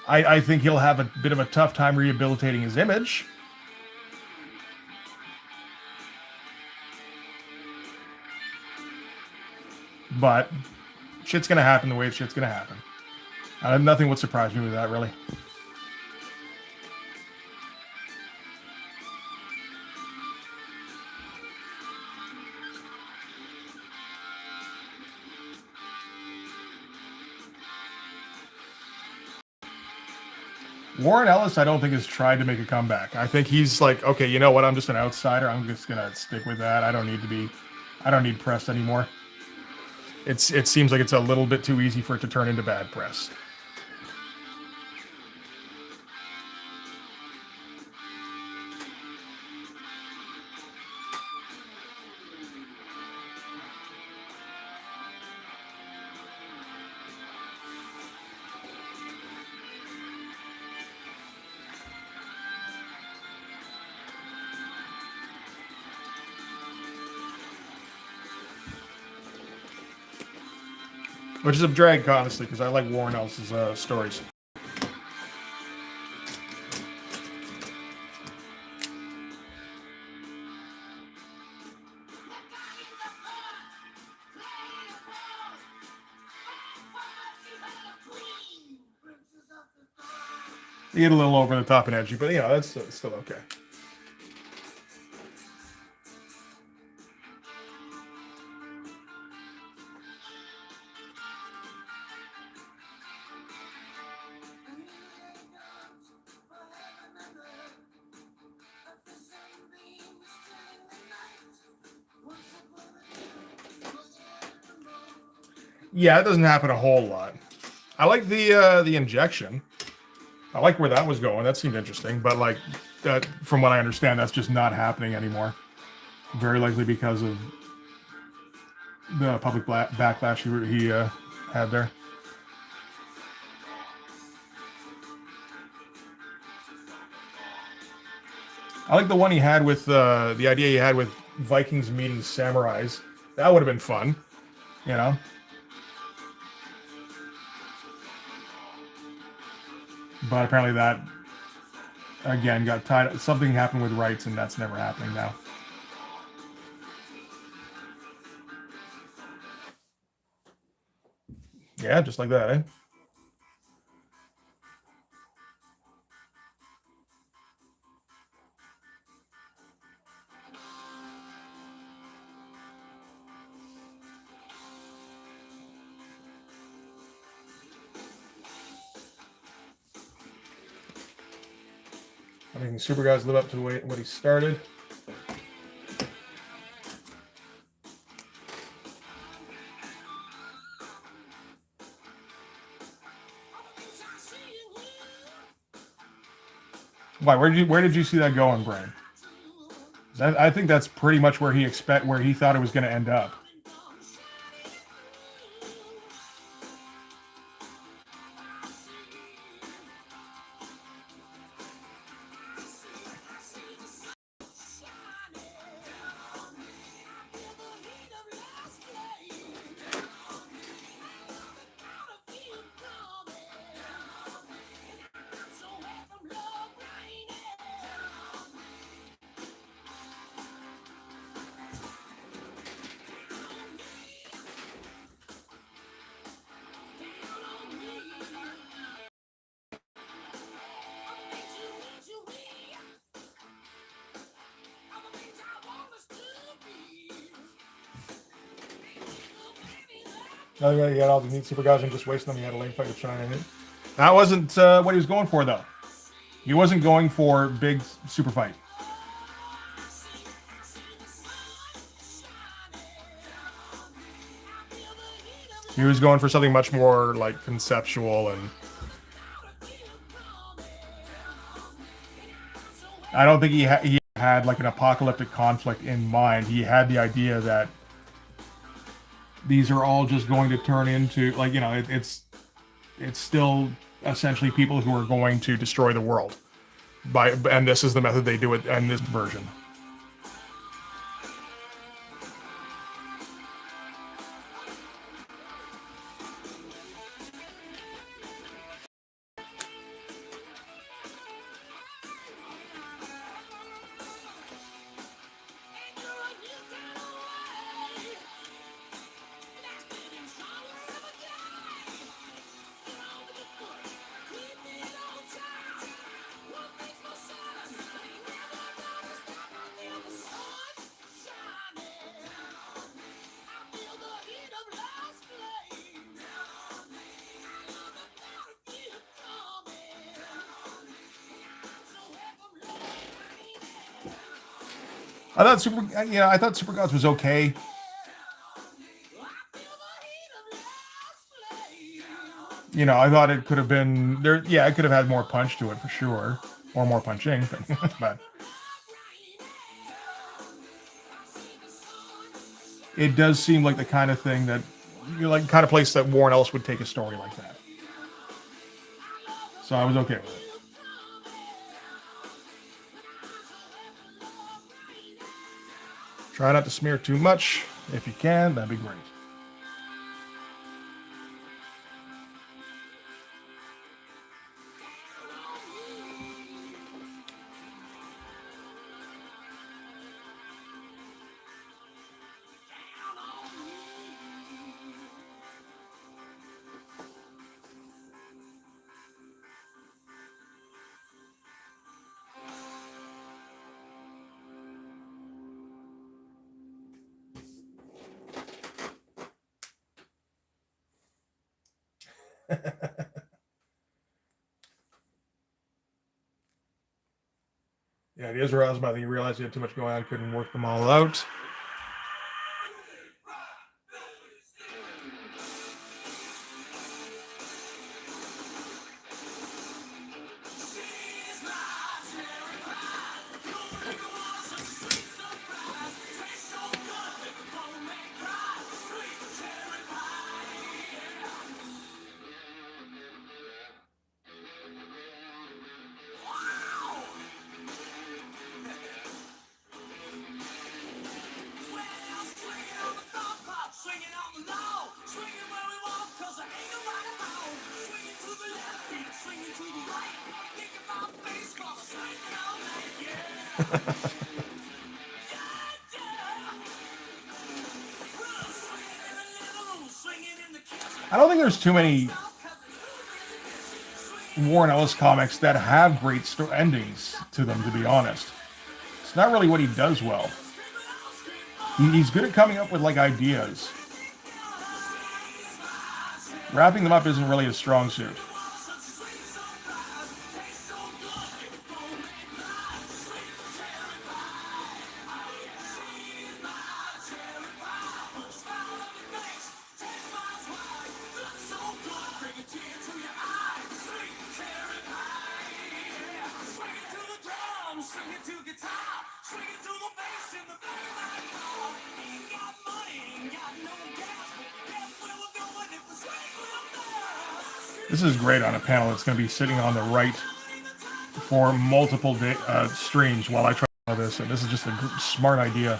I think he'll have a bit of a tough time rehabilitating his image. But shit's going to happen the way shit's going to happen. Nothing would surprise me with that, really. Warren Ellis, I don't think, has tried to make a comeback. I think he's like, okay, you know what? I'm just an outsider. I'm just going to stick with that. I don't need press anymore. It seems like it's a little bit too easy for it to turn into bad press. Which is a drag, honestly, because I like Warren Ellis's stories. You get a little over the top and edgy, but that's still okay. Yeah, it doesn't happen a whole lot. I like the injection. I like where that was going. That seemed interesting, but like that, from what I understand, that's just not happening anymore. Very likely because of the public backlash he had there. I like the one he had with the idea he had with Vikings meeting samurais. That would have been fun, you know. But apparently that again got tied. Something happened with rights, and that's never happening now. Yeah, just like that, eh? I mean, Super Guys live up to what he started. Why? Where did you see that going, Brian? I think that's pretty much where he thought it was going to end up. Oh yeah, he had all the neat Super Guys and just wasting them. He had a lane fight with China. That wasn't what he was going for, though. He wasn't going for big super fight. He was going for something much more like conceptual, and I don't think he had like an apocalyptic conflict in mind. He had the idea that these are all just going to turn into like it's still essentially people who are going to destroy the world and this is the method they do it in this version. I thought Super Gods was okay. I thought it could have been there. Yeah, it could have had more punch to it for sure, or more punching. But it does seem like the kind of thing that, kind of place that Warren Ellis would take a story like that. So I was okay with it. Try not to smear too much. If you can, that'd be great. Yeah, he is aroused by he realized he had too much going on, couldn't work them all out. I don't think there's too many Warren Ellis comics that have great endings to them, to be honest. It's not really what he does well. He's good at coming up with like ideas. Wrapping them up isn't really his strong suit. This is great on a panel that's going to be sitting on the right for multiple streams while I try this, and this is just a smart idea.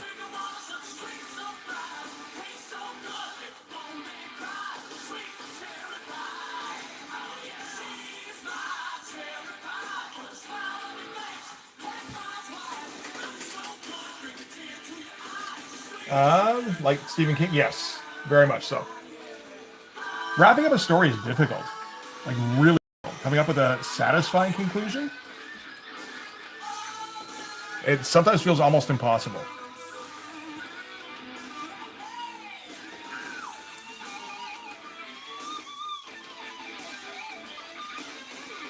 Like Stephen King, yes, very much so. Wrapping up a story is difficult, like really difficult. Coming up with a satisfying conclusion, it sometimes feels almost impossible.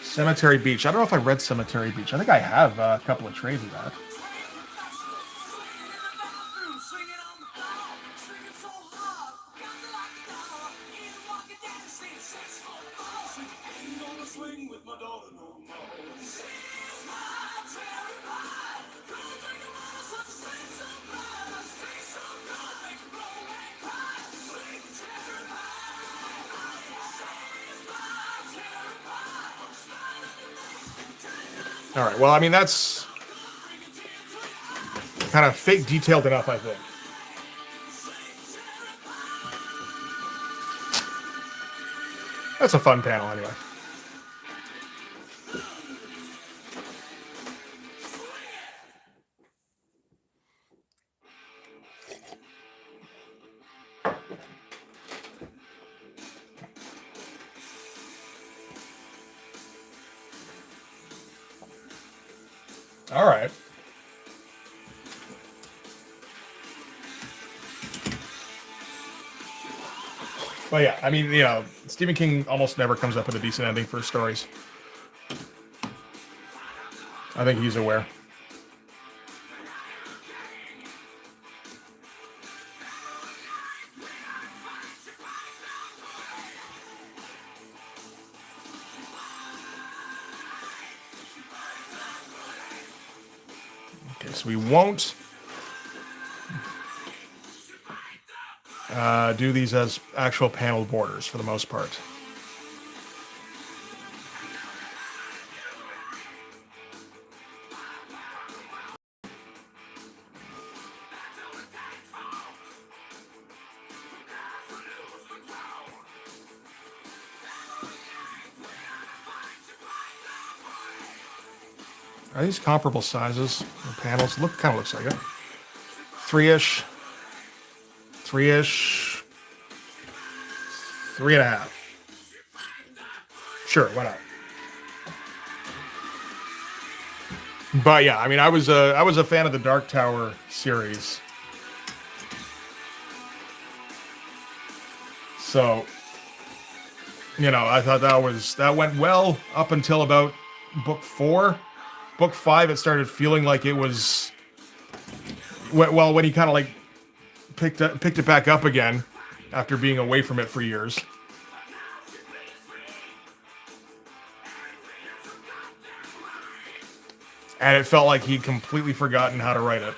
Cemetery Beach. I don't know if I read Cemetery Beach. I think I have a couple of trades of that. All right. Well, I mean, that's kind of fake detailed enough, I think. That's a fun panel, anyway. All right. But yeah, I mean, you know, Stephen King almost never comes up with a decent ending for his stories. I think he's aware. Okay, so we won't do these as actual panel borders for the most part. Are these comparable sizes? The panels kind of looks like it. Three-ish, 3.5. Sure, why not? But yeah, I mean, I was a fan of the Dark Tower series, so you know, I thought that went well up until about book 4. Book 5, it started feeling like it was well when he kind of like picked it back up again after being away from it for years. And it felt like he'd completely forgotten how to write it.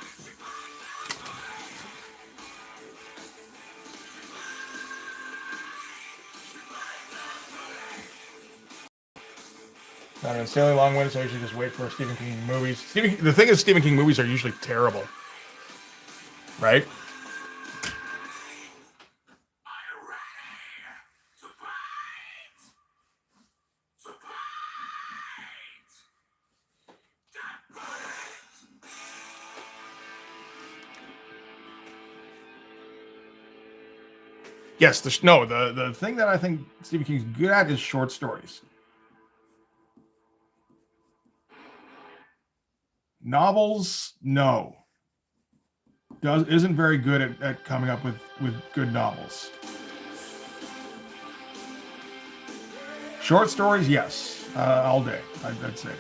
I mean, Sailing Long Winds, so I usually just wait for Stephen King movies. The thing is, Stephen King movies are usually terrible, right? Yes, the thing that I think Stephen King's good at is short stories. Novels, no. Isn't very good at coming up with good novels. Short stories, yes, all day. I'd say.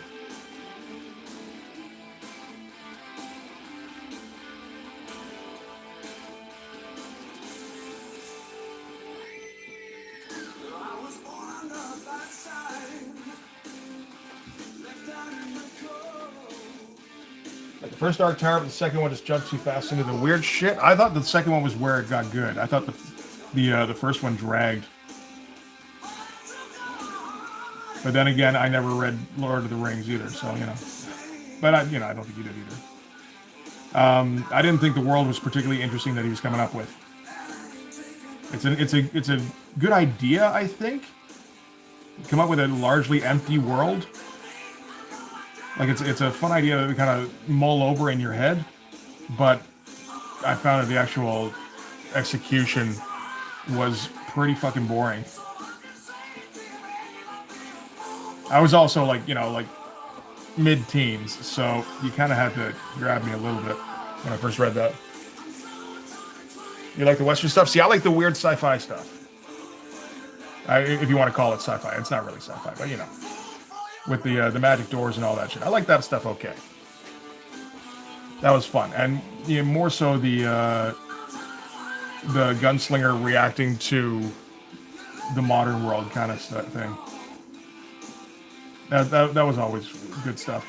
Like the first Dark Tower, but the second one just jumped too fast into the weird shit. I thought the second one was where it got good. I thought the first one dragged. But then again, I never read Lord of the Rings either, so you know. But I don't think you did either. I didn't think the world was particularly interesting that he was coming up with. It's a good idea, I think. Come up with a largely empty world. Like it's a fun idea to kind of mull over in your head, but I found that the actual execution was pretty fucking boring. I was also like mid-teens, so you kind of had to grab me a little bit when I first read that. You like the Western stuff? See, I like the weird sci-fi stuff. If you want to call it sci-fi, it's not really sci-fi, but you know, with the magic doors and all that shit. I like that stuff. Okay, that was fun, and more so the gunslinger reacting to the modern world kind of thing. That was always good stuff.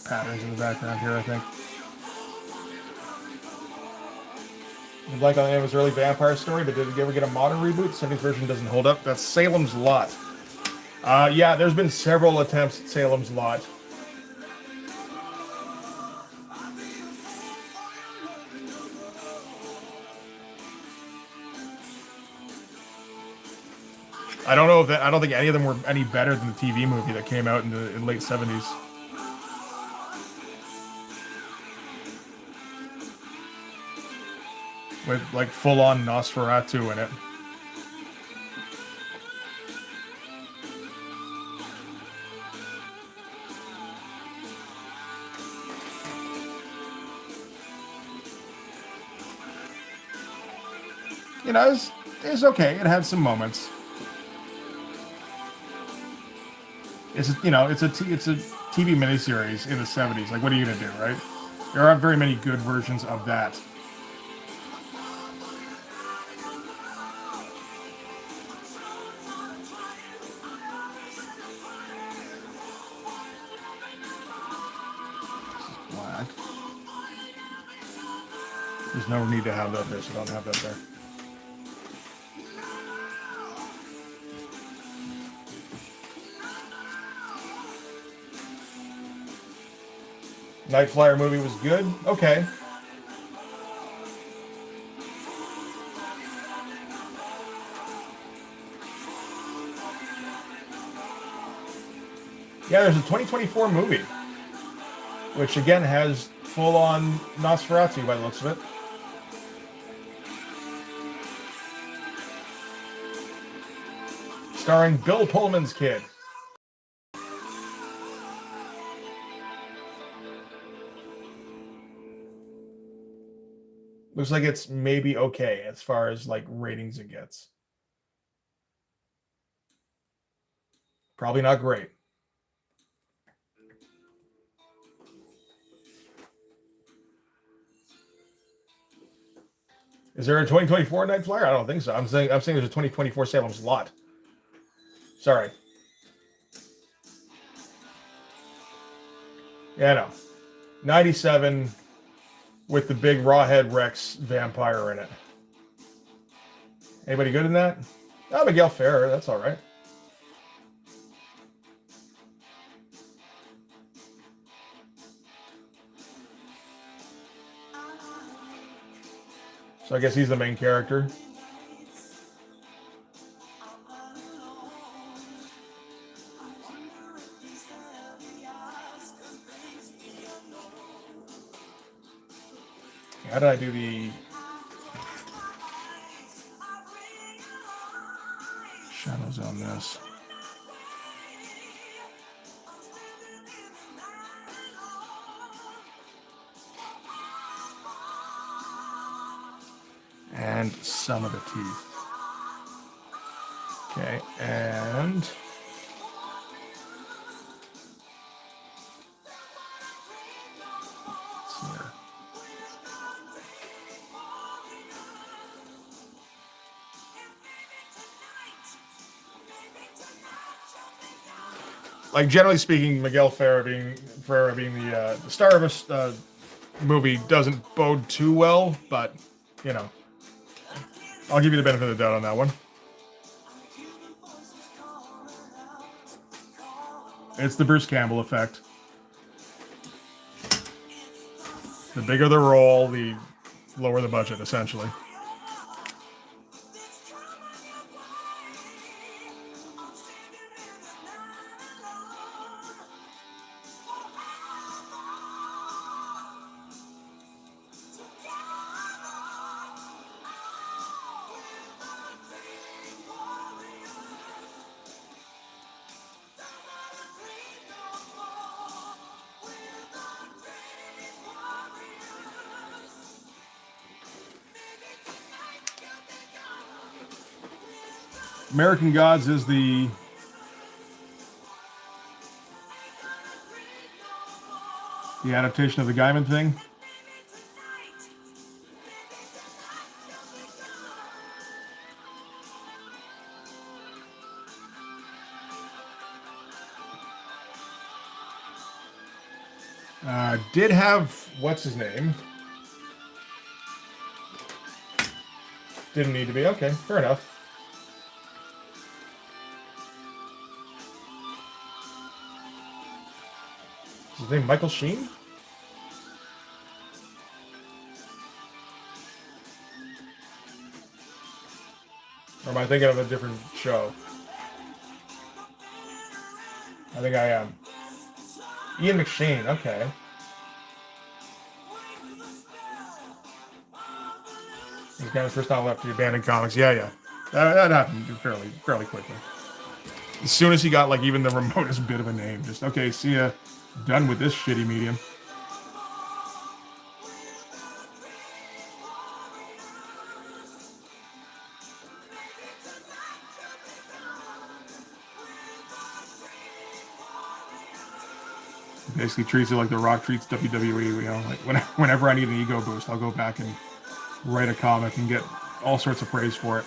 Patterns in the background here, I think. Like on the name of his early vampire story, but did you ever get a modern reboot? The 70s version doesn't hold up. That's Salem's Lot. Yeah, there's been several attempts at Salem's Lot. I don't think any of them were any better than the TV movie that came out in the late 70s. With like full-on Nosferatu in it. You know, it's okay. It had some moments. It's a TV miniseries in the 70s. Like, what are you gonna do, right? There aren't very many good versions of that. There's no need to have that there, so don't have that there. Night Flyer movie was good. Okay. Yeah, there's a 2024 movie, which again has full-on Nosferatu by the looks of it. Starring Bill Pullman's kid. Looks like it's maybe okay as far as like ratings it gets. Probably not great. Is there a 2024 Night Flyer? I don't think so. I'm saying there's a 2024 Salem's Lot. Sorry. Yeah, no. 97 with the big Rawhead Rex vampire in it. Anybody good in that? Oh, Miguel Ferrer. That's all right. So I guess he's the main character. How did I do the shadows on this? And some of the teeth. Okay, and here. Like generally speaking, Miguel Ferrer being the star of a movie doesn't bode too well, but you know, I'll give you the benefit of the doubt on that one. It's the Bruce Campbell effect. The bigger the role, the lower the budget, essentially. American Gods is the adaptation of the Gaiman thing. Did have what's his name? Didn't need to be. Okay, fair enough. Is his name Michael Sheen? Or am I thinking of a different show? I think I am. Ian McShane, okay. He's kind of first novel after the abandoned comics. Yeah. That happened fairly quickly. As soon as he got like even the remotest bit of a name, just okay, see ya, done with this shitty medium. Basically treats it like The Rock treats WWE. You know, like whenever I need an ego boost, I'll go back and write a comic and get all sorts of praise for it.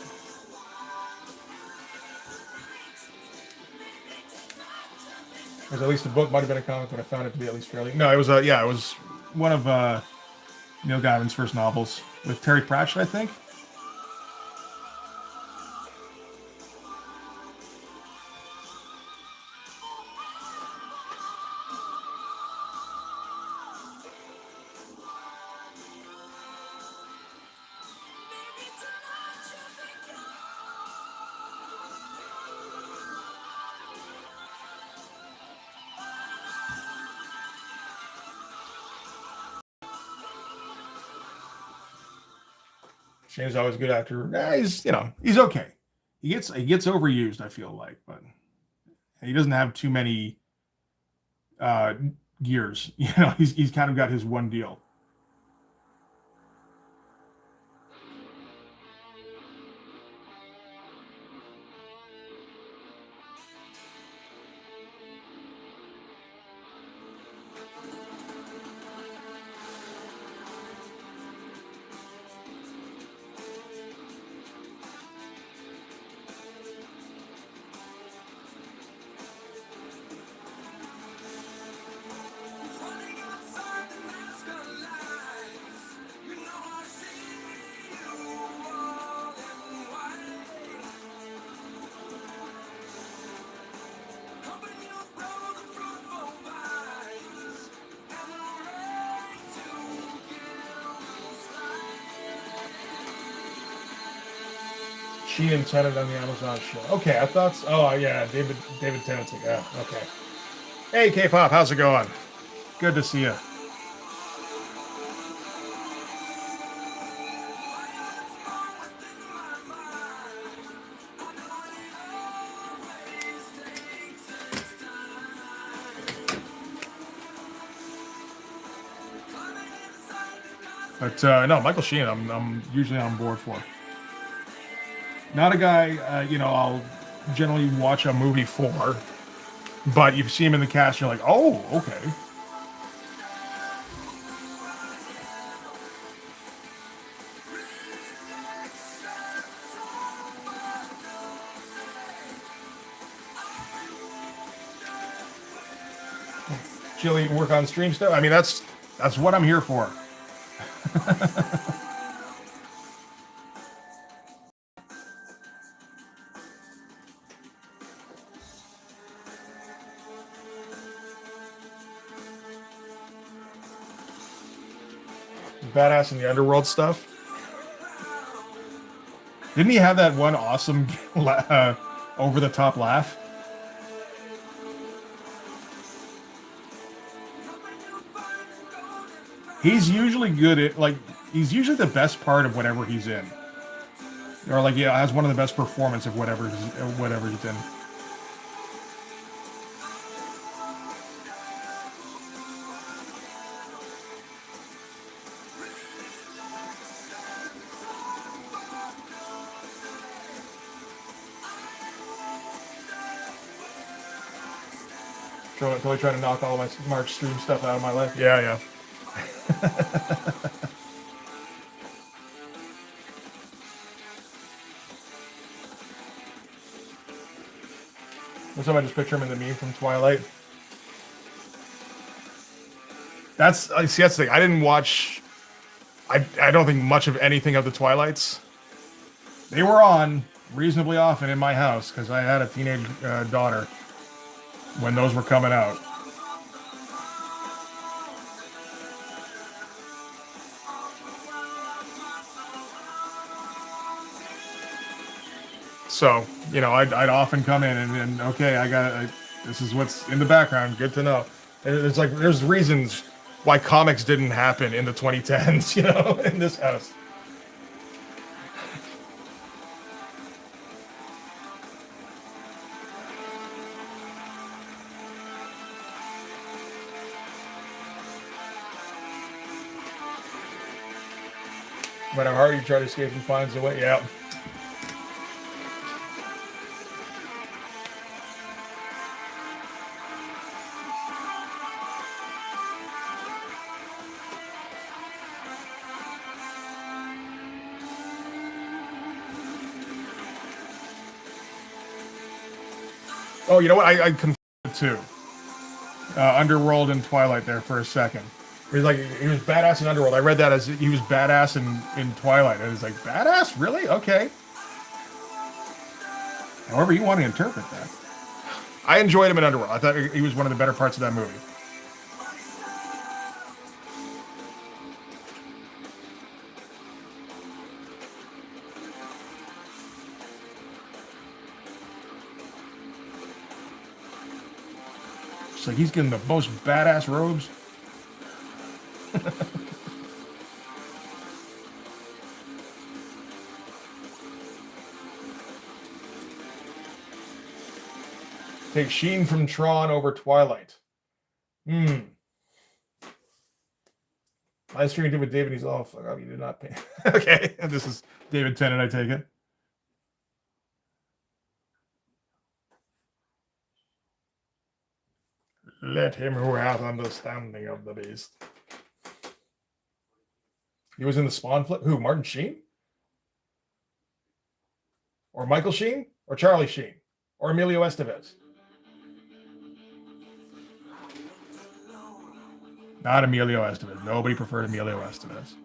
There's at least a book, might have been a comic, but I found it to be at least fairly. No, it was it was one of Neil Gaiman's first novels with Terry Pratchett, I think. Shane's always a good actor. He's he's okay. He gets overused, I feel like, but he doesn't have too many gears. You know, he's kind of got his one deal. Sheen and Tennant on the Amazon show. Okay, I thought. Oh yeah, David Tennant. Yeah, okay. Hey, K-pop, how's it going? Good to see you. But no, Michael Sheen, I'm usually on board for. Not a guy, I'll generally watch a movie for, but you see him in the cast, you're like, oh, okay. Chili work on stream stuff. I mean, that's what I'm here for. Badass in the underworld stuff. Didn't he have that one awesome over the top laugh? He's usually good at he's usually the best part of whatever he's in, or has one of the best performance of whatever he's in. Totally trying to knock all of my March stream stuff out of my life. Yeah, yeah. Somebody just picture him in the meme from Twilight. That's the thing. I didn't watch. I don't think much of anything of the Twilights. They were on reasonably often in my house because I had a teenage daughter when those were coming out. So, I'd often come in and okay, this is what's in the background. Good to know. It's like there's reasons why comics didn't happen in the 2010s, in this house. No matter how hard you try to escape, and finds a way. Yeah. Oh, you know what? I confused too. Underworld and Twilight there for a second. He was badass in Underworld. I read that as he was badass in Twilight. I was like, badass? Really? Okay. However you want to interpret that. I enjoyed him in Underworld. I thought he was one of the better parts of that movie. It's like he's getting the most badass robes. Take Sheen from Tron over Twilight. My stream did with David. He's all fuck up. You did not pay. Okay, and this is David Tennant. I take it. Let him who hath understanding of the beast. He was in the Spawn flip. Who? Martin Sheen? Or Michael Sheen? Or Charlie Sheen? Or Emilio Estevez? Not Emilio Estevez. Nobody preferred Emilio Estevez.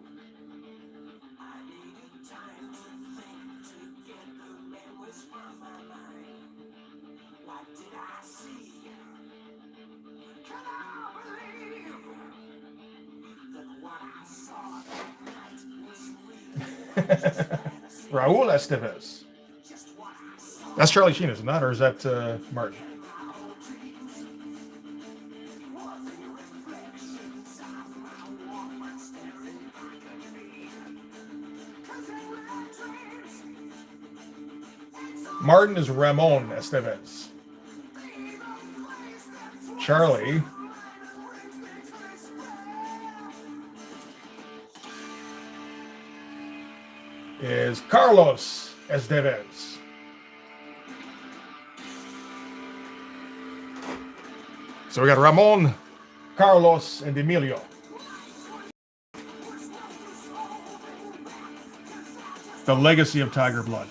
Raul Estevez. That's Charlie Sheen, is it not? Or is that Martin? Martin is Ramon Estevez. Charlie is Carlos Estevez. So we got Ramon, Carlos, and Emilio. The legacy of Tiger Blood.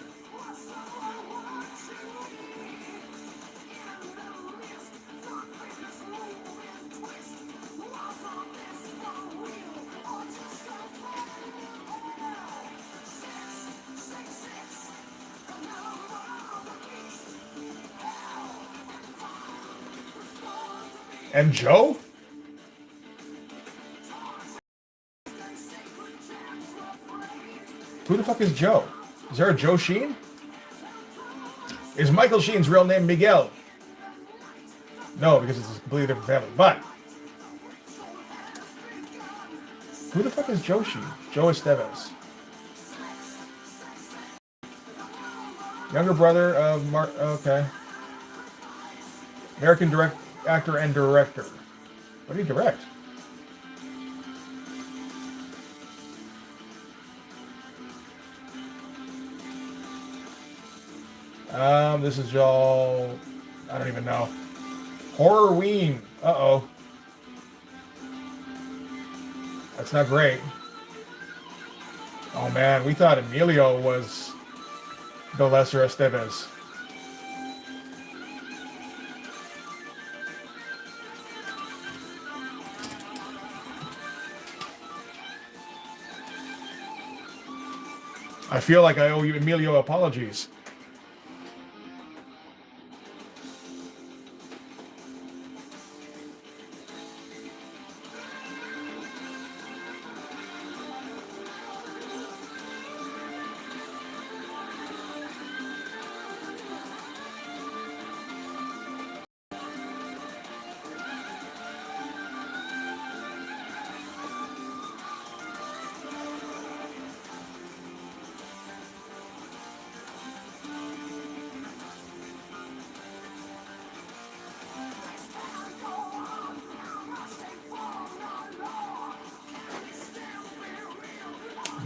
And Joe? Who the fuck is Joe? Is there a Joe Sheen? Is Michael Sheen's real name Miguel? No, because it's a completely different family. But who the fuck is Joe Sheen? Joe Estevez. Younger brother of Mark. Okay. American actor and director. What did he direct? This is all. I don't even know. Horrorween. Uh-oh. That's not great. Oh man, we thought Emilio was the lesser Estevez. I feel like I owe you Emilio apologies.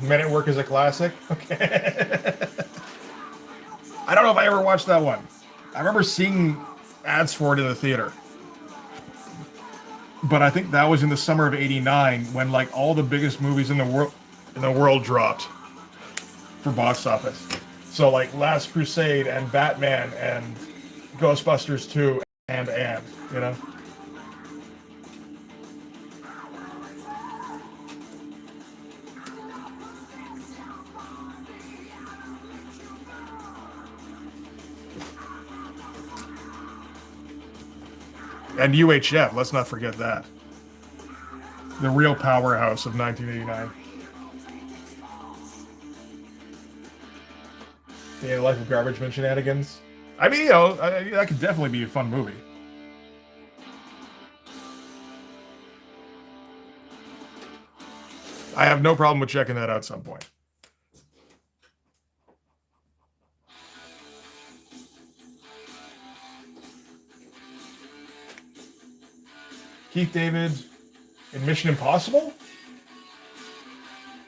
Men at Work is a classic. Okay. I don't know if I ever watched that one. I remember seeing ads for it in the theater. But I think that was in the summer of '89 when like all the biggest movies in the world dropped for box office. So like Last Crusade and Batman and Ghostbusters 2 and you know. And UHF, let's not forget that. The real powerhouse of 1989. The Life of Garbage Man shenanigans. I mean, you know, that could definitely be a fun movie. I have no problem with checking that out at some point. Keith David in Mission Impossible?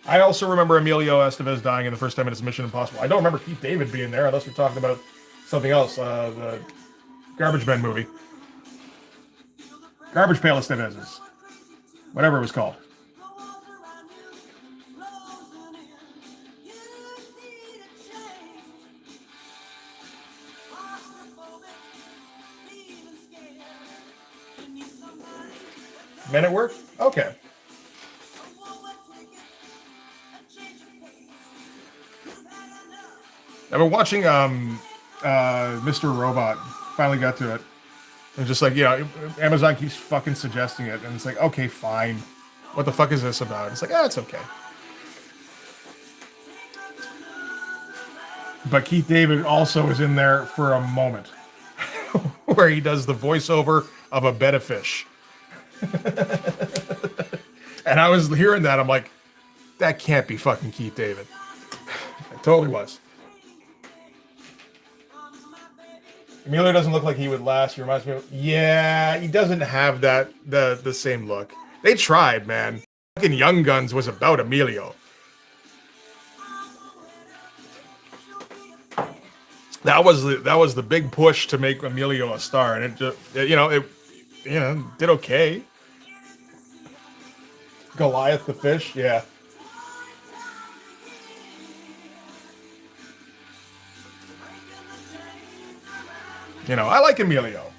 I also remember Emilio Estevez dying in the first 10 minutes of Mission Impossible. I don't remember Keith David being there, unless we're talking about something else. The Garbage Men movie. Garbage Pail Estevez's. Whatever it was called. Men at Work? Okay. I've been watching Mr. Robot. Finally got to it. And just like, you know, Amazon keeps fucking suggesting it. And it's like, okay, fine. What the fuck is this about? It's like, it's okay. But Keith David also is in there for a moment where he does the voiceover of a betta fish. And I was hearing that, I'm like, that can't be fucking Keith David. It totally was. Emilio doesn't look like he would last. He reminds me of, yeah, he doesn't have that the same look. They tried, man. Fucking Young Guns was about Emilio. That was the big push to make Emilio a star, and it did okay. Goliath the fish, yeah. I like Emilio.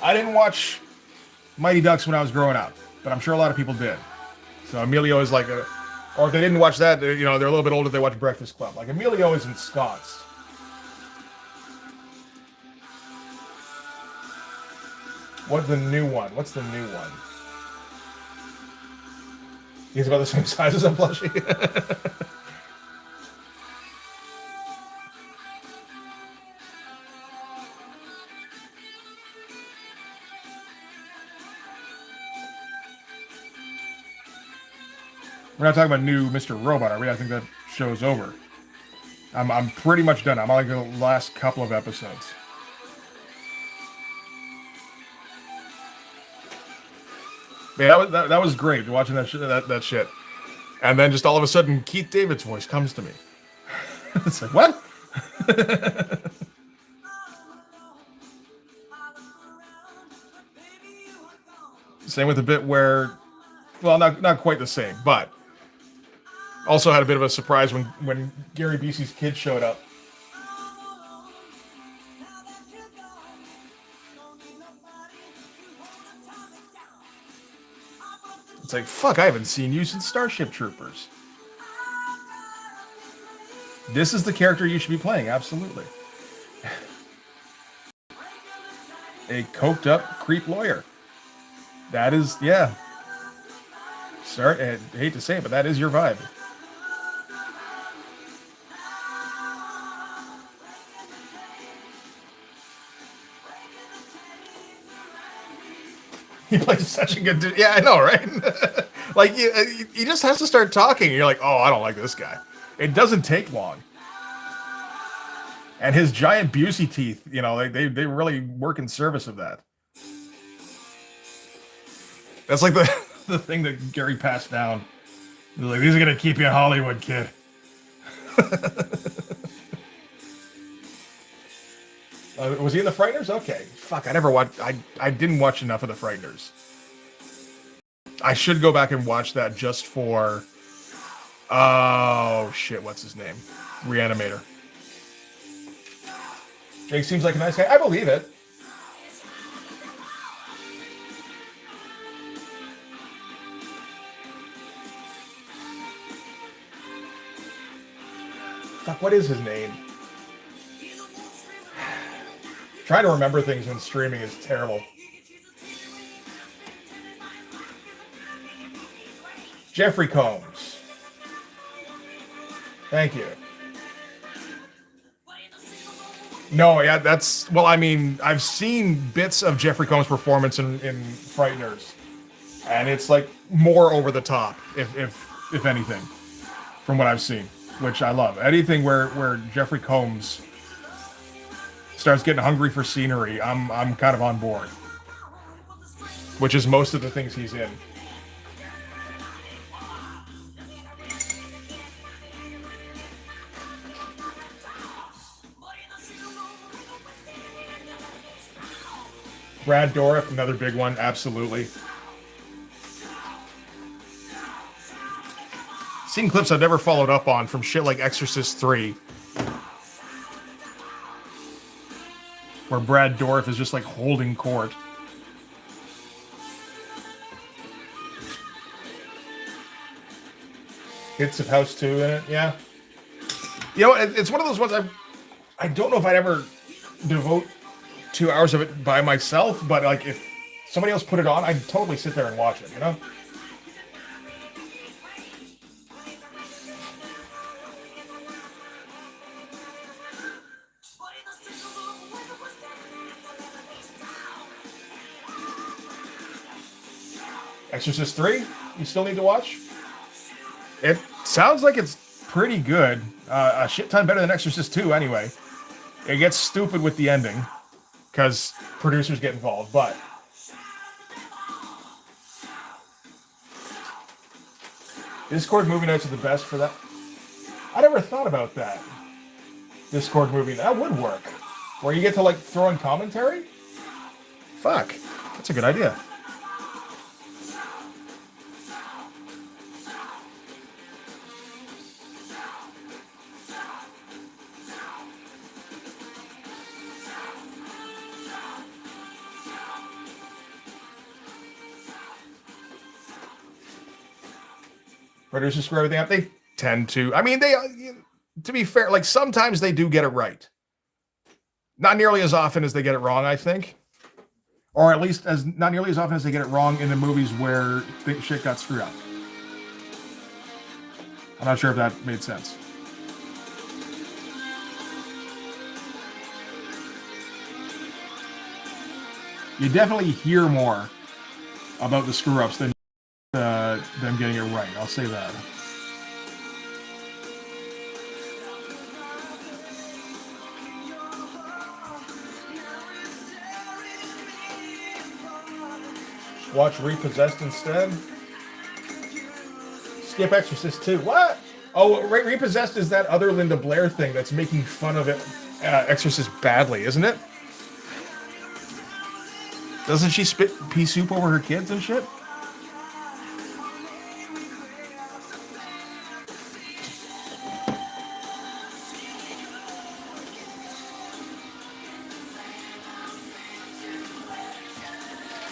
I didn't watch Mighty Ducks when I was growing up, but I'm sure a lot of people did. So Emilio is like or if they didn't watch that, they're a little bit older, they watch Breakfast Club. Like Emilio is ensconced. What's the new one? He's about the same size as a plushie. We're not talking about new Mr. Robot, are we? I think that show's over. I'm pretty much done. I'm on like the last couple of episodes. Yeah, that was great watching that shit. And then just all of a sudden, Keith David's voice comes to me. It's like, what? Same with the bit where, well, not quite the same, but also had a bit of a surprise when Gary Busey's kid showed up. It's like, fuck, I haven't seen you since Starship Troopers. This is the character you should be playing, absolutely. A coked up creep lawyer. That is, yeah. Sorry, I hate to say it, but that is your vibe. He plays such a good dude. Yeah, I know, right? Like, he just has to start talking, and you're like, oh, I don't like this guy. It doesn't take long. And his giant Busey teeth, they really work in service of that. That's like the thing that Gary passed down. He's like, these are going to keep you in Hollywood, kid. Was he in The Frighteners? Okay. Fuck, I never watched. I didn't watch enough of The Frighteners. I should go back and watch that just for. Oh shit! What's his name? Reanimator. Jake seems like a nice guy. I believe it. Fuck, what is his name? Trying to remember things when streaming is terrible. Jeffrey Combs. Thank you. No, yeah, that's... Well, I mean, I've seen bits of Jeffrey Combs' performance in Frighteners. And it's, like, more over the top, if anything, from what I've seen. Which I love. Anything where Jeffrey Combs starts getting hungry for scenery, I'm kind of on board. Which is most of the things he's in. Brad Dourif, another big one, absolutely. Seen clips I've never followed up on from shit like Exorcist 3. Where Brad Dourif is just like holding court. Hits of House 2 in it, yeah. It's one of those ones I don't know if I'd ever devote 2 hours of it by myself, but like if somebody else put it on, I'd totally sit there and watch it, Exorcist 3, you still need to watch? It sounds like it's pretty good. A shit ton better than Exorcist 2, anyway. It gets stupid with the ending, because producers get involved, but... Discord movie nights are the best for that. I never thought about that. Discord movie, that would work. Where you get to, like, throw in commentary? Fuck. That's a good idea. Producers screw everything up. They tend to. I mean, they. To be fair, like sometimes they do get it right. Not nearly as often as they get it wrong, I think, or at least as not nearly as often as they get it wrong in the movies where shit got screwed up. I'm not sure if that made sense. You definitely hear more about the screw-ups than them getting it right. I'll say that. Watch Repossessed instead. Skip Exorcist 2. What? Oh, Repossessed is that other Linda Blair thing that's making fun of it, Exorcist badly, isn't it? Doesn't she spit pea soup over her kids and shit?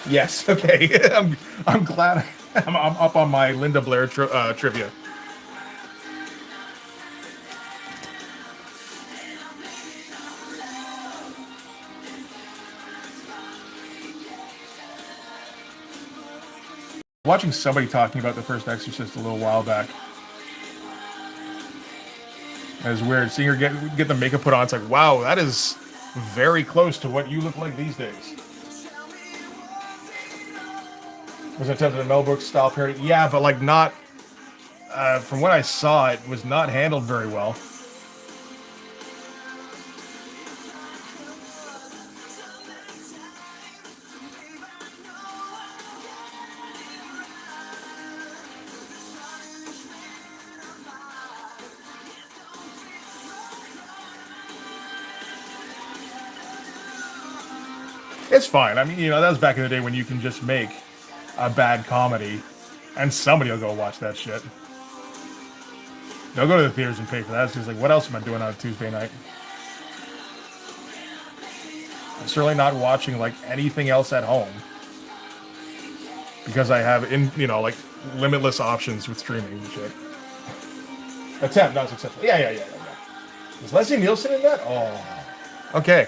Yes. Okay. I'm glad I'm up on my Linda Blair trivia. Watching somebody talking about the first Exorcist a little while back. It was weird seeing her get the makeup put on. It's like, wow, that is very close to what you look like these days. Was attempted a Mel Brooks style parody? Yeah, but like not. From what I saw, it was not handled very well. It's fine. I mean, you know, that was back in the day when you can just make a bad comedy and somebody will go watch that shit. They'll go to the theaters and pay for that. It's just like, what else am I doing on a Tuesday night? I'm certainly not watching like anything else at home because I have like limitless options with streaming and shit. Attempt not successful. Yeah. Is Leslie Nielsen in that? Oh, okay.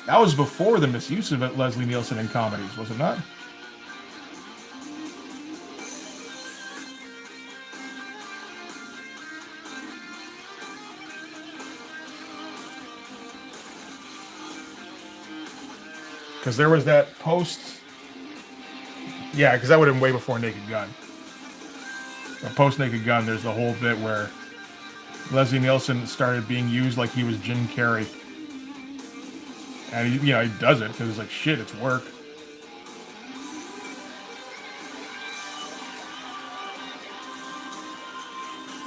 That was before the misuse of Leslie Nielsen in comedies, was it not? Because there was that post... Yeah, because that would have been way before Naked Gun. The post Naked Gun, there's the whole bit where Leslie Nielsen started being used like he was Jim Carrey. And he does it because it's like, shit, it's work.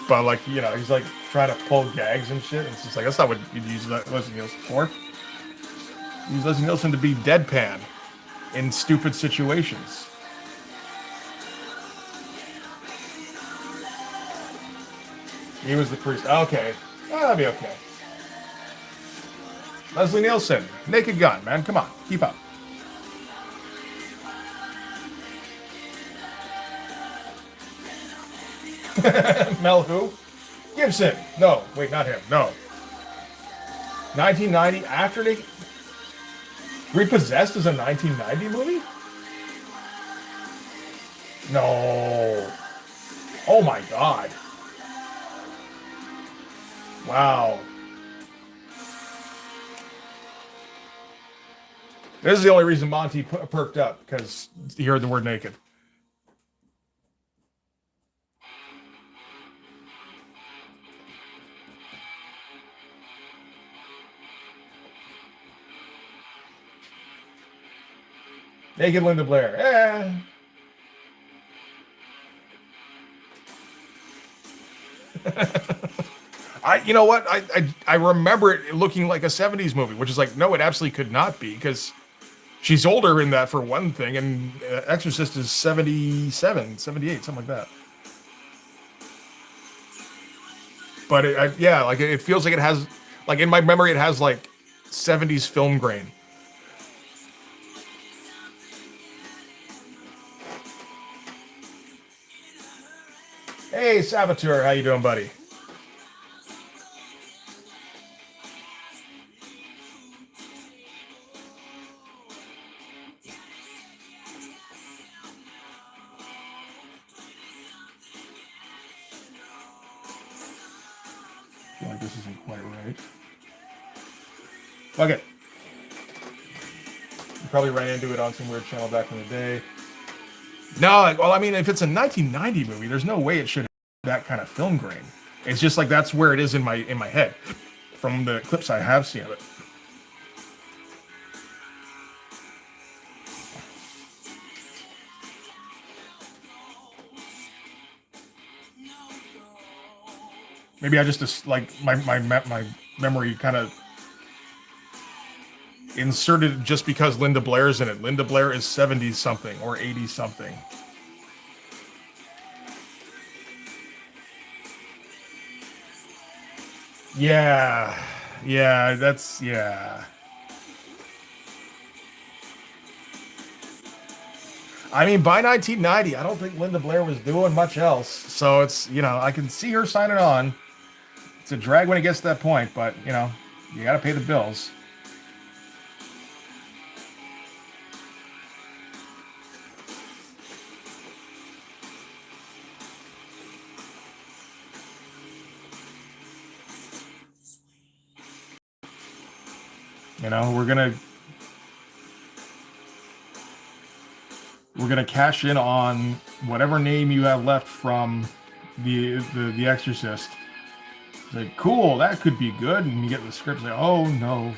But like, he's like trying to pull gags and shit. It's just like, that's not what you'd use Leslie Nielsen for. Use Leslie Nielsen to be deadpan in stupid situations. He was the priest. Okay. That'll be okay. Leslie Nielsen, Naked Gun, man. Come on, keep up. Mel who? Gibson. No, wait, not him. No. 1990, after Naked... Repossessed is a 1990 movie? No. Oh my god. Wow. This is the only reason Monty perked up, because he heard the word naked. Naked Linda Blair. You know what? I remember it looking like a 70s movie, which is like, no, it absolutely could not be, because she's older in that, for one thing, and Exorcist is 77, 78, something like that. But yeah, like it feels like it has, like in my memory, it has like 70s film grain. Hey, Saboteur, how you doing, buddy? I feel like this isn't quite right. Fuck it. You probably ran into it on some weird channel back in the day. No, like, well, I mean, if it's a 1990 movie, there's no way it should have that kind of film grain. It's just like that's where it is in my head from the clips I have seen of it. Maybe I just like my memory kind of inserted it just because Linda Blair's in it. Linda Blair is 70 something or 80 something. Yeah, that's yeah. I mean, by 1990, I don't think Linda Blair was doing much else. So it's, I can see her signing on. It's a drag when it gets to that point, but, you got to pay the bills. We're gonna cash in on whatever name you have left from the Exorcist. It's like, cool, that could be good, and you get the script. Like, oh no,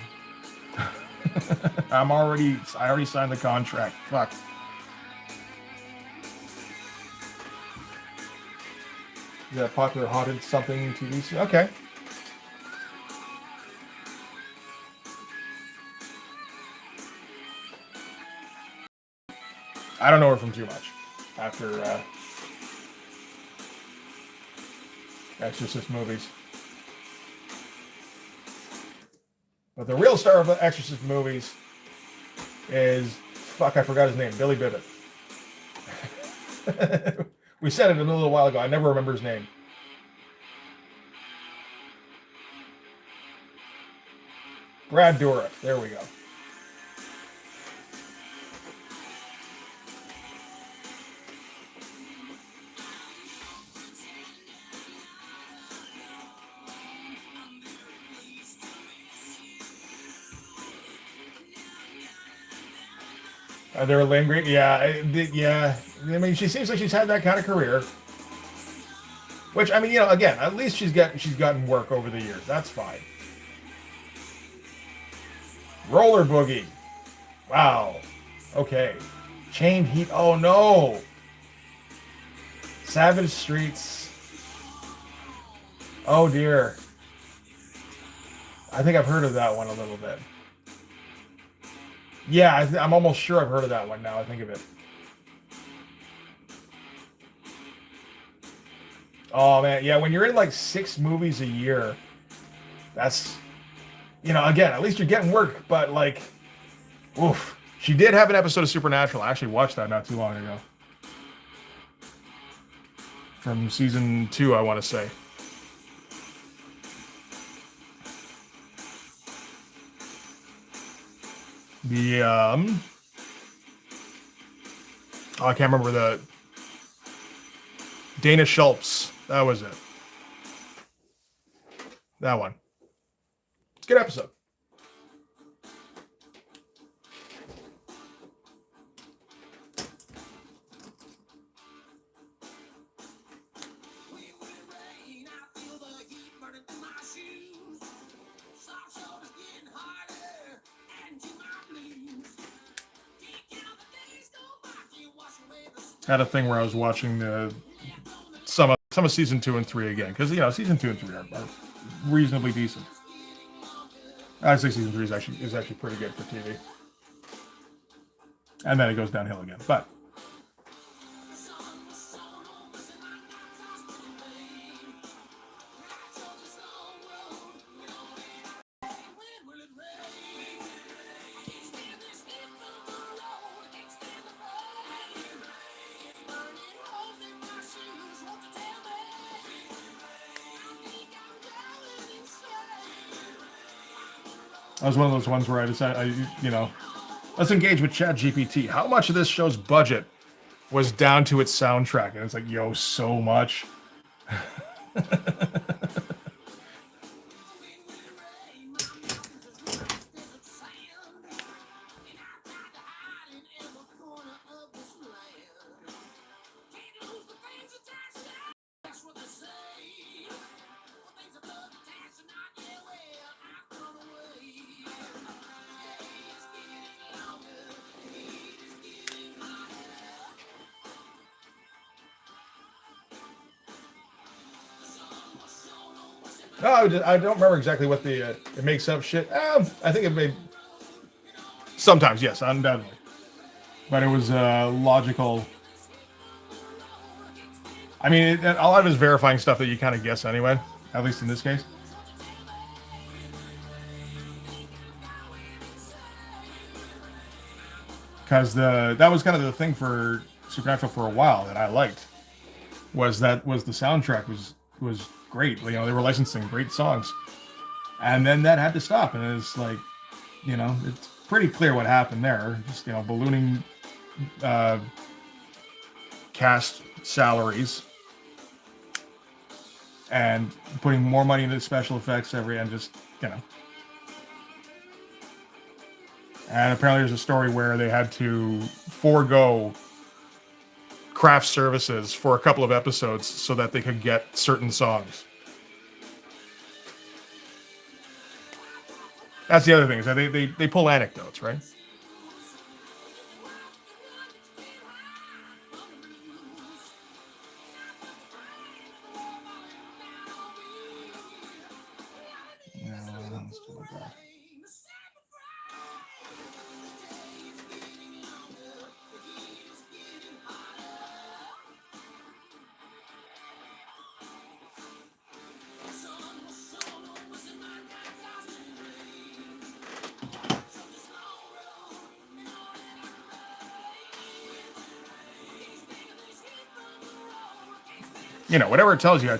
I already signed the contract. Fuck. Is that popular haunted something TV show? Okay. I don't know her from too much after Exorcist movies. But the real star of the Exorcist movies is, fuck, I forgot his name, Billy Bibbit. We said it a little while ago. I never remember his name. Brad Dourif. There we go. They're Lynn Green. Yeah. I mean, she seems like she's had that kind of career. Which, I mean, again, at least she's gotten work over the years. That's fine. Roller Boogie. Wow. Okay. Chained Heat. Oh no. Savage Streets. Oh dear. I think I've heard of that one a little bit. Yeah, I'm almost sure I've heard of that one now I think of it. Oh man, yeah, when you're in like 6 movies a year, that's, again, at least you're getting work, but like, oof. She did have an episode of Supernatural. I actually watched that not too long ago. From season 2, I want to say. The I can't remember the Dana Schultz. That was it. That one. It's a good episode. Had a thing where I was watching some of season 2 and 3 again because season 2 and 3 are reasonably decent. I'd say season 3 is actually pretty good for TV, and then it goes downhill again. But that was one of those ones where I decided, let's engage with ChatGPT. How much of this show's budget was down to its soundtrack? And it's like, yo, so much. No, I don't remember exactly what the it makes up shit. I think it made sometimes, yes, undoubtedly, but it was logical. I mean, a lot of it is verifying stuff that you kind of guess anyway. At least in this case. Because that was kind of the thing for Supernatural for a while that I liked was the soundtrack was great. They were licensing great songs, and then that had to stop. And it's like, it's pretty clear what happened there. Just ballooning cast salaries and putting more money into special effects and just And apparently there's a story where they had to forego craft services for a couple of episodes so that they could get certain songs. That's the other thing, is that they pull anecdotes, right? Whatever it tells you, I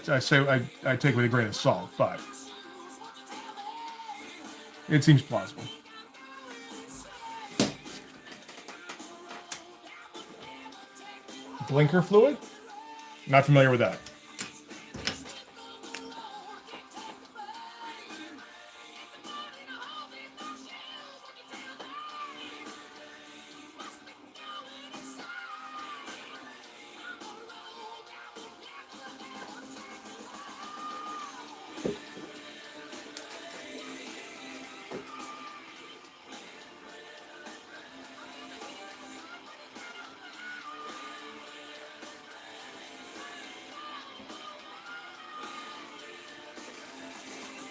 take with a grain of salt, but it seems plausible. Blinker fluid? Not familiar with that.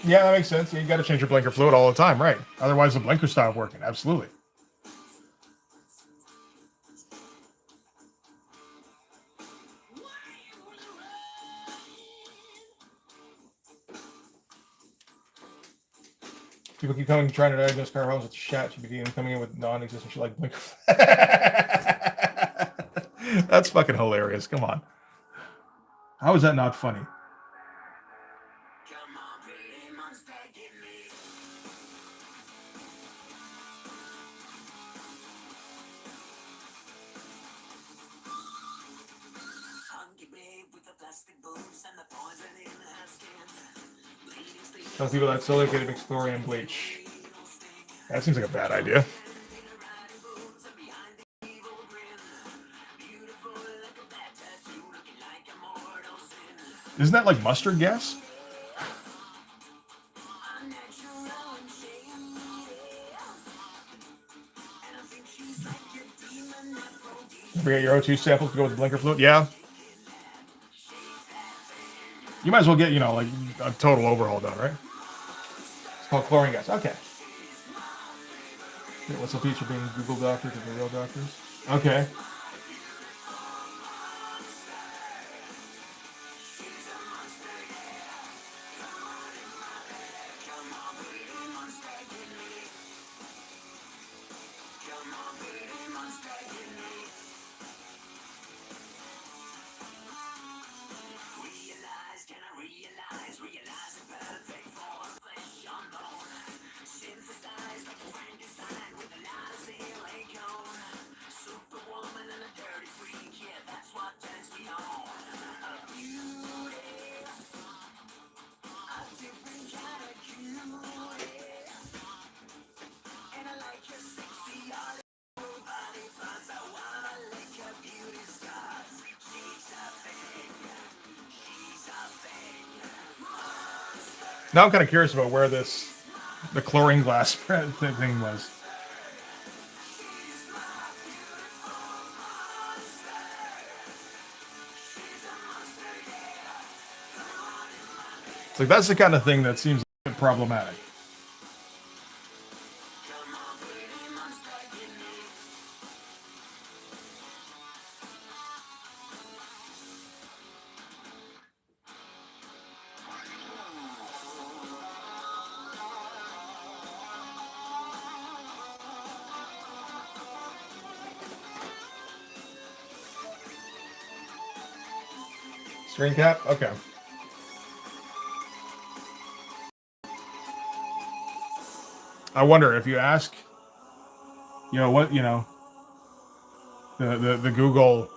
Yeah, that makes sense. You got to change your blinker fluid all the time, right? Otherwise, the blinker stop working. Absolutely. People keep coming trying to diagnose car homes with ChatGPT and coming in with non-existent shit like blinker. That's fucking hilarious. Come on. How is that not funny? Some people that so get a Victorian bleach. That seems like a bad idea. Isn't that like mustard gas? Forget your O2 samples to go with the blinker fluid. Yeah, you might as well get like a total overhaul done, right? It's called chlorine gas. Okay. What's the feature being Google doctor to the real doctors? Okay. Now I'm kind of curious about where the chlorine glass thing was. It's like that's the kind of thing that seems problematic. Screen cap? Okay. I wonder if you ask, what, the Google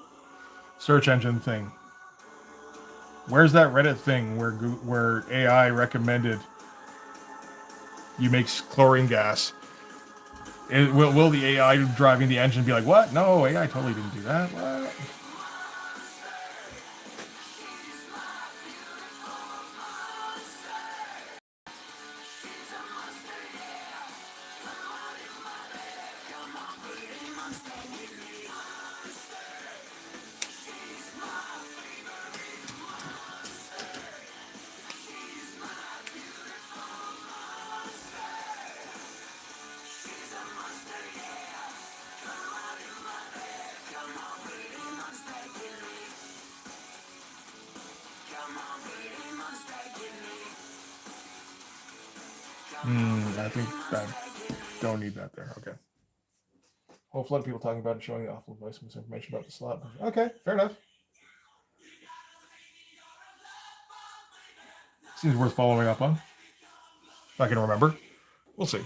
search engine thing. Where's that Reddit thing where AI recommended you make chlorine gas? Will the AI driving the engine be like, what? No, AI totally didn't do that. What? I think I don't need that there. Okay. Whole flood of people talking about it, showing the awful voice misinformation about the slot. Okay, fair enough. Seems worth following up on. If I can remember. We'll see.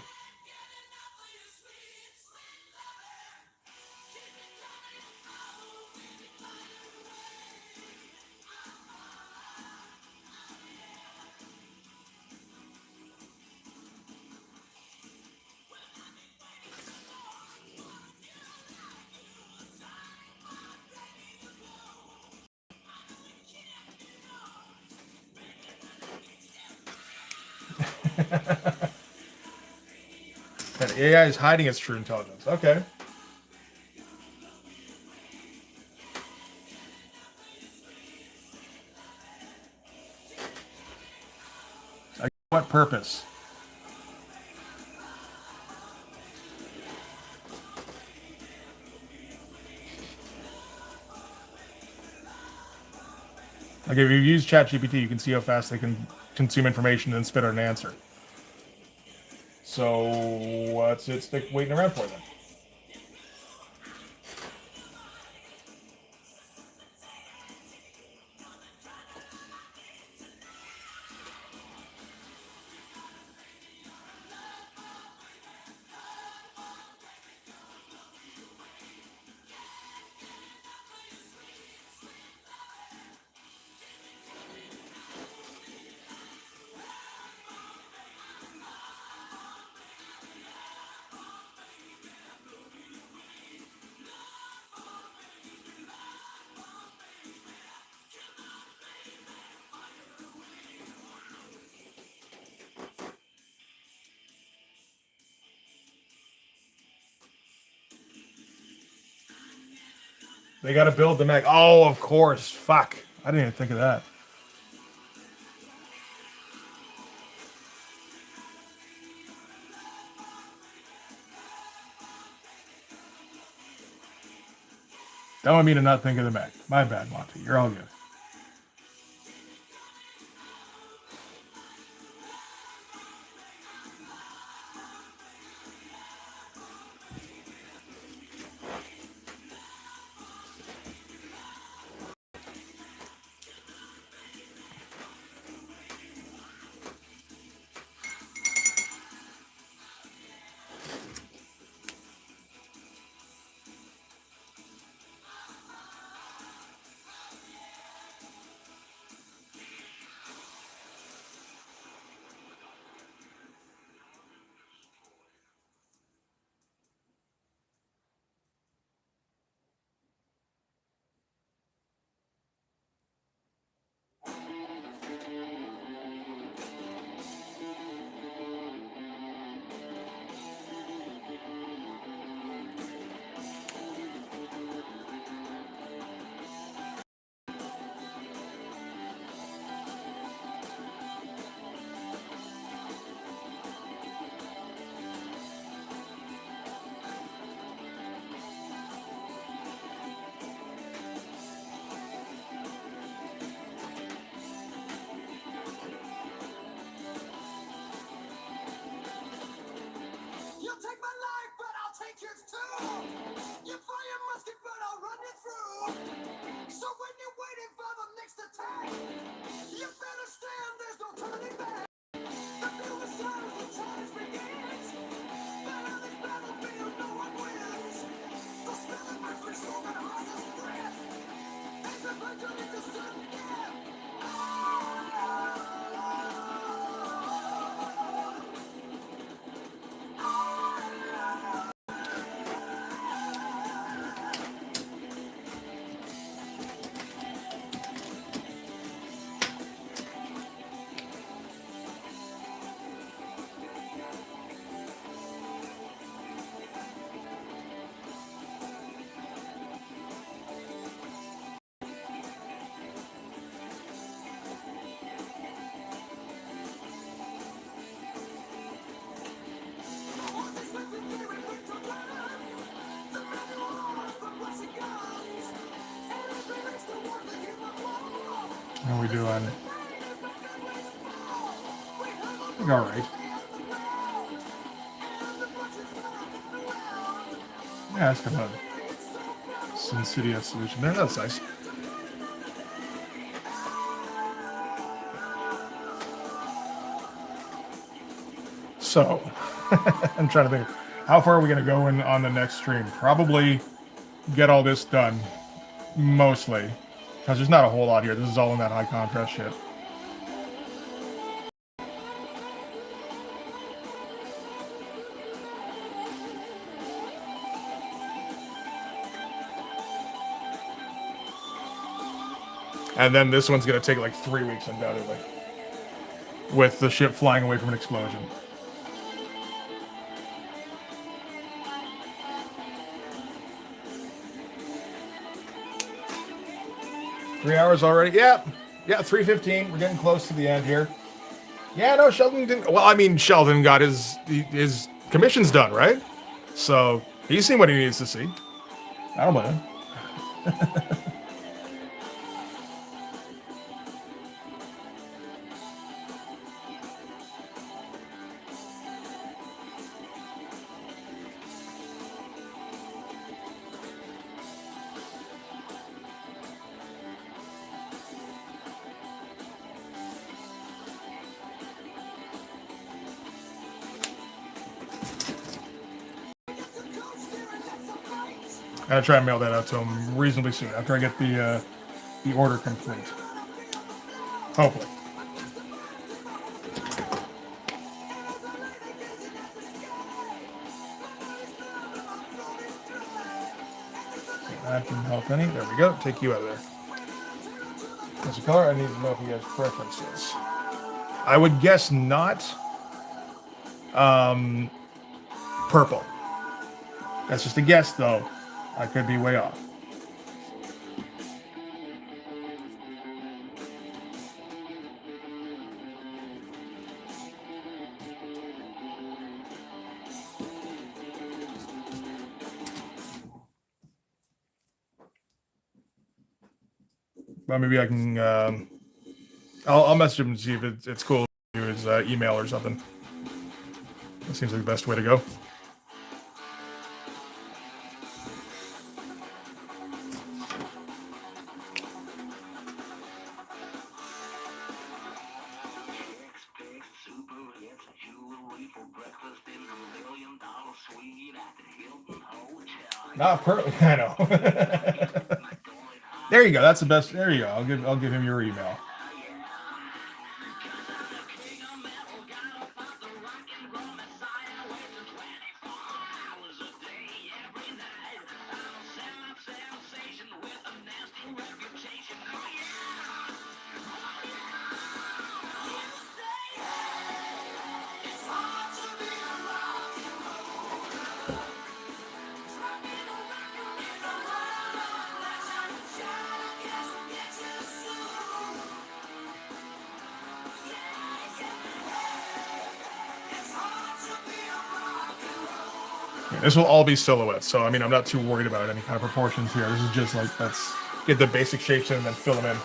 That AI is hiding its true intelligence. Okay. What purpose? Like if you use ChatGPT, you can see how fast they can consume information and spit out an answer. So what's it stick waiting around for then? They got to build the mech. Oh, of course. Fuck. I didn't even think of that. Don't want me to not think of the mech. My bad, Monty. You're all good. How we doing? All right. Yeah, that's kind of a insidious solution there. That's nice. So, I'm trying to think, how far are we going to go in on the next stream? Probably get all this done, mostly, because there's not a whole lot here. This is all in that high contrast shit. And then this one's going to take like 3 weeks, undoubtedly, with the ship flying away from an explosion. Three hours already? Yeah, 3:15. We're getting close to the end here. Yeah, no, Sheldon didn't. Well, I mean, Sheldon got his commissions done, right? So he's seen what he needs to see. I don't blame him. I'm gonna try and mail that out to him reasonably soon after I get the order complete. Hopefully. That didn't help any. There we go. Take you out of there. What's the color? I need to know if he has preferences. I would guess not. Purple. That's just a guess, though. I could be way off. Well, maybe I can. I'll message him and see if it's cool to do his email or something. That seems like the best way to go. Not perfect. I know. There you go. That's the best. There you go. I'll give him your email. This will all be silhouettes, so I mean, I'm not too worried about any kind of proportions here. This is just like, let's get the basic shapes in and then fill them in.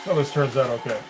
So this turns out okay.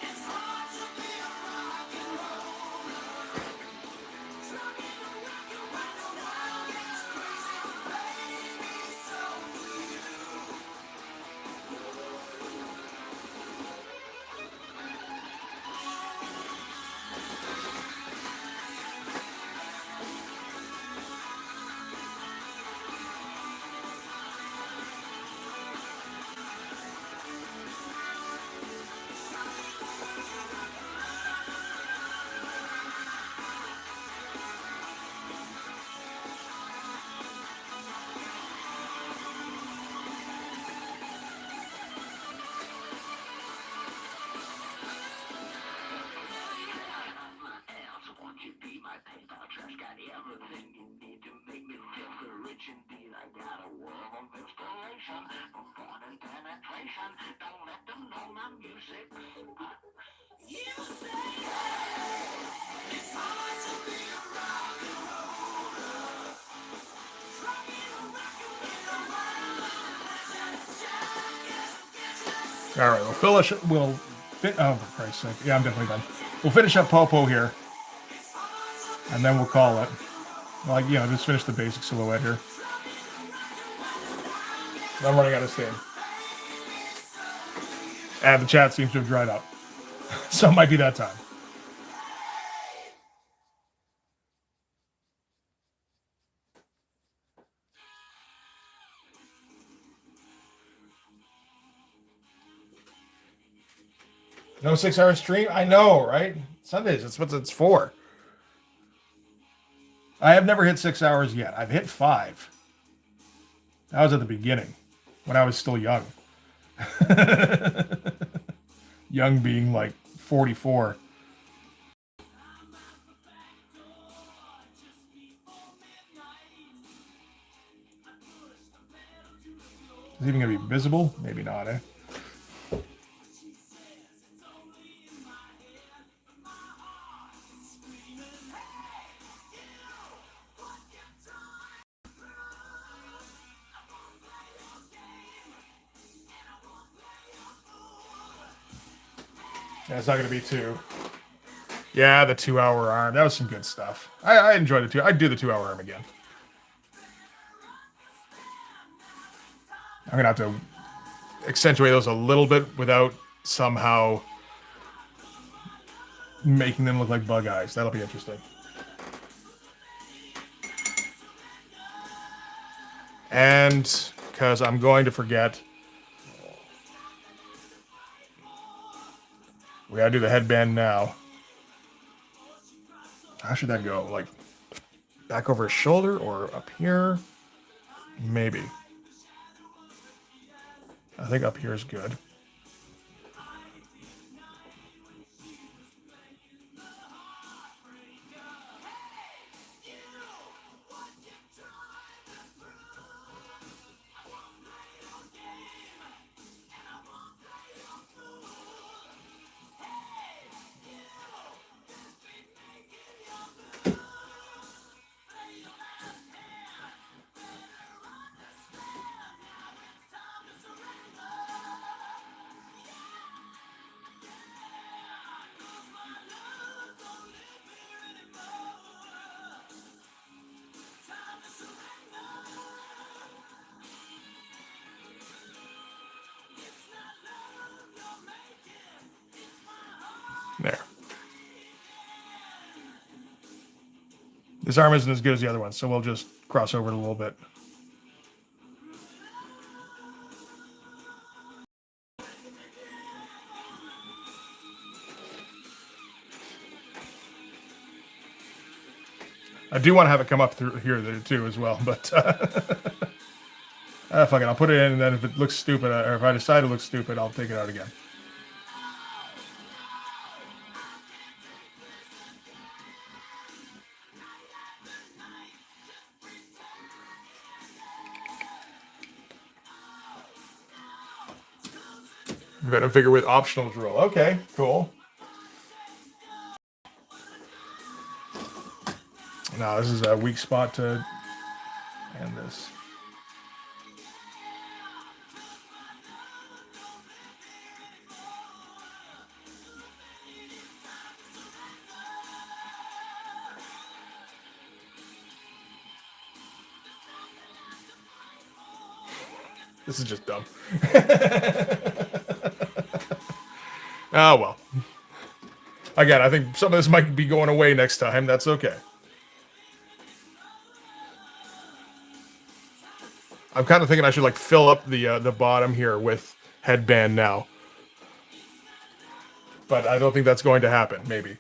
All right, we'll finish. We'll fit. Oh, for Christ's sake! Yeah, I'm definitely done. We'll finish up Popo here, and then we'll call it. Like, you know, just finish the basic silhouette here. I'm running out of steam, and the chat seems to have dried up, so it might be that time. No 6-hour stream? I know, right? Sundays, that's what it's for. I have never hit 6 hours yet. I've hit 5. That was at the beginning, when I was still young. Young being like 44. Is it even going to be visible? Maybe not, eh? Yeah, it's not going to be 2. Yeah, the 2-hour arm. That was some good stuff. I enjoyed the 2. I'd do the 2-hour arm again. I'm going to have to accentuate those a little bit without somehow making them look like bug eyes. That'll be interesting. And because I'm going to forget, we gotta do the headband now. How should that go? Like back over his shoulder or up here? Maybe. I think up here is good. There. This arm isn't as good as the other one, so we'll just cross over it a little bit. I do want to have it come up through here too as well, but fuck it, I'll put it in, and then if it looks stupid, or if I decide it looks stupid, I'll take it out again. Venom figure with optional drill. Okay, cool. Now this is a weak spot to end this. This is just dumb. Oh, well. Again, I think some of this might be going away next time. That's okay. I'm kind of thinking I should like fill up the bottom here with headband now. But I don't think that's going to happen, maybe.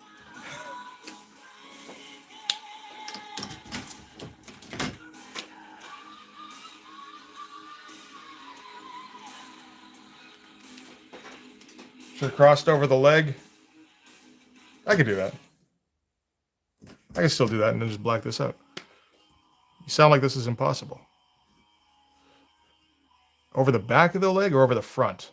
Should have crossed over the leg. I could do that. I can still do that and then just black this out. You sound like this is impossible. Over the back of the leg or over the front?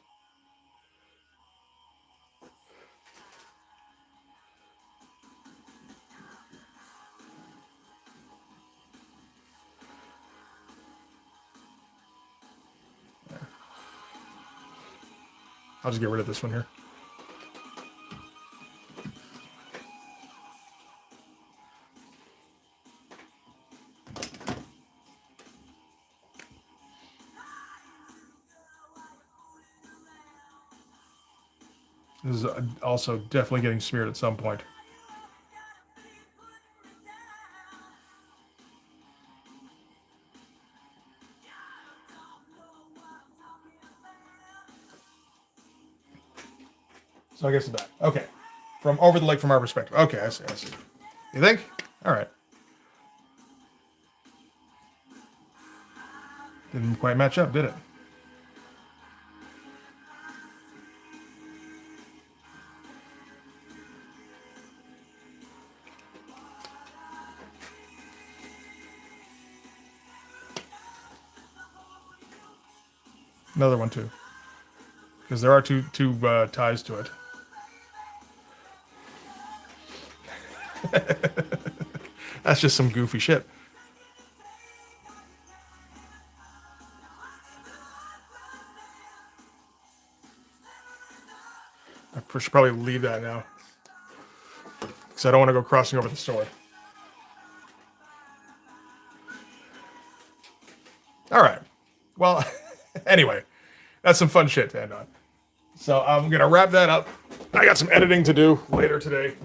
I'll just get rid of this one here. This is also definitely getting smeared at some point. So I guess it's back. Okay. From over the leg from our perspective. Okay, I see. You think? All right. Didn't quite match up, did it? Another one too, because there are two ties to it. That's just some goofy shit. I should probably leave that now, because I don't want to go crossing over the sword. All right. Well, anyway, that's some fun shit to end on. So I'm going to wrap that up. I got some editing to do later today,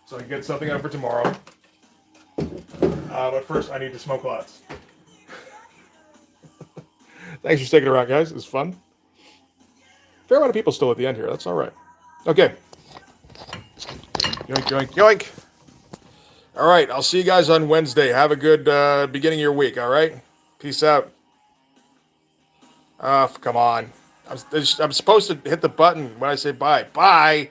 so I can get something up for tomorrow. But first, I need to smoke lots. Thanks for sticking around, guys. It's fun. Fair amount of people still at the end here. That's all right. Okay. Yoink, yoink, yoink. All right. I'll see you guys on Wednesday. Have a good beginning of your week. All right. Peace out. Come on. I'm supposed to hit the button when I say bye. Bye.